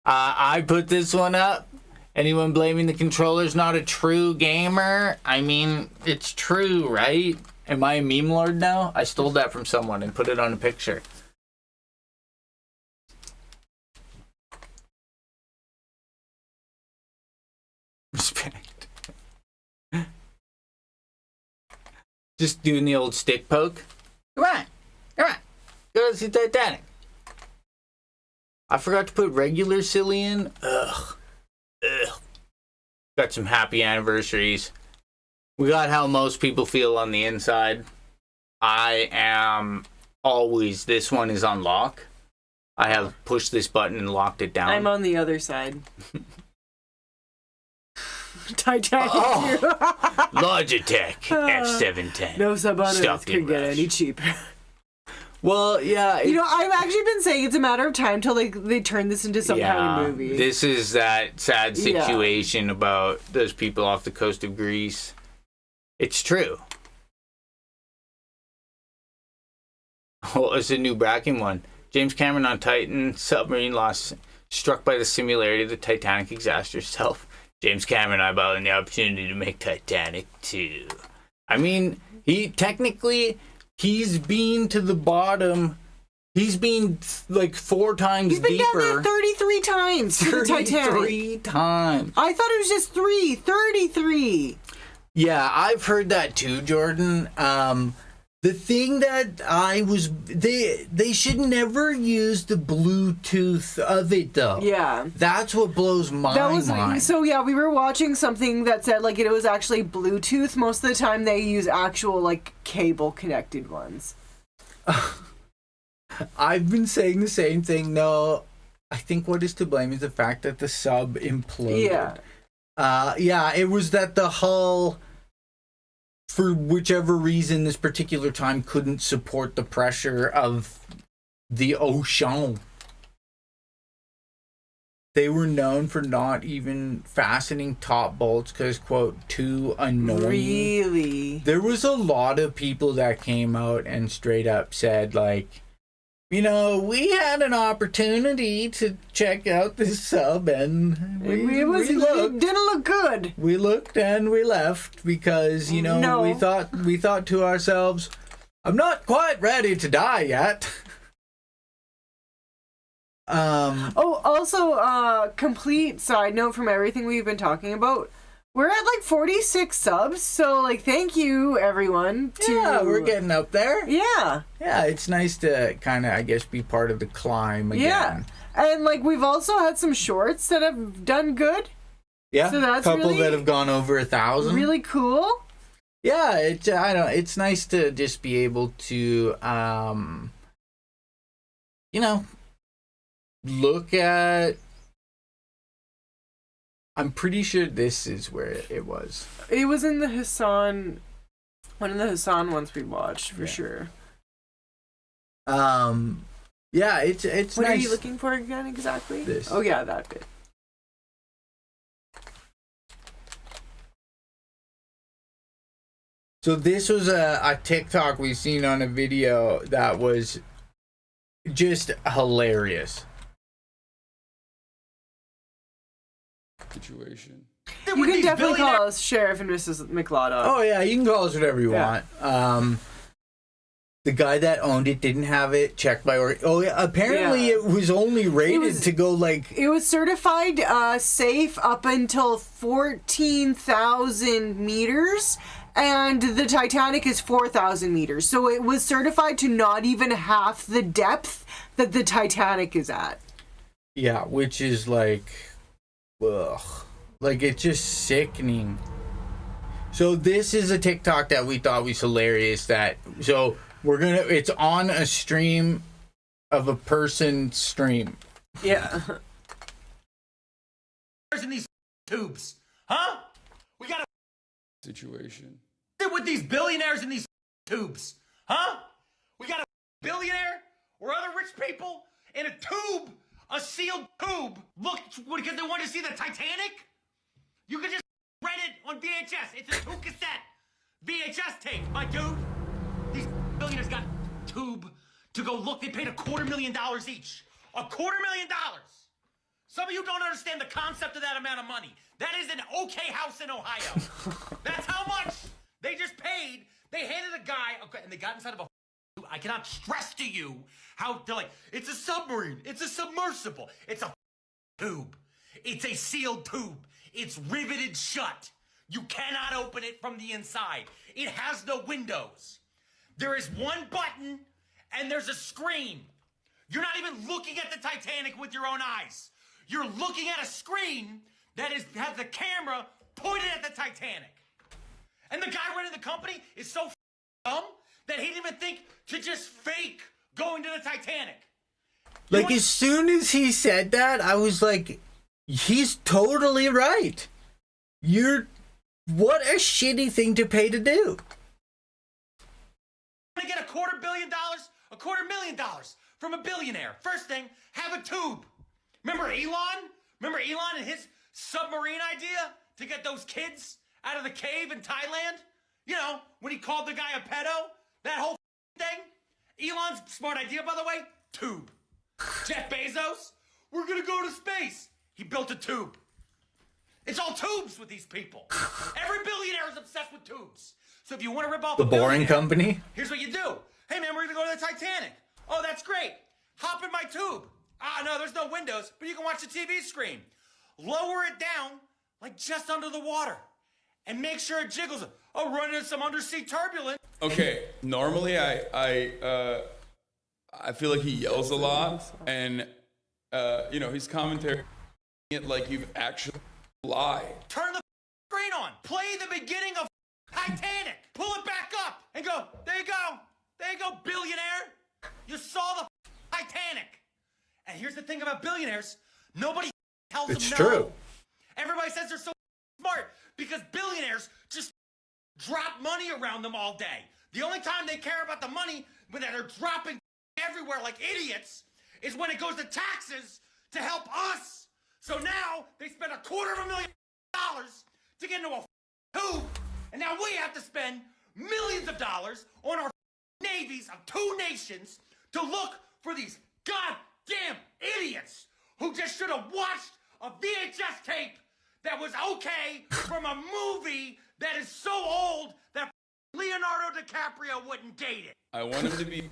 I put this one up. Anyone blaming the controller's not a true gamer? I mean, it's true, right? Am I a meme lord now? I stole that from someone and put it on a picture. Respect. Just doing the old stick poke. Come on. Go to see Titanic. I forgot to put regular silly in. Ugh. Got some happy anniversaries. We got how most people feel on the inside. I am always, this one is on lock. I have pushed this button and locked it down. I'm on the other side. Titanic. Logitech F710. No sub on Earth could get any cheaper. Well, yeah. You know, I've actually been saying it's a matter of time till they turn this into some kind of movie. This is that sad situation about those people off the coast of Greece. It's true. Oh, it's a new bragging one. James Cameron on Titan submarine lost struck by the similarity of the Titanic disaster itself. James Cameron eyeballing the opportunity to make Titanic 2. I mean, he's been to the bottom. He's been like 4 times deeper. He's been down there 33 times to the Titanic. 33 times. I thought it was just 33. Yeah, I've heard that too, Jordan. The thing that they should never use the Bluetooth of it though. Yeah. That's what blows my mind. So yeah, we were watching something that said like it was actually Bluetooth. Most of the time they use actual like cable connected ones. I've been saying the same thing. No, I think what is to blame is the fact that the sub imploded. Yeah. It was that the hull, for whichever reason this particular time, couldn't support the pressure of the ocean. They were known for not even fastening top bolts because, quote, too annoying. Really? There was a lot of people that came out and straight up said, like, you know, we had an opportunity to check out this sub and it didn't look good. We looked and we left because, you know, we thought to ourselves, I'm not quite ready to die yet. Also, complete side note from everything we've been talking about. We're at like 46 subs, so like thank you everyone. Yeah, we're getting up there. Yeah. Yeah, it's nice to kind of, I guess, be part of the climb again. Yeah. And like we've also had some shorts that have done good. Yeah, so that's a couple really, that have gone over 1,000. Really cool. Yeah, it's nice to just be able to you know, look at. I'm pretty sure this is where it was. It was in the Hassan, one of the Hassan ones we watched for sure. Yeah, it's what nice. Are you looking for again exactly? This. Oh yeah, that bit. So this was a TikTok we seen on a video that was just hilarious. Situation. You can definitely call us Sheriff and Mrs. McLeod. Oh yeah, you can call us whatever you want. The guy that owned it didn't have it checked by apparently it was only rated to go like. It was certified safe up until 14,000 meters, and the Titanic is 4,000 meters. So it was certified to not even half the depth that the Titanic is at. Yeah, which is like. Ugh. Like, it's just sickening. So this is a TikTok that we thought was hilarious. So it's on a stream of a person's stream. Yeah. In these tubes, huh? We got a situation. With these billionaires in these tubes, huh? We got a billionaire or other rich people in a tube. A sealed tube. Look, because they want to see the Titanic. You can just rent it on VHS. It's a 2-cassette VHS tape, my dude. These billionaires got tube to go look. They paid $250,000 each. $250,000. Some of you don't understand the concept of that amount of money. That is an okay house in Ohio. That's how much they just paid. They handed a guy, and they got inside of a. I cannot stress to you how they're like, it's a submarine, it's a submersible, it's a tube, it's a sealed tube, it's riveted shut. You cannot open it from the inside. It has no windows. There is one button and there's a screen. You're not even looking at the Titanic with your own eyes. You're looking at a screen that has the camera pointed at the Titanic. And the guy running the company is so dumb that he didn't even think to just fake going to the Titanic. Like, as soon as he said that, I was like, he's totally right. What a shitty thing to pay to do. To get $250 million, $250,000 from a billionaire. First thing, have a tube. Remember Elon? Remember Elon and his submarine idea to get those kids out of the cave in Thailand? You know, when he called the guy a pedo? That whole thing? Elon's smart idea, by the way, tube. Jeff Bezos, we're gonna go to space. He built a tube. It's all tubes with these people. Every billionaire is obsessed with tubes. So if you want to rip off The a Boring billionaire, Company? here's what you do. Hey man, we're gonna go to the Titanic. Oh, that's great. Hop in my tube. Ah, no, there's no windows, but you can watch the TV screen. Lower it down, like just under the water. And make sure it jiggles. Oh, run into some undersea turbulence. Okay, normally I feel like he yells a lot, and his commentary it like you've actually lied. Turn the screen on. Play the beginning of Titanic. Pull it back up and go, there you go. There you go, billionaire. You saw the Titanic. And here's the thing about billionaires. Nobody tells It's them true. no. Everybody says they're so smart because billionaires just drop money around them all day. The only time they care about the money when they're dropping everywhere like idiots is when it goes to taxes to help us. So now they spend $250,000 to get into a tube, and now we have to spend millions of dollars on our navies of two nations to look for these goddamn idiots who just should have watched a VHS tape that was okay from a movie that is so old that Leonardo DiCaprio wouldn't date it. I want him to be.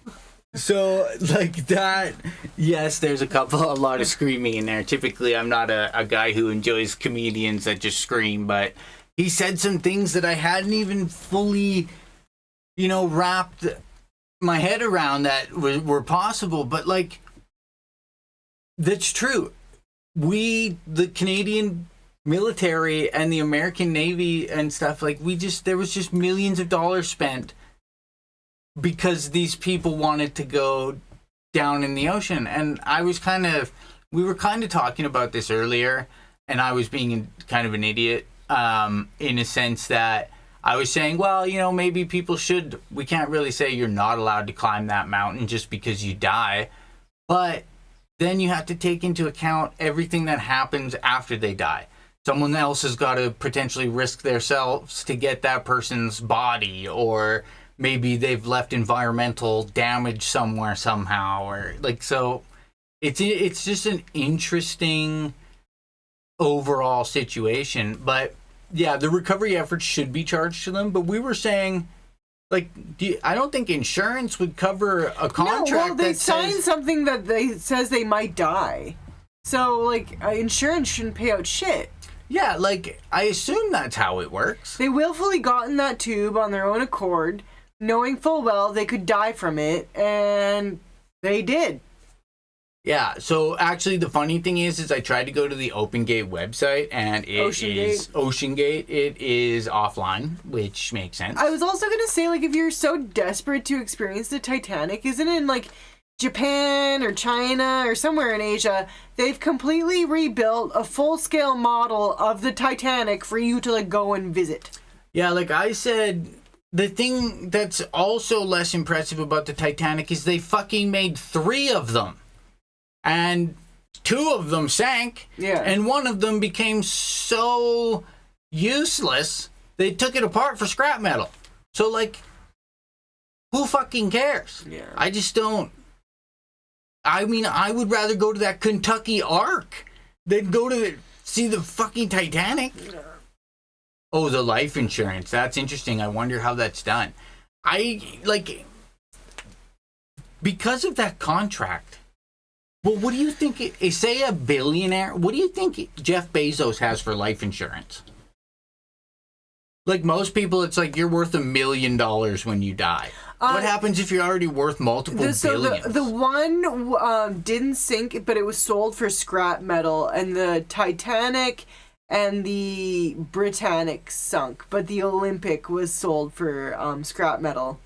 So, like that, yes, there's a lot of screaming in there. Typically, I'm not a guy who enjoys comedians that just scream, but he said some things that I hadn't even fully, wrapped my head around that were possible. But, like, that's true. The Canadian military and the American Navy and stuff, like, there was just millions of dollars spent because these people wanted to go down in the ocean. And we were kind of talking about this earlier, and I was being kind of an idiot in a sense that I was saying, well, maybe people we can't really say you're not allowed to climb that mountain just because you die. But then you have to take into account everything that happens after they die. Someone else has got to potentially risk themselves to get that person's body, or maybe they've left environmental damage somewhere somehow, or like, so it's just an interesting overall situation. But yeah, the recovery efforts should be charged to them. But we were saying, like, I don't think insurance would cover a contract. No, well, they signed something that says they might die. So, like, insurance shouldn't pay out shit. Yeah, like, I assume that's how it works. They willfully got in that tube on their own accord, knowing full well they could die from it, and they did. Yeah, so actually the funny thing is I tried to go to the OpenGate website, and it is OceanGate. It is offline, which makes sense. I was also going to say, like, if you're so desperate to experience the Titanic, isn't it in, like, Japan or China or somewhere in Asia, they've completely rebuilt a full-scale model of the Titanic for you to, like, go and visit. Yeah, like I said, the thing that's also less impressive about the Titanic is they fucking made 3 of them. And 2 of them sank. Yeah. And 1 of them became so useless, they took it apart for scrap metal. So, like, who fucking cares? Yeah. I just don't. I mean, I would rather go to that Kentucky Ark than go to see the fucking Titanic. Oh, the life insurance. That's interesting. I wonder how that's done. Because of that contract. Well, what do you think, say a billionaire, what do you think Jeff Bezos has for life insurance? Like most people, it's like you're worth $1 million when you die. What happens if you're already worth multiple billions? The one didn't sink, but it was sold for scrap metal, and the Titanic and the Britannic sunk, but the Olympic was sold for scrap metal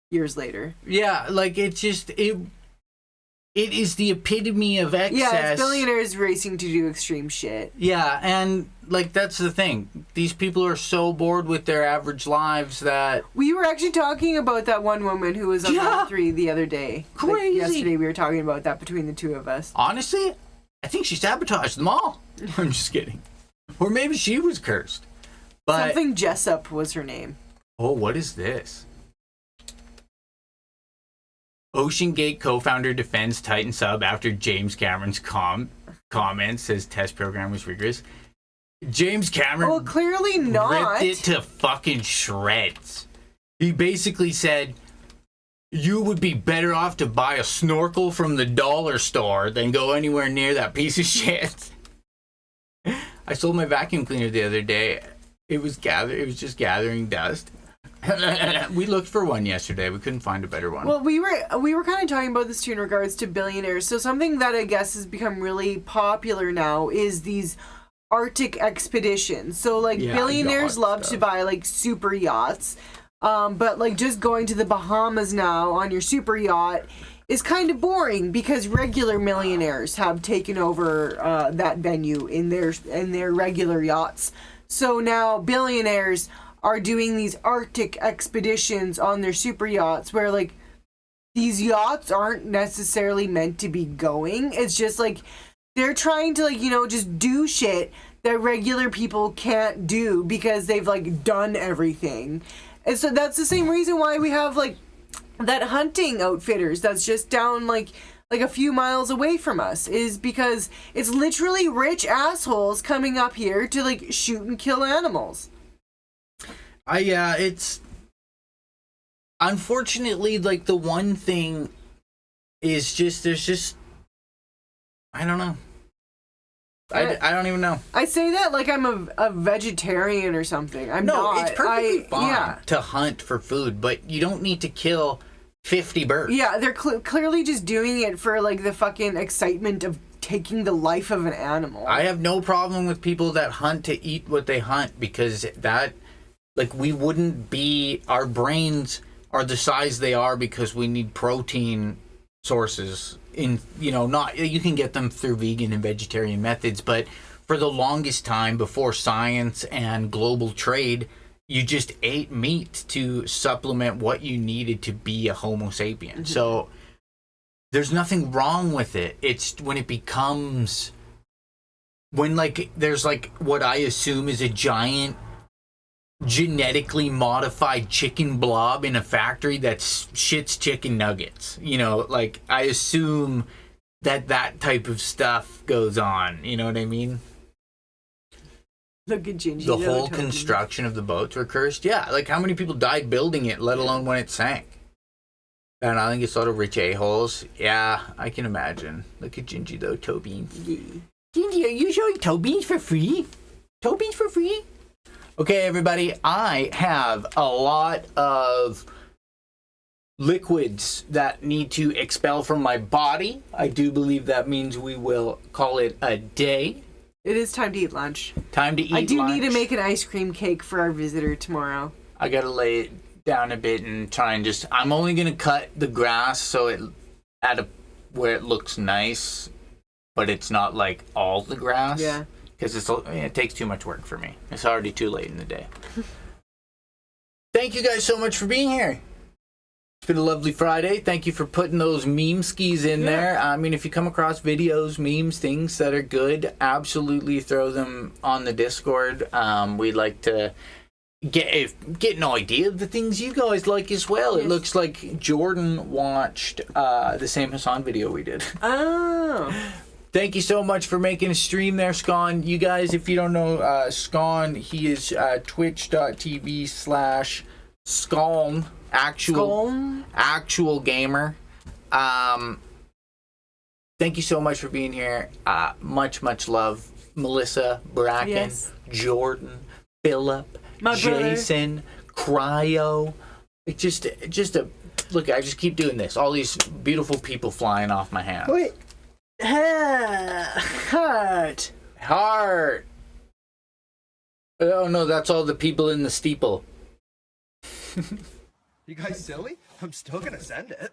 years later. Yeah, like it's just it is the epitome of excess. Yeah, it's billionaires racing to do extreme shit. Yeah, and like that's the thing. These people are so bored with their average lives that we were actually talking about that one woman who was on Line 3 the other day. Crazy. Like, yesterday we were talking about that between the two of us. Honestly, I think she sabotaged them all. I'm just kidding. Or maybe she was cursed. But something Jessup was her name. Oh, what is this? OceanGate co-founder defends Titan sub after James Cameron's comment says test program was rigorous. James Cameron well, clearly not. ripped it to fucking shreds. He basically said, you would be better off to buy a snorkel from the dollar store than go anywhere near that piece of shit. I sold my vacuum cleaner the other day. It was just gathering dust. We looked for one yesterday. We couldn't find a better one. Well, we were kind of talking about this too in regards to billionaires. So something that I guess has become really popular now is these Arctic expeditions. So like billionaires love to buy like super yachts. But like just going to the Bahamas now on your super yacht is kind of boring because regular millionaires have taken over that venue in their regular yachts. So now billionaires are doing these Arctic expeditions on their super yachts where like these yachts aren't necessarily meant to be going. It's just like they're trying to like, you know, just do shit that regular people can't do because they've like done everything. And so that's the same reason why we have like that hunting outfitters that's just down like a few miles away from us, is because it's literally rich assholes coming up here to like shoot and kill animals. It's unfortunately like the one thing is just there's just I don't know. I don't even know. I say that like I'm a vegetarian or something. I'm not. It's perfectly fine to hunt for food, but you don't need to kill 50 birds. Yeah, they're clearly just doing it for like the fucking excitement of taking the life of an animal. I have no problem with people that hunt to eat what they hunt because that, like, we wouldn't be, our brains are the size they are because we need protein sources in, you know, not, you can get them through vegan and vegetarian methods, but for the longest time before science and global trade, you just ate meat to supplement what you needed to be a Homo sapien. Mm-hmm. So there's nothing wrong with it. It's when it becomes, when like there's like what I assume is a giant genetically modified chicken blob in a factory that shits chicken nuggets. You know, like I assume that type of stuff goes on. You know what I mean? Look at Jinjee. The whole construction of the boats were cursed. Yeah, like how many people died building it, let alone when it sank? And I think it's a lot of rich a-holes. Yeah, I can imagine. Look at Jinjee though, toe beans. Jinjee, are you showing toe beans for free? Toe beans for free? Okay, everybody, I have a lot of liquids that need to expel from my body. I do believe that means we will call it a day. It is time to eat lunch. Time to eat lunch. I do need to make an ice cream cake for our visitor tomorrow. I gotta lay it down a bit and try and just, I'm only gonna cut the grass so it where it looks nice, but it's not like all the grass. Yeah. Because it takes too much work for me. It's already too late in the day. Thank you guys so much for being here. It's been a lovely Friday. Thank you for putting those meme skis in there. I mean, if you come across videos, memes, things that are good, absolutely throw them on the Discord. We'd like to get an idea of the things you guys like as well. Yes. It looks like Jordan watched the same Hassan video we did. Oh. Thank you so much for making a stream there, Scon. You guys, if you don't know Scon, he is twitch.tv/Scon, actual gamer. Thank you so much for being here. Much love. Melissa, Bracken, Jordan, Philip, Jason, Cryo. It's just a look, I just keep doing this. All these beautiful people flying off my hands. Wait. Heart. Oh no, that's all the people in the steeple. You guys silly? I'm still gonna send it.